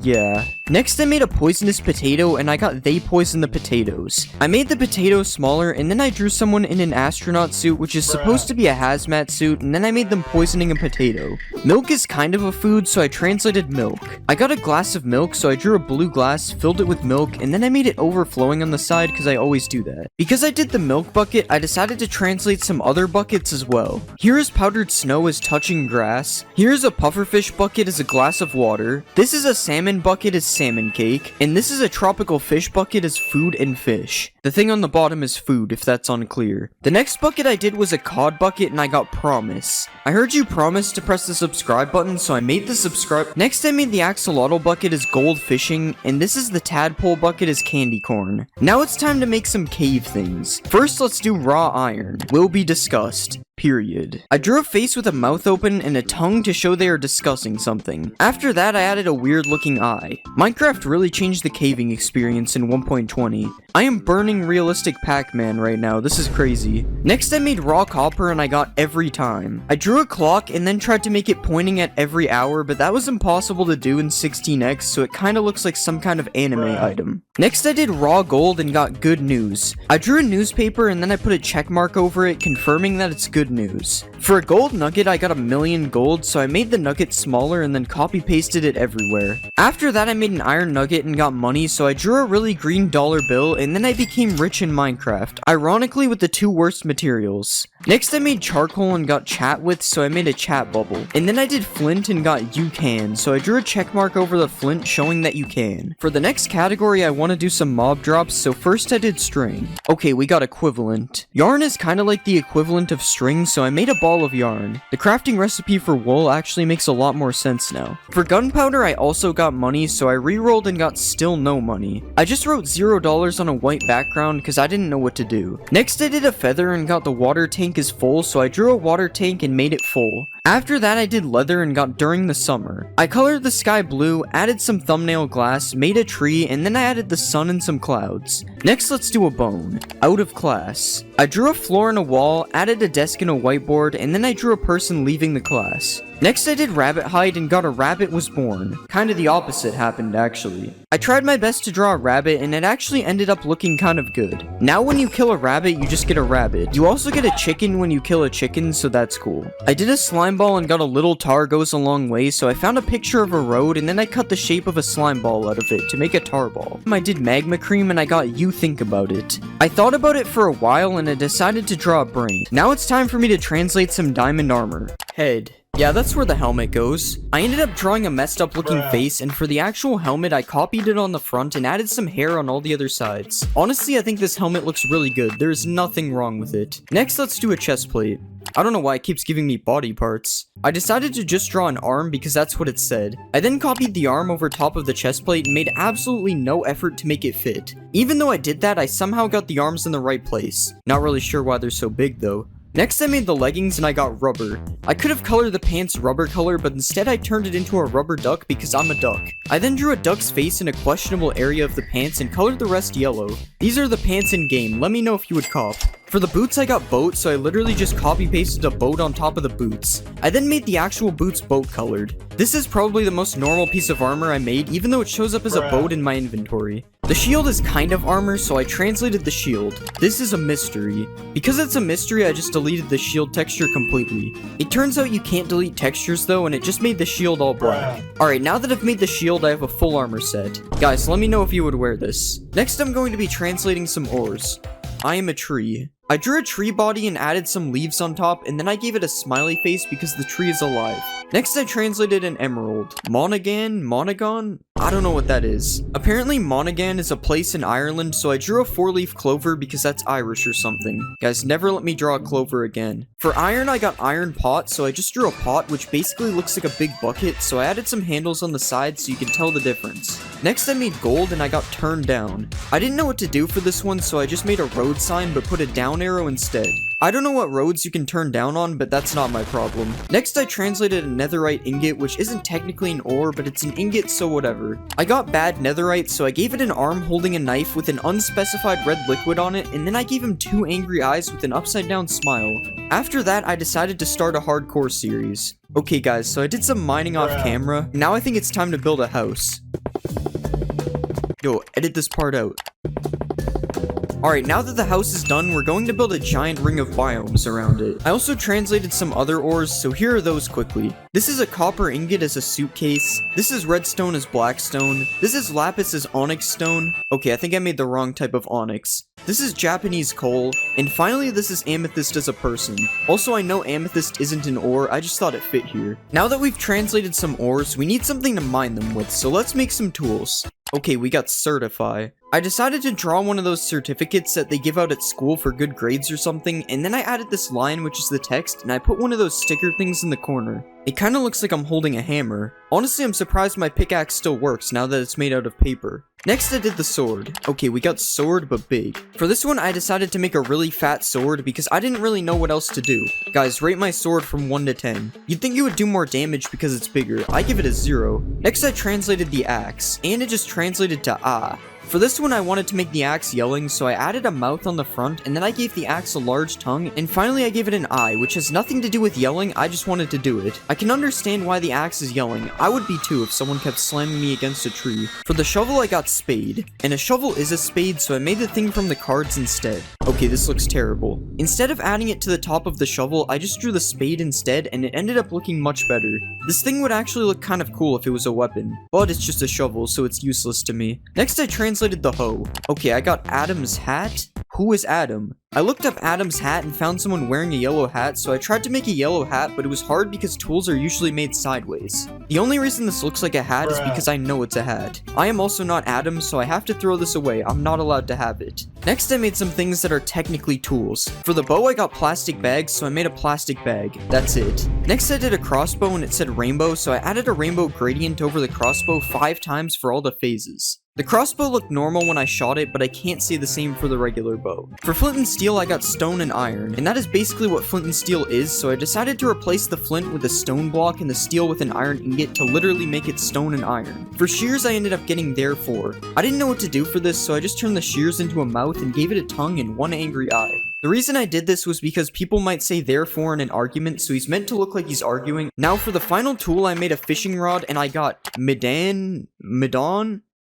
yeah. Next, I made a poisonous potato, and I got they poison the potatoes. I made the potatoes smaller, and then I drew someone in an astronaut suit, which is supposed to be a hazmat suit, and then I made them poisoning a potato. Milk is kind of a food, so I translated milk. I got a glass of milk, so I drew a blue glass, filled it with milk, and then I made it overflowing on the side because I always do that. Because I did the milk bucket, I decided to translate some other buckets as well. Here is powdered snow as touching grass. Here is a pufferfish bucket as a glass of water. This is a salmon bucket as salmon cake. And this is a tropical fish bucket as food and fish. The thing on the bottom is food, if that's unclear. The next bucket I did was a cod bucket, and I got promise. I heard you promise to press the subscribe button, so I made the subscribe. Next, I made the axolotl bucket as gold fishing, and this is the tadpole bucket as candy corn. Now it's time to make some cave things. First, let's do raw iron. Will be discussed. Period. I drew a face with a mouth open and a tongue to show they are discussing something. After that, I added a weird looking eye. Minecraft really changed the caving experience in 1.20. I am burning realistic Pac-Man right now, this is crazy. Next, I made raw copper and I got every time. I drew a clock and then tried to make it pointing at every hour, but that was impossible to do in 16x, so it kinda looks like some kind of anime item. Next, I did raw gold and got good news. I drew a newspaper and then I put a check mark over it, confirming that it's good news. For a gold nugget, I got 1,000,000 gold, so I made the nugget smaller and then copy pasted it everywhere. After that, I made an iron nugget and got money, so I drew a really green dollar bill, and then I became rich in Minecraft, ironically with the 2 worst materials. Next, I made charcoal and got chat with, so I made a chat bubble. And then I did flint and got you can, so I drew a check mark over the flint showing that you can. For the next category, I want to do some mob drops, so first I did string. Okay, we got equivalent. Yarn is kind of like the equivalent of string, so I made a ball of yarn. The crafting recipe for wool actually makes a lot more sense now. For gunpowder, I also got money, so I re-rolled and got still no money. I just wrote $0 on a white background because I didn't know what to do. Next, I did a feather and got the water tank is full, so I drew a water tank and made it full. After that, I did leather and got during the summer. I colored the sky blue, added some thumbnail glass, made a tree, and then I added the sun and some clouds. Next, let's do a bone. Out of class. I drew a floor and a wall, added a desk and a whiteboard, and then I drew a person leaving the class. Next, I did rabbit hide and got a rabbit was born. Kinda the opposite happened, actually. I tried my best to draw a rabbit, and it actually ended up looking kind of good. Now when you kill a rabbit, you just get a rabbit. You also get a chicken when you kill a chicken, so that's cool. I did a slime ball and got a little tar goes a long way, so I found a picture of a road, and then I cut the shape of a slime ball out of it to make a tar ball. I did magma cream, and I got you think about it. I thought about it for a while, and I decided to draw a brain. Now it's time for me to translate some diamond armor. Head. Yeah, that's where the helmet goes. I ended up drawing a messed up looking face, and for the actual helmet, I copied it on the front and added some hair on all the other sides. Honestly, I think this helmet looks really good. There's nothing wrong with it. Next, let's do a chest plate. I don't know why it keeps giving me body parts. I decided to just draw an arm because that's what it said. I then copied the arm over top of the chest plate and made absolutely no effort to make it fit. Even though I did that, I somehow got the arms in the right place. Not really sure why they're so big though. Next, I made the leggings and I got rubber. I could have colored the pants rubber color, but instead I turned it into a rubber duck because I'm a duck. I then drew a duck's face in a questionable area of the pants and colored the rest yellow. These are the pants in game, let me know if you would cop. For the boots, I got boat, so I literally just copy pasted a boat on top of the boots. I then made the actual boots boat colored. This is probably the most normal piece of armor I made, even though it shows up as a boat in my inventory. The shield is kind of armor, so I translated the shield. This is a mystery. Because it's a mystery, I just deleted the shield texture completely. It turns out you can't delete textures though, and it just made the shield all black. Alright, now that I've made the shield, I have a full armor set. Guys, let me know if you would wear this. Next, I'm going to be translating some ores. I am a tree. I drew a tree body and added some leaves on top, and then I gave it a smiley face because the tree is alive. Next, I translated an emerald. Monaghan? I don't know what that is. Apparently, Monaghan is a place in Ireland, so I drew a 4-leaf clover because that's Irish or something. Guys, never let me draw a clover again. For iron, I got iron pot, so I just drew a pot, which basically looks like a big bucket, so I added some handles on the side so you can tell the difference. Next, I made gold, and I got turned down. I didn't know what to do for this one, so I just made a road sign, but put a down arrow instead. I don't know what roads you can turn down on, but that's not my problem. Next, I translated a netherite ingot, which isn't technically an ore, but it's an ingot, so whatever. I got bad netherite, so I gave it an arm holding a knife with an unspecified red liquid on it, and then I gave him 2 angry eyes with an upside down smile. After that, I decided to start a hardcore series. Okay guys, so I did some mining off camera. Now I think it's time to build a house. Yo, edit this part out. Alright, now that the house is done, we're going to build a giant ring of biomes around it. I also translated some other ores, so here are those quickly. This is a copper ingot as a suitcase. This is redstone as blackstone. This is lapis as onyx stone. Okay, I think I made the wrong type of onyx. This is Japanese coal. And finally, this is amethyst as a person. Also, I know amethyst isn't an ore, I just thought it fit here. Now that we've translated some ores, we need something to mine them with, so let's make some tools. Okay, we got certify. I decided to draw one of those certificates that they give out at school for good grades or something, and then I added this line, which is the text, and I put one of those sticker things in the corner. It kinda looks like I'm holding a hammer. Honestly, I'm surprised my pickaxe still works now that it's made out of paper. Next, I did the sword. Okay, we got sword, but big. For this one, I decided to make a really fat sword because I didn't really know what else to do. Guys, rate my sword from 1 to 10. You'd think it would do more damage because it's bigger. I give it a 0. Next, I translated the axe, and it just translated to ah. For this one, I wanted to make the axe yelling, so I added a mouth on the front, and then I gave the axe a large tongue, and finally I gave it an eye, which has nothing to do with yelling, I just wanted to do it. I can understand why the axe is yelling. I would be too if someone kept slamming me against a tree. For the shovel, I got spade, and a shovel is a spade, so I made the thing from the cards instead. Okay, this looks terrible. Instead of adding it to the top of the shovel, I just drew the spade instead, and it ended up looking much better. This thing would actually look kind of cool if it was a weapon, but it's just a shovel, so it's useless to me. Next, I translated the hoe. Okay, I got Adam's hat. Who is Adam? I looked up Adam's hat and found someone wearing a yellow hat, so I tried to make a yellow hat, but it was hard because tools are usually made sideways. The only reason this looks like a hat is because I know it's a hat. I am also not Adam, so I have to throw this away. I'm not allowed to have it. Next, I made some things that are technically tools. For the bow, I got plastic bags, so I made a plastic bag. That's it. Next, I did a crossbow and it said rainbow, so I added a rainbow gradient over the crossbow 5 times for all the phases. The crossbow looked normal when I shot it, but I can't say the same for the regular bow. For flint and steel, I got stone and iron, and that is basically what flint and steel is, so I decided to replace the flint with a stone block and the steel with an iron ingot to literally make it stone and iron. For shears, I ended up getting therefore. I didn't know what to do for this, so I just turned the shears into a mouth and gave it a tongue and one angry eye. The reason I did this was because people might say therefore in an argument, so he's meant to look like he's arguing. Now for the final tool, I made a fishing rod and I got Medan?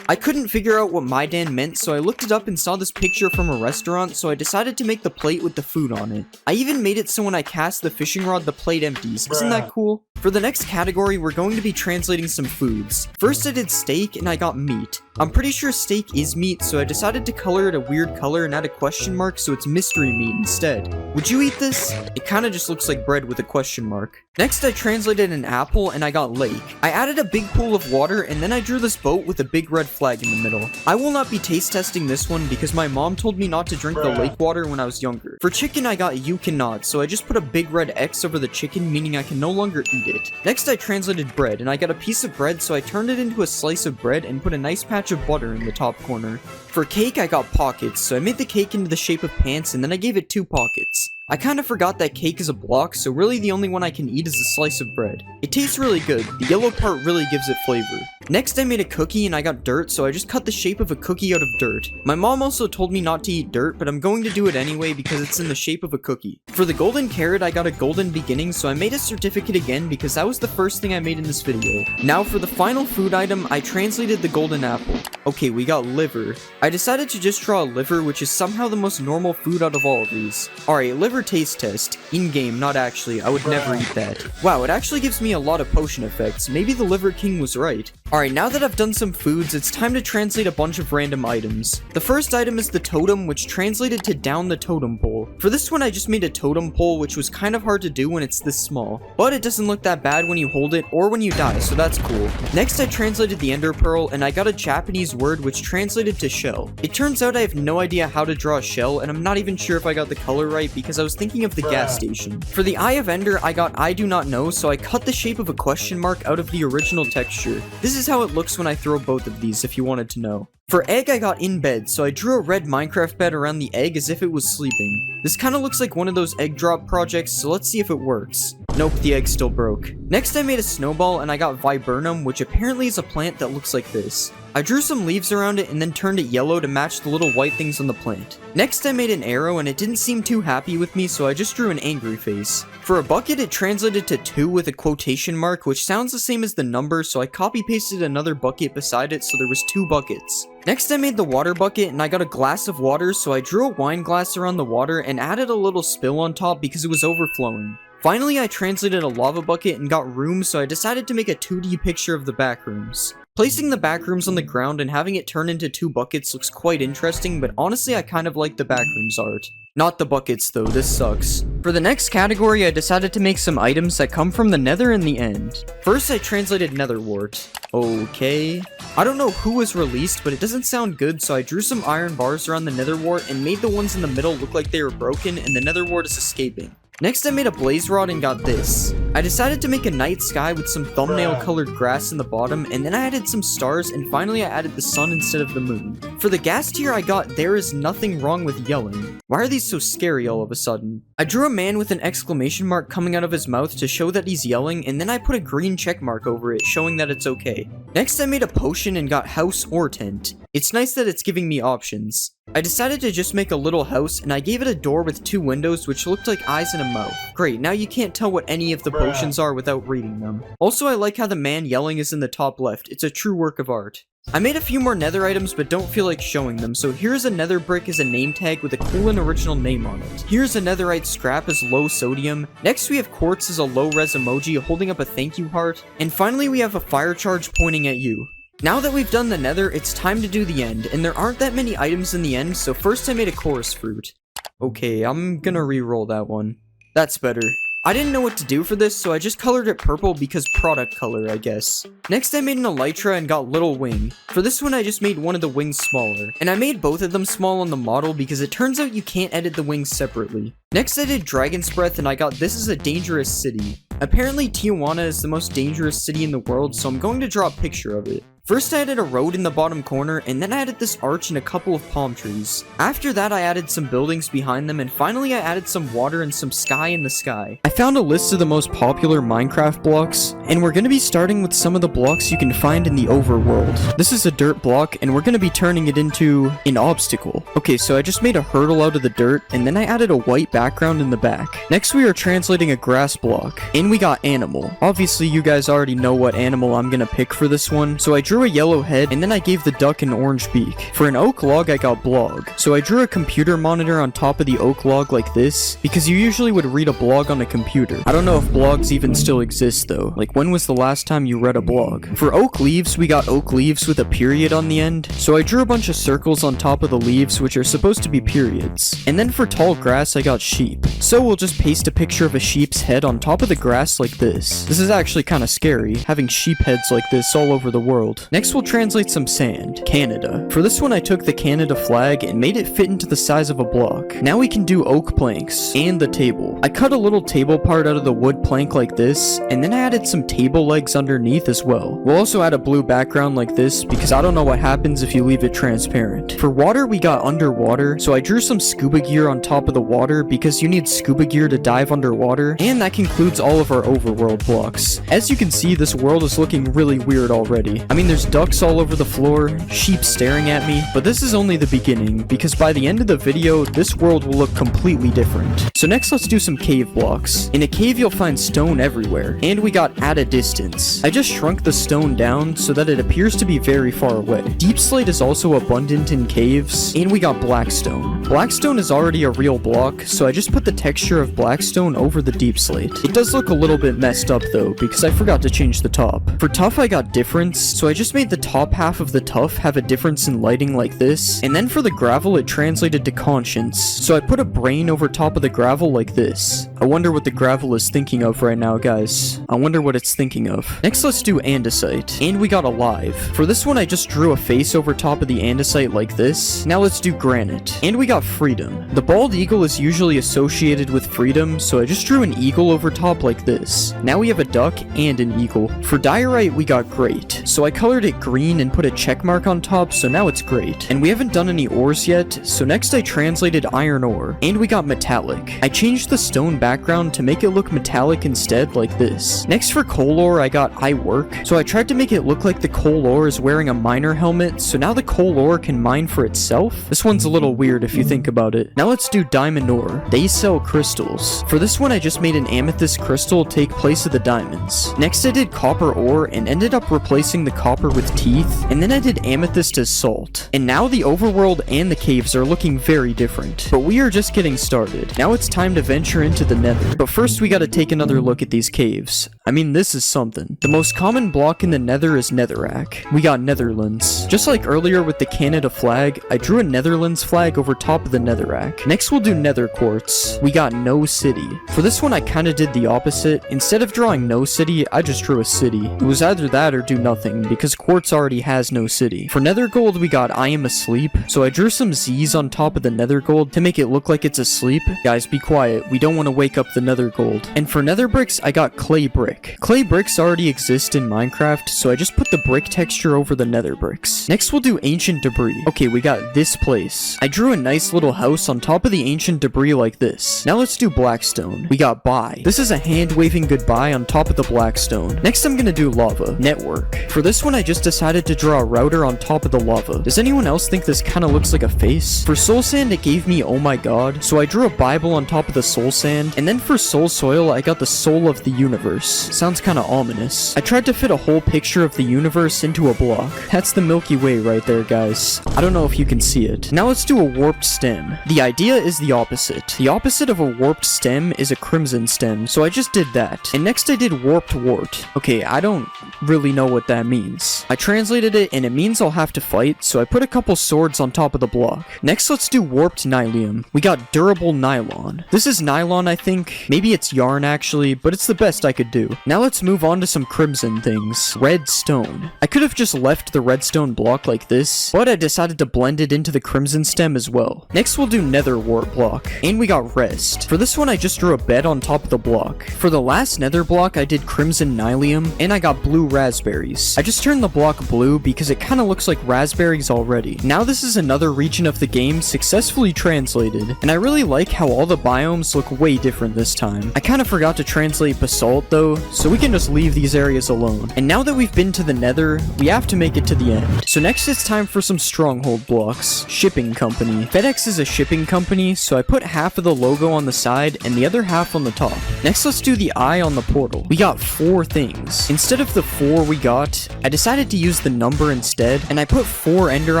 I couldn't figure out what Maidan meant, so I looked it up and saw this picture from a restaurant, so I decided to make the plate with the food on it. I even made it so when I cast the fishing rod, the plate empties. Isn't that cool? For the next category, we're going to be translating some foods. First, I did steak and I got meat. I'm pretty sure steak is meat, so I decided to color it a weird color and add a question mark so it's mystery meat instead. Would you eat this? It kinda just looks like bread with a question mark. Next, I translated an apple and I got lake. I added a big pool of water and then I drew this boat with a big red flag in the middle. I will not be taste testing this one because my mom told me not to drink the lake water when I was younger. For chicken, I got you cannot, so I just put a big red X over the chicken, meaning I can no longer eat it. Next, I translated bread and I got a piece of bread, so I turned it into a slice of bread and put a nice patch of butter in the top corner. For cake, I got pockets, so I made the cake into the shape of pants and then I gave it 2 pockets. I kinda forgot that cake is a block, so really the only one I can eat is a slice of bread. It tastes really good, the yellow part really gives it flavor. Next, I made a cookie and I got dirt, so I just cut the shape of a cookie out of dirt. My mom also told me not to eat dirt, but I'm going to do it anyway because it's in the shape of a cookie. For the golden carrot, I got a golden beginning, so I made a certificate again because that was the first thing I made in this video. Now for the final food item, I translated the golden apple. Okay, we got liver. I decided to just draw a liver, which is somehow the most normal food out of all of these. Alright, liver taste test. In-game, not actually. I would never eat that. Wow, it actually gives me a lot of potion effects. Maybe the Liver King was right. Alright, now that I've done some foods, it's time to translate a bunch of random items. The first item is the totem, which translated to down the totem pole. For this one, I just made a totem pole, which was kind of hard to do when it's this small. But it doesn't look that bad when you hold it or when you die, so that's cool. Next, I translated the ender pearl, and I got a Japanese word which translated to shell. It turns out I have no idea how to draw a shell, and I'm not even sure if I got the color right because I was thinking of the gas station. For the eye of ender, I got I do not know, so I cut the shape of a question mark out of the original texture. This is how it looks when I throw both of these, if you wanted to know. For egg, I got in bed, so I drew a red Minecraft bed around the egg as if it was sleeping. This kind of looks like one of those egg drop projects, so let's see if it works. Nope, the egg still broke. Next, I made a snowball and I got viburnum, which apparently is a plant that looks like this. I drew some leaves around it and then turned it yellow to match the little white things on the plant. Next, I made an arrow and it didn't seem too happy with me, so I just drew an angry face. For a bucket, it translated to 2 with a quotation mark, which sounds the same as the number, so I copy-pasted another bucket beside it so there was 2 buckets. Next, I made the water bucket and I got a glass of water, so I drew a wine glass around the water and added a little spill on top because it was overflowing. Finally, I translated a lava bucket and got rooms, so I decided to make a 2D picture of the back rooms. Placing the back rooms on the ground and having it turn into 2 buckets looks quite interesting, but honestly I kind of like the back rooms art. Not the buckets though, this sucks. For the next category, I decided to make some items that come from the nether in the end. First, I translated nether wart. Okay. I don't know who was released, but it doesn't sound good, so I drew some iron bars around the nether wart and made the ones in the middle look like they were broken and the nether wart is escaping. Next, I made a blaze rod and got this. I decided to make a night sky with some thumbnail colored grass in the bottom, and then I added some stars, and finally I added the sun instead of the moon. For the gas tier, I got there is nothing wrong with yelling. Why are these so scary all of a sudden? I drew a man with an exclamation mark coming out of his mouth to show that he's yelling, and then I put a green check mark over it showing that it's okay. Next, I made a potion and got house or tent. It's nice that it's giving me options. I decided to just make a little house, and I gave it a door with 2 windows which looked like eyes and a mouth. Great, now you can't tell what any of the potions are without reading them. Also, I like how the man yelling is in the top left. It's a true work of art. I made a few more nether items but don't feel like showing them, so here's a nether brick as a name tag with a cool and original name on it. Here's a netherite scrap as low sodium. Next we have quartz as a low res emoji holding up a thank you heart. And finally we have a fire charge pointing at you. Now that we've done the nether, it's time to do the end, and there aren't that many items in the end, so first I made a chorus fruit. Okay, I'm gonna re-roll that one. That's better. I didn't know what to do for this, so I just colored it purple because product color, I guess. Next I made an elytra and got little wing. For this one I just made one of the wings smaller. And I made both of them small on the model because it turns out you can't edit the wings separately. Next I did dragon's breath and I got this is a dangerous city. Apparently Tijuana is the most dangerous city in the world, so I'm going to draw a picture of it. First I added a road in the bottom corner, and then I added this arch and a couple of palm trees. After that I added some buildings behind them, and finally I added some water and some sky in the sky. I found a list of the most popular Minecraft blocks, and we're going to be starting with some of the blocks you can find in the overworld. This is a dirt block, and we're going to be turning it into an obstacle. Okay, so I just made a hurdle out of the dirt, and then I added a white background in the back. Next we are translating a grass block, and we got animal. Obviously you guys already know what animal I'm going to pick for this one, so I drew a yellow head, and then I gave the duck an orange beak. For an oak log, I got blog. So I drew a computer monitor on top of the oak log like this, because you usually would read a blog on a computer. I don't know if blogs even still exist though. Like, when was the last time you read a blog? For oak leaves, we got oak leaves with a period on the end. So I drew a bunch of circles on top of the leaves, which are supposed to be periods. And then for tall grass, I got sheep. So we'll just paste a picture of a sheep's head on top of the grass like this. This is actually kind of scary, having sheep heads like this all over the world. Next we'll translate some sand, Canada. For this one I took the Canada flag and made it fit into the size of a block. Now we can do oak planks, and the table. I cut a little table part out of the wood plank like this, and then I added some table legs underneath as well. We'll also add a blue background like this, because I don't know what happens if you leave it transparent. For water we got underwater, so I drew some scuba gear on top of the water, because you need scuba gear to dive underwater, and that concludes all of our overworld blocks. As you can see, this world is looking really weird already. I mean, there's ducks all over the floor, sheep staring at me, but this is only the beginning, because by the end of the video, this world will look completely different. So next let's do some cave blocks. In a cave you'll find stone everywhere, and we got at a distance. I just shrunk the stone down so that it appears to be very far away. Deep slate is also abundant in caves, and we got blackstone. Blackstone is already a real block, so I just put the texture of blackstone over the deep slate. It does look a little bit messed up though, because I forgot to change the top. For tuff I got difference, so I just made the top half of the tuff have a difference in lighting like this, and then for the gravel it translated to conscience, so I put a brain over top of the gravel like this. I wonder what the gravel is thinking of right now, guys. I wonder what it's thinking of. Next let's do andesite, and we got alive. For this one I just drew a face over top of the andesite like this. Now let's do granite, and we got freedom. The bald eagle is usually associated with freedom, so I just drew an eagle over top like this. Now we have a duck and an eagle. For diorite we got great, so I colored it green and put a check mark on top, so now it's great. And we haven't done any ores yet, so next I translated iron ore, and we got metallic. I changed the stone background to make it look metallic instead, like this. Next for coal ore I got I work, so I tried to make it look like the coal ore is wearing a miner helmet, so now the coal ore can mine for itself. This one's a little weird if you think about it. Now let's do diamond ore. They sell crystals. For this one I just made an amethyst crystal take place of the diamonds. Next I did copper ore and ended up replacing the copper with teeth, and then I did amethyst as salt. And now the overworld and the caves are looking very different, but we are just getting started. Now it's time to venture into the nether, but first we gotta take another look at these caves. I mean, this is something. The most common block in the nether is netherrack. We got netherlands. Just like earlier with the Canada flag, I drew a Netherlands flag over top of the netherrack. Next we'll do nether quartz. We got no city. For this one I kinda did the opposite. Instead of drawing no city, I just drew a city. It was either that or do nothing, because quartz already has no city. For nether gold we got I am asleep, so I drew some Z's on top of the nether gold to make it look like it's asleep. Guys, be quiet, we don't want to wake up the nether gold. And for nether bricks I got clay brick. brick. Clay bricks already exist in Minecraft, so I just put the brick texture over the nether bricks. Next we'll do ancient debris. Okay, we got this place. I drew a nice little house on top of the ancient debris like this. Now let's do blackstone. We got bye. This is a hand waving goodbye on top of the blackstone. Next I'm gonna do lava. Network. For this one I just decided to draw a router on top of the lava. Does anyone else think this kind of looks like a face? For soul sand it gave me oh my god, so I drew a Bible on top of the soul sand, and then for soul soil I got the soul of the universe. Sounds kind of ominous. I tried to fit a whole picture of the universe into a block. That's the Milky Way right there, guys. I don't know if you can see it. Now let's do a warped stem. The idea is the opposite. The opposite of a warped stem is a crimson stem, so I just did that. And next I did warped wart. Okay, I don't really know what that means. I translated it and it means I'll have to fight, so I put a couple swords on top of the block. Next let's do warped nylium. We got durable nylon. This is nylon, I think. Maybe it's yarn actually, but it's the best I could do. Now let's move on to some crimson things. Redstone. I could have just left the redstone block like this, but I decided to blend it into the crimson stem as well. Next we'll do nether wart block. And we got rest. For this one I just drew a bed on top of the block. For the last nether block I did crimson nylium, and I got blue raspberries. I just turned the block blue because it kind of looks like raspberries already. Now this is another region of the game successfully translated, and I really like how all the biomes look way different this time. I kind of forgot to translate basalt though, so we can just leave these areas alone. And now that we've been to the nether, we have to make it to the end. So next it's time for some stronghold blocks. Shipping company. FedEx is a shipping company, so I put half of the logo on the side and the other half on the top. Next let's do the eye on the portal. We got 4 things. Instead of the 4 we got, I decided to use the number instead, and I put 4 ender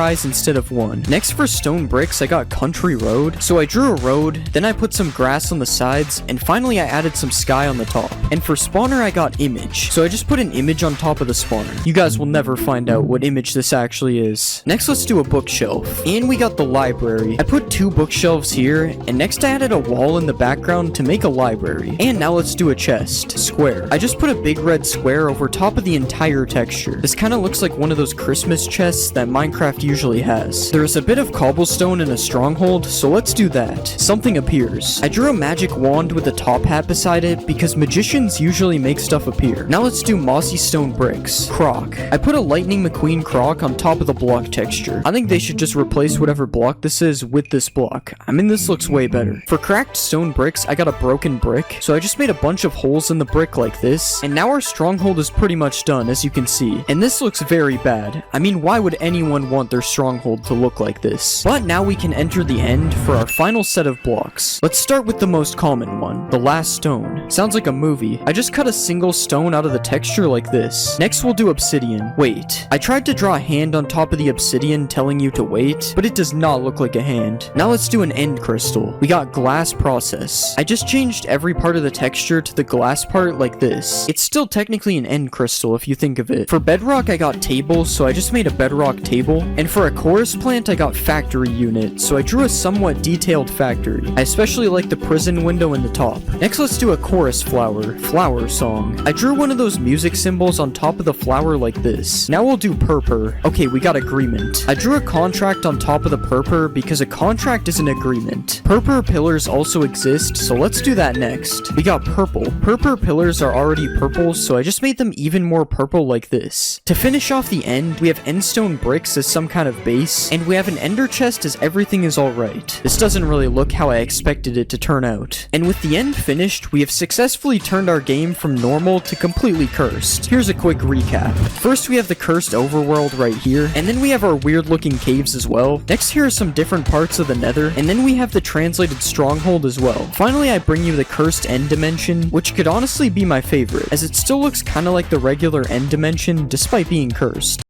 eyes instead of 1. Next for stone bricks I got country road, so I drew a road, then I put some grass on the sides, and finally I added some sky on the top. And for spawner I got image, so I just put an image on top of the spawner. You guys will never find out what image this actually is. Next let's do a bookshelf, and we got the library. I put 2 bookshelves here, and next I added a wall in the background to make a library. And now let's do a chest. Square. I just put a big red square over top of the entire texture. This kind of looks like one of those Christmas chests that Minecraft usually has. There's a bit of cobblestone in a stronghold, so let's do that. Something appears. I drew a magic wand with a top hat beside it because magicians usually make stuff appear. Now let's do mossy stone bricks. Croc. I put a lightning McQueen croc on top of the block texture. I think they should just replace whatever block this is with this block. I mean, this looks way better. For cracked stone bricks, I got a broken brick, so I just made a bunch of holes in the brick like this, and now our stronghold is pretty much done, as you can see. And this looks very bad. I mean, why would anyone want their stronghold to look like this? But now we can enter the end for our final set of blocks. Let's start with the most common one, the last stone. Sounds like a movie. I just cut a single stone out of the texture like this. Next we'll do obsidian. Wait, I tried to draw a hand on top of the obsidian telling you to wait, but it does not look like a hand. Now let's do an end crystal. We got glass process. I just changed every part of the texture to the glass part like this. It's still technically an end crystal if you think of it. For bedrock I got table, so I just made a bedrock table. And for a chorus plant I got factory unit, so I drew a somewhat detailed factory. I especially like the prison window in the top. Next let's do a chorus flower. Flower song. I drew one of those music symbols on top of the flower like this. Now we'll do purpur. Okay, we got agreement. I drew a contract on top of the purpur because a contract is an agreement. Purpur pillars also exist, so let's do that next. We got purple. Purpur pillars are already purple, so I just made them even more purple like this. To finish off the end, we have endstone bricks as some kind of base, and we have an ender chest as everything is alright. This doesn't really look how I expected it to turn out. And with the end finished, we have successfully turned our game from normal to completely cursed. Here's a quick recap. First we have the cursed overworld right here, and then we have our weird looking caves as well. Next here are some different parts of the nether, and then we have the translated stronghold as well. Finally I bring you the cursed end dimension, which could honestly be my favorite, as it still looks kinda like the regular end dimension despite being cursed.